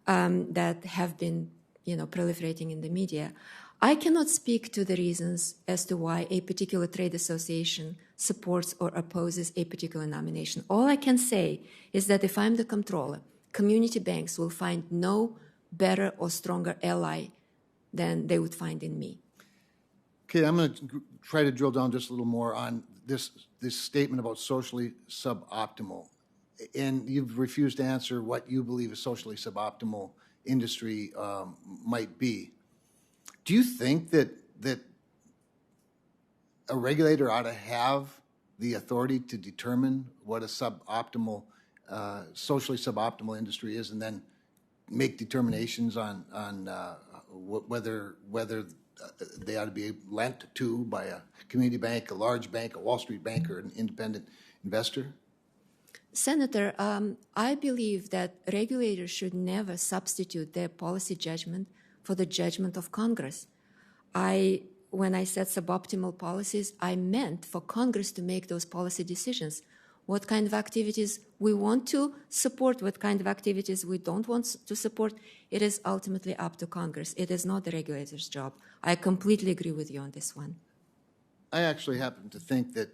that have been, proliferating in the media. I cannot speak to the reasons as to why a particular trade association supports or opposes a particular nomination. All I can say is that if I'm the Comptroller, community banks will find no better or stronger ally than they would find in me. Okay, I'm going to try to drill down just a little more on this statement about socially suboptimal, and you've refused to answer what you believe a socially suboptimal industry might be. Do you think that a regulator ought to have the authority to determine what a suboptimal, socially suboptimal industry is, and then make determinations on whether they ought to be lent to by a community bank, a large bank, a Wall Street bank, or an independent investor? Senator, I believe that regulators should never substitute their policy judgment for the judgment of Congress. When I said suboptimal policies, I meant for Congress to make those policy decisions. What kind of activities we want to support, what kind of activities we don't want to support, it is ultimately up to Congress. It is not the regulator's job. I completely agree with you on this one. I actually happen to think that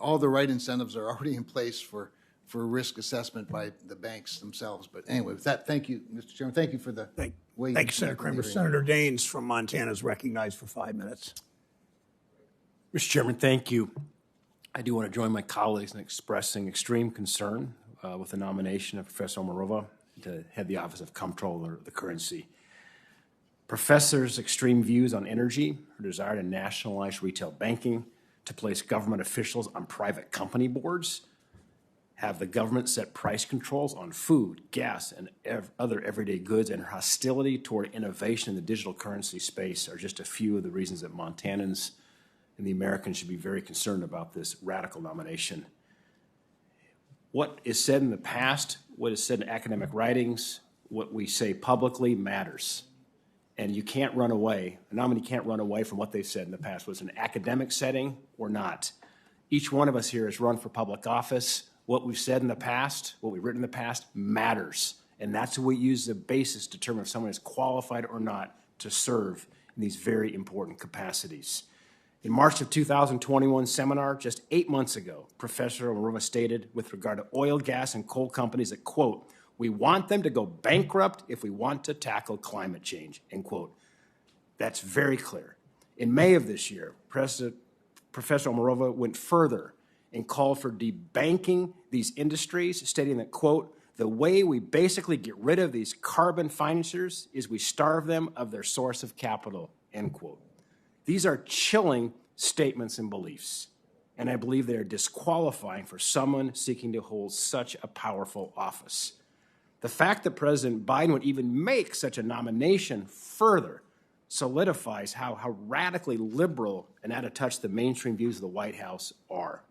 all the right incentives are already in place for risk assessment by the banks themselves. But anyway, with that, thank you, Mr. Chairman. Thank you for the way. Thank you, Senator Kramer. Senator Daines from Montana is recognized for 5 minutes. Mr. Chairman, thank you. I do want to join my colleagues in expressing extreme concern with the nomination of Professor Omarova to head the Office of Comptroller of the Currency. Professor's extreme views on energy, her desire to nationalize retail banking, to place government officials on private company boards, have the government set price controls on food, gas, and other everyday goods, and her hostility toward innovation in the digital currency space are just a few of the reasons that Montanans and the Americans should be very concerned about this radical nomination. What is said in the past, what is said in academic writings, what we say publicly matters. And you can't run away, a nominee can't run away from what they've said in the past, whether it's an academic setting or not. Each one of us here has run for public office. What we've said in the past, what we've written in the past matters. And that's what we use as a basis to determine if someone is qualified or not to serve in these very important capacities. In March of 2021 seminar, just 8 months ago, Professor Omarova stated with regard to oil, gas, and coal companies that, quote, "We want them to go bankrupt if we want to tackle climate change," end quote. That's very clear. In May of this year, Professor Omarova went further and called for debanking these industries, stating that, quote, "The way we basically get rid of these carbon financiers is we starve them of their source of capital," end quote. These are chilling statements and beliefs, and I believe they are disqualifying for someone seeking to hold such a powerful office. The fact that President Biden would even make such a nomination further solidifies how radically liberal and out of touch the mainstream views of the White House are.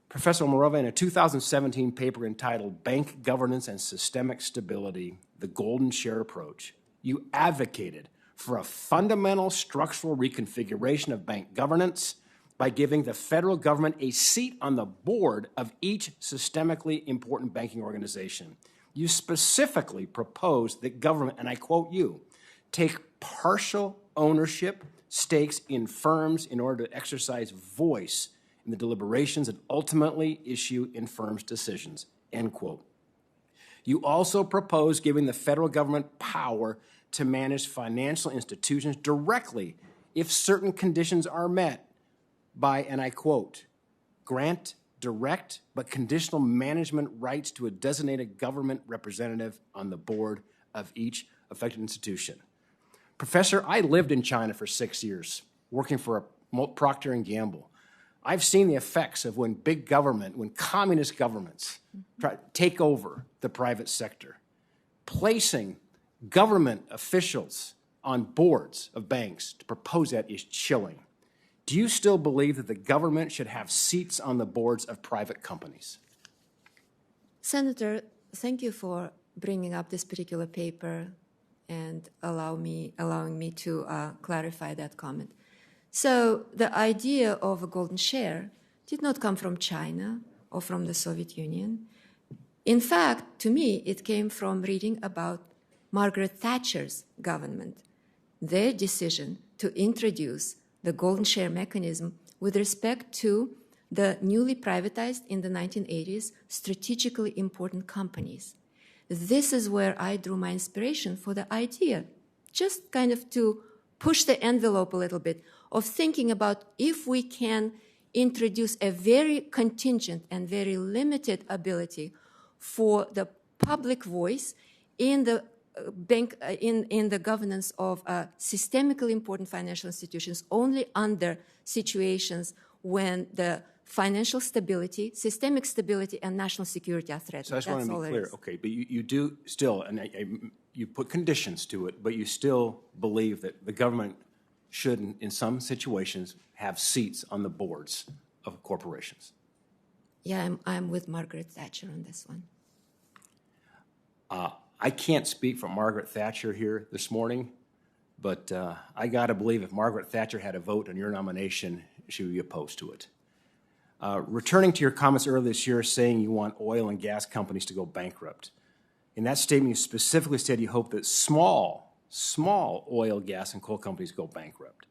Professor Omarova, in a 2017 paper entitled "Bank Governance and Systemic Stability, the Golden Share Approach," you advocated for a fundamental structural reconfiguration of bank governance by giving the federal government a seat on the board of each systemically important banking organization. You specifically proposed that government, and I quote you, take partial ownership stakes in firms in order to exercise voice in the deliberations and ultimately issue in firms' decisions, end quote. You also proposed giving the federal government power to manage financial institutions directly if certain conditions are met by, and I quote, "grant direct but conditional management rights to a designated government representative on the board of each affected institution." Professor, I lived in China for 6 years, working for Procter & Gamble. I've seen the effects of when big government, when communist governments try to take over the private sector. Placing government officials on boards of banks to propose that is chilling. Do you still believe that the government should have seats on the boards of private companies? Senator, thank you for bringing up this particular paper and allowing me to clarify that comment. So the idea of a golden share did not come from China or from the Soviet Union. In fact, to me, it came from reading about Margaret Thatcher's government, their decision to introduce the golden share mechanism with respect to the newly privatized in the 1980s strategically important companies. This is where I drew my inspiration for the idea, just kind of to push the envelope a little bit of thinking about if we can introduce a very contingent and very limited ability for the public voice in the in the governance of systemically important financial institutions only under situations when the financial stability, systemic stability, and national security are threatened. So I just want to be clear, okay, but you do still, and you put conditions to it, but you still believe that the government should, in some situations, have seats on the boards of corporations. Yeah, I'm with Margaret Thatcher on this one. I can't speak for Margaret Thatcher here this morning, but I got to believe if Margaret Thatcher had a vote on your nomination, she would be opposed to it. Returning to your comments earlier this year saying you want oil and gas companies to go bankrupt. In that statement, you specifically said you hope that small oil, gas, and coal companies go bankrupt.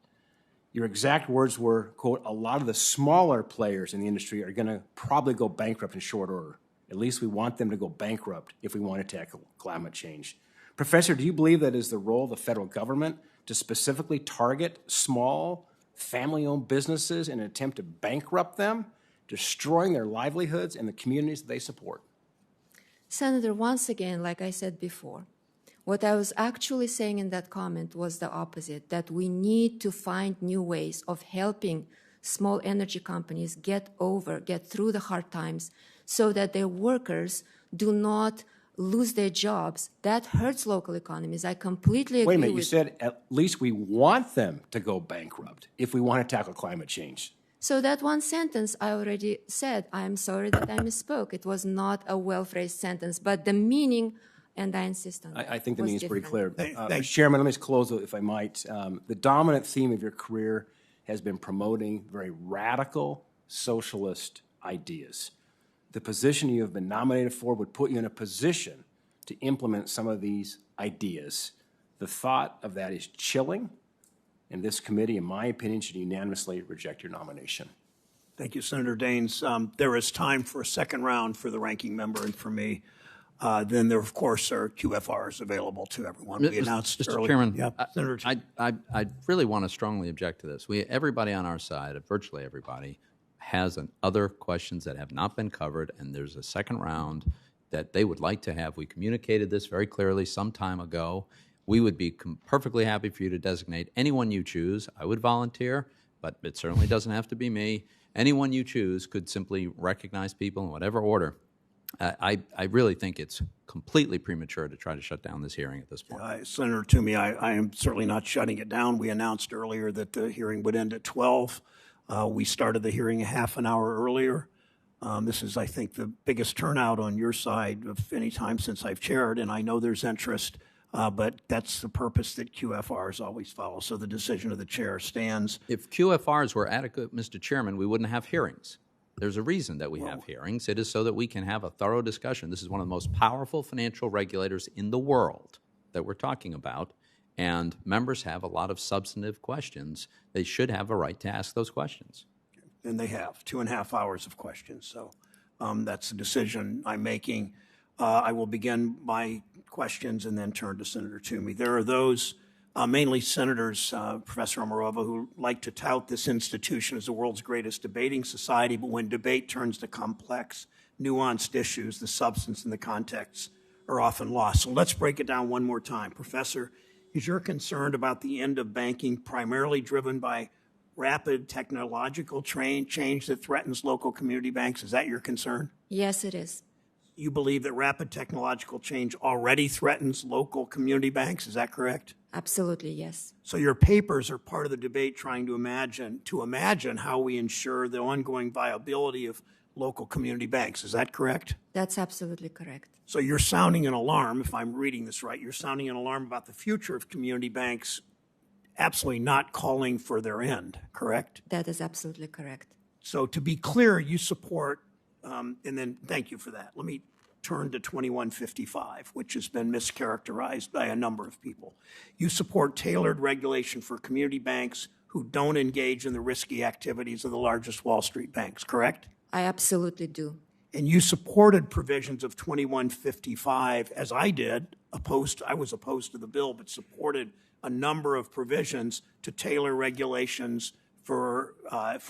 Your exact words were, quote, a lot of the smaller players in the industry are going to probably go bankrupt in short order. At least we want them to go bankrupt if we want to tackle climate change. Professor, do you believe that is the role of the federal government to specifically target small, family-owned businesses in an attempt to bankrupt them, destroying their livelihoods and the communities that they support? Senator, once again, like I said before, what I was actually saying in that comment was the opposite, that we need to find new ways of helping small energy companies get through the hard times so that their workers do not lose their jobs. That hurts local economies. I completely agree with... Wait a minute, you said at least we want them to go bankrupt if we want to tackle climate change. So that one sentence I already said, I'm sorry that I misspoke. It was not a well-phrased sentence, but the meaning, and I insist on that. I think the meaning is pretty clear. Mr. Chairman, let me just close, if I might. The dominant theme of your career has been promoting very radical socialist ideas. The position you have been nominated for would put you in a position to implement some of these ideas. The thought of that is chilling, and this committee, in my opinion, should unanimously reject your nomination. Thank you, Senator Daines. There is time for a second round for the ranking member and for me. Then there, of course, are QFRs available to everyone. We announced Mr. earlier. Chairman, Yeah, Senator. I really want to strongly object to this. Everybody on our side, virtually everybody, has other questions that have not been covered, and there's a second round that they would like to have. We communicated this very clearly some time ago. We would be perfectly happy for you to designate anyone you choose. I would volunteer, but it certainly doesn't have to be me. Anyone you choose could simply recognize people in whatever order. I really think it's completely premature to try to shut down this hearing at this point. Senator Toomey, I am certainly not shutting it down. We announced earlier that the hearing would end at 12. We started the hearing a half an hour earlier. This is, I think, the biggest turnout on your side of any time since I've chaired, and I know there's interest, but that's the purpose that QFRs always follow. So the decision of the chair stands. If QFRs were adequate, Mr. Chairman, we wouldn't have hearings. There's a reason that we have hearings. It is so that we can have a thorough discussion. This is one of the most powerful financial regulators in the world that we're talking about, and members have a lot of substantive questions. They should have a right to ask those questions. And they have 2.5 hours of questions. So that's the decision I'm making. I will begin my questions and then turn to Senator Toomey. There are those, mainly senators, Professor Omarova, who like to tout this institution as the world's greatest debating society, but when debate turns to complex, nuanced issues, the substance and the context are often lost. So let's break it down one more time. Professor, is your concern about the end of banking primarily driven by rapid technological change that threatens local community banks? Is that your concern? Yes, it is. You believe that rapid technological change already threatens local community banks? Is that correct? Absolutely, yes. So your papers are part of the debate trying to imagine how we ensure the ongoing viability of local community banks. Is that correct? That's absolutely correct. So you're sounding an alarm, if I'm reading this right, you're sounding an alarm about the future of community banks, absolutely not calling for their end, correct? That is absolutely correct. So to be clear, you support, and then thank you for that. Let me turn to 2155, which has been mischaracterized by a number of people. You support tailored regulation for community banks who don't engage in the risky activities of the largest Wall Street banks, correct? I absolutely do. And you supported provisions of 2155, as I did, I was opposed to the bill, but supported a number of provisions to tailor regulations for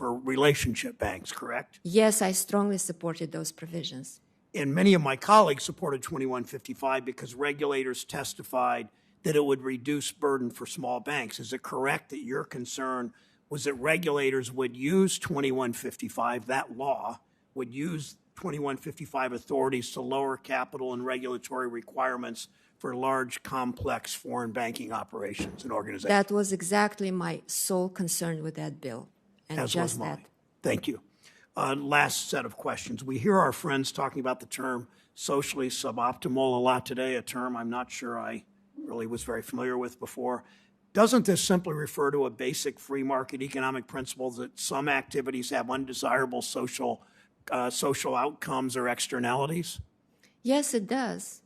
relationship banks, correct? Yes, I strongly supported those provisions. And many of my colleagues supported 2155 because regulators testified that it would reduce burden for small banks. Is it correct that your concern was that regulators would use 2155, that law, would use 2155 authorities to lower capital and regulatory requirements for large, complex foreign banking operations and organizations? That was exactly my sole concern with that bill, and As just was mine. that. Thank you. Last set of questions. We hear our friends talking about the term socially suboptimal a lot today, a term I'm not sure I really was very familiar with before. Doesn't this simply refer to a basic free market economic principle that some activities have undesirable social outcomes or externalities? Yes, it does.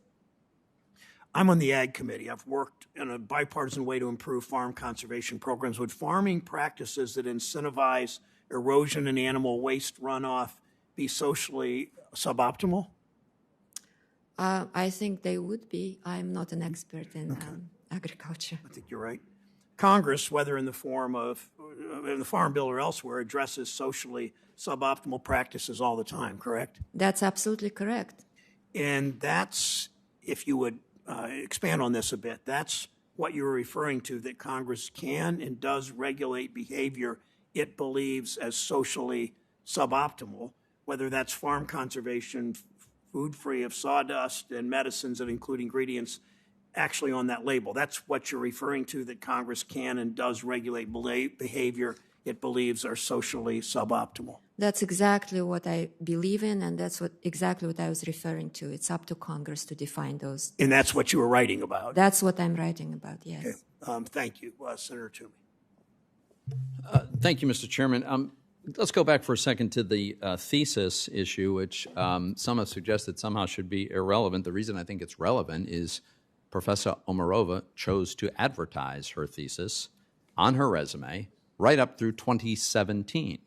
I'm on the Ag Committee. I've worked in a bipartisan way to improve farm conservation programs. Would farming practices that incentivize erosion and animal waste runoff be socially suboptimal? I think they would be. I'm not an expert in agriculture. I think you're right. Congress, whether in the form of in the Farm Bill or elsewhere, addresses socially suboptimal practices all the time, correct? That's absolutely correct. And that's, if you would expand on this a bit, that's what you're referring to, that Congress can and does regulate behavior it believes as socially suboptimal, whether that's farm conservation, food free of sawdust, and medicines that include ingredients actually on that label. That's what you're referring to, that Congress can and does regulate behavior it believes are socially suboptimal. That's exactly what I believe in, and that's exactly what I was referring to. It's up to Congress to define those. And that's what you were writing about? That's what I'm writing about, yes. Okay. Thank you, Senator Toomey. Thank you, Mr. Chairman. Let's go back for a second to the thesis issue, which some have suggested somehow should be irrelevant. The reason I think it's relevant is Professor Omarova chose to advertise her thesis on her resume right up through 2017.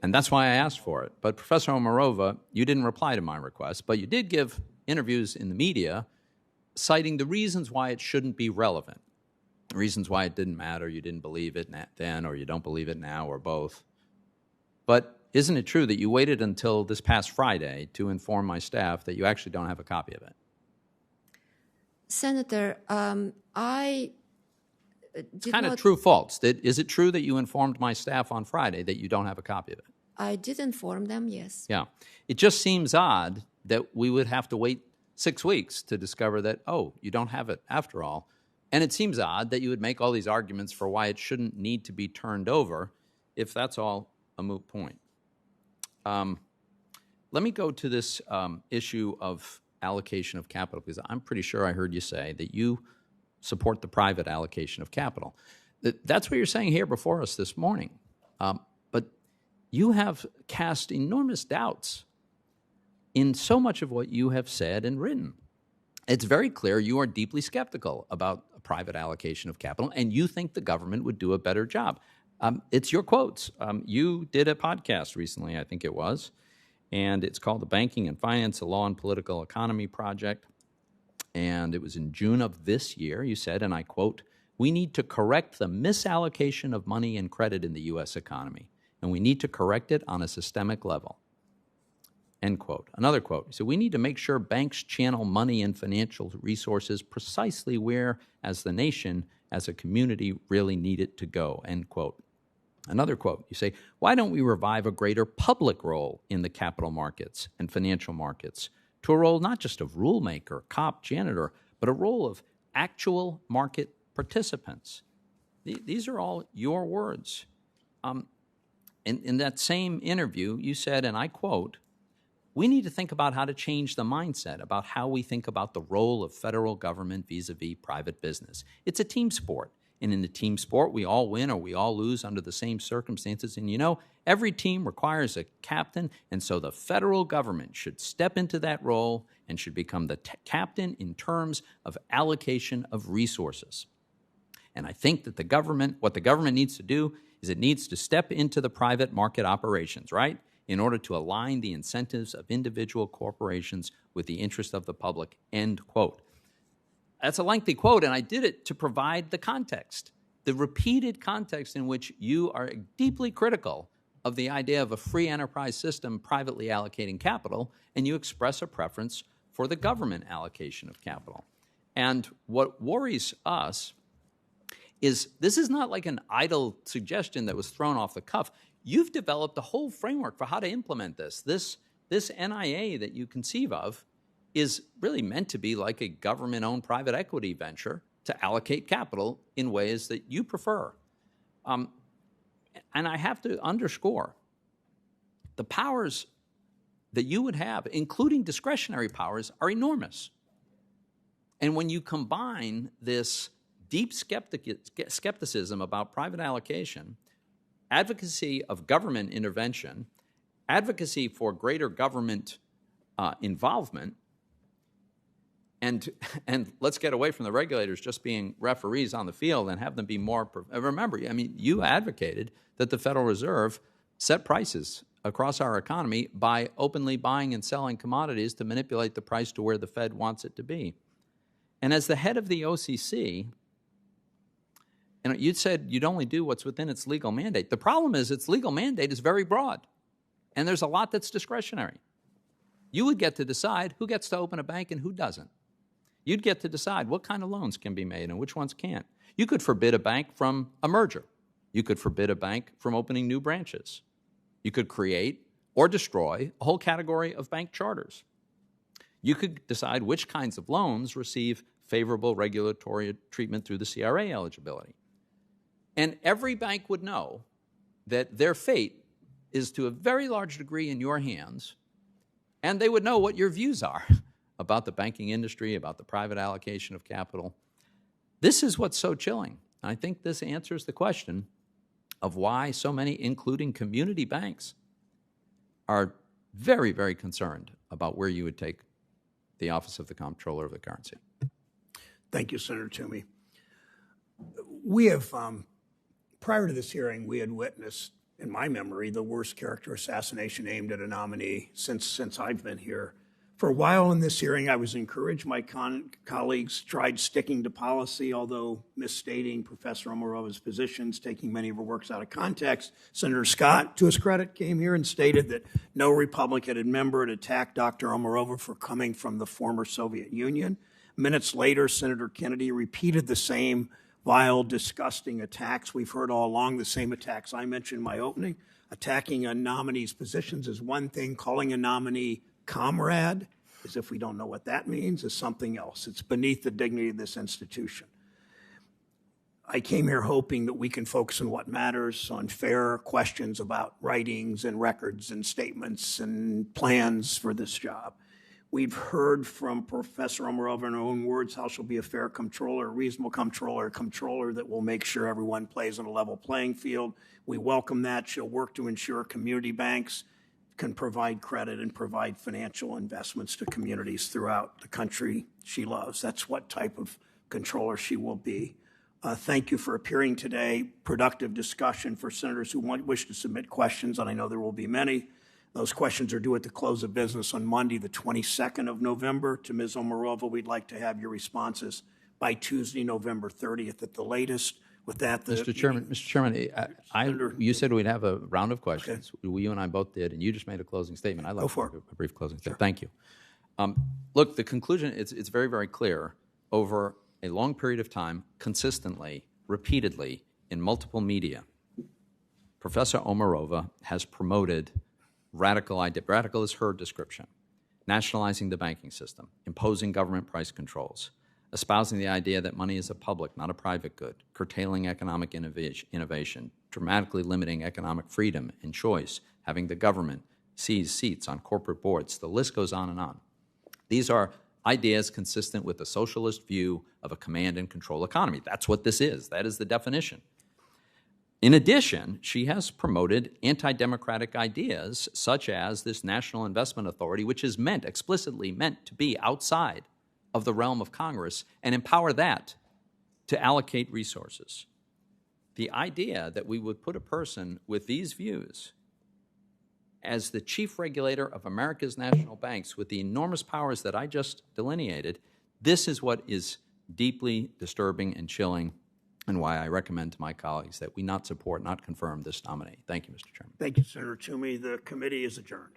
And that's why I asked for it. But Professor Omarova, you didn't reply to my request, but you did give interviews in the media citing the reasons why it shouldn't be relevant, reasons why it didn't matter, you didn't believe it then, or you don't believe it now, or both. But isn't it true that you waited until this past Friday to inform my staff that you actually don't have a copy of it? Senator, I did kind not... of true-false. Is it true that you informed my staff on Friday that you don't have a copy of it? I did inform them, yes. Yeah. It just seems odd that we would have to wait 6 weeks to discover that, oh, you don't have it after all. And it seems odd that you would make all these arguments for why it shouldn't need to be turned over if that's all a moot point. Let me go to this issue of allocation of capital, because I'm pretty sure I heard you say that you support the private allocation of capital. That's what you're saying here before us this morning. But you have cast enormous doubts in so much of what you have said and written. It's very clear you are deeply skeptical about a private allocation of capital, and you think the government would do a better job. It's your quotes. You did a podcast recently, I think it was, and it's called the Banking and Finance, a Law and Political Economy Project. And it was in June of this year. You said, and I quote, "We need to correct the misallocation of money and credit in the U.S. economy, and we need to correct it on a systemic level." End quote. Another quote. So we need to make sure banks channel money and financial resources precisely where, as the nation, as a community, really need it to go. End quote. Another quote. You say, "Why don't we revive a greater public role in the capital markets and financial markets, to a role not just of rulemaker, cop, janitor, but a role of actual market participants?" These are all your words. In that same interview, you said, and I quote, "We need to think about how to change the mindset about how we think about the role of federal government vis-a-vis private business. It's a team sport. And in the team sport, we all win or we all lose under the same circumstances. And you know, every team requires a captain, and so the federal government should step into that role and should become the captain in terms of allocation of resources. And I think that what the government needs to do is it needs to step into the private market operations, right? In order to align the incentives of individual corporations with the interest of the public," end quote. That's a lengthy quote, and I did it to provide the context, the repeated context in which you are deeply critical of the idea of a free enterprise system privately allocating capital, and you express a preference for the government allocation of capital. And what worries us is this is not like an idle suggestion that was thrown off the cuff. You've developed a whole framework for how to implement this. This NIA that you conceive of is really meant to be like a government-owned private equity venture to allocate capital in ways that you prefer. And I have to underscore, the powers that you would have, including discretionary powers, are enormous. And when you combine this deep skepticism about private allocation, advocacy of government intervention, advocacy for greater government involvement, and let's get away from the regulators just being referees on the field and have them be more. Remember, I mean, you advocated that the Federal Reserve set prices across our economy by openly buying and selling commodities to manipulate the price to where the Fed wants it to be. And as the head of the OCC, and you'd said you'd only do what's within its legal mandate. The problem is its legal mandate is very broad, and there's a lot that's discretionary. You would get to decide who gets to open a bank and who doesn't. You'd get to decide what kind of loans can be made and which ones can't. You could forbid a bank from a merger. You could forbid a bank from opening new branches. You could create or destroy a whole category of bank charters. You could decide which kinds of loans receive favorable regulatory treatment through the CRA eligibility. And every bank would know that their fate is to a very large degree in your hands, and they would know what your views are about the banking industry, about the private allocation of capital. This is what's so chilling. I think this answers the question of why so many, including community banks, are very, very concerned about where you would take the office of the Comptroller of the Currency. Thank you, Senator Toomey. We have, prior to this hearing, we had witnessed, in my memory, the worst character assassination aimed at a nominee since I've been here. For a while in this hearing, I was encouraged. My colleagues tried sticking to policy, although misstating Professor Omarova's positions, taking many of her works out of context. Senator Scott, to his credit, came here and stated that no Republican member had attacked Dr. Omarova for coming from the former Soviet Union. Minutes later, Senator Kennedy repeated the same vile, disgusting attacks we've heard all along, the same attacks I mentioned in my opening. Attacking a nominee's positions is one thing. Calling a nominee comrade, as if we don't know what that means, is something else. It's beneath the dignity of this institution. I came here hoping that we can focus on what matters, on fair questions about writings and records and statements and plans for this job. We've heard from Professor Omarova in her own words how she'll be a fair comptroller, a reasonable comptroller, a comptroller that will make sure everyone plays on a level playing field. We welcome that. She'll work to ensure community banks can provide credit and provide financial investments to communities throughout the country she loves. That's what type of controller she will be. Thank you for appearing today. Productive discussion for senators who wish to submit questions, and I know there will be many. Those questions are due at the close of business on Monday, the 22nd of November. To Ms. Omarova, we'd like to have your responses by Tuesday, November 30th at the latest. With that, Mr. Chairman, you said we'd have a round of questions. Okay. You and I both did, and you just made a closing statement. I'd like to make a brief closing statement. Thank you. Look, the conclusion, it's very, very clear. Over a long period of time, consistently, repeatedly, in multiple media, Professor Omarova has promoted radical is her description, nationalizing the banking system, imposing government price controls, espousing the idea that money is a public, not a private good, curtailing economic innovation, dramatically limiting economic freedom and choice, having the government seize seats on corporate boards. The list goes on and on. These are ideas consistent with the socialist view of a command and control economy. That's what this is. That is the definition. In addition, she has promoted anti-democratic ideas such as this National Investment Authority, which is explicitly meant to be outside of the realm of Congress and empower that to allocate resources. The idea that we would put a person with these views as the chief regulator of America's national banks with the enormous powers that I just delineated, this is what is deeply disturbing and chilling, and why I recommend to my colleagues that we not support, not confirm this nominee. Thank you, Mr. Chairman. Thank you, Senator Toomey. The committee is adjourned.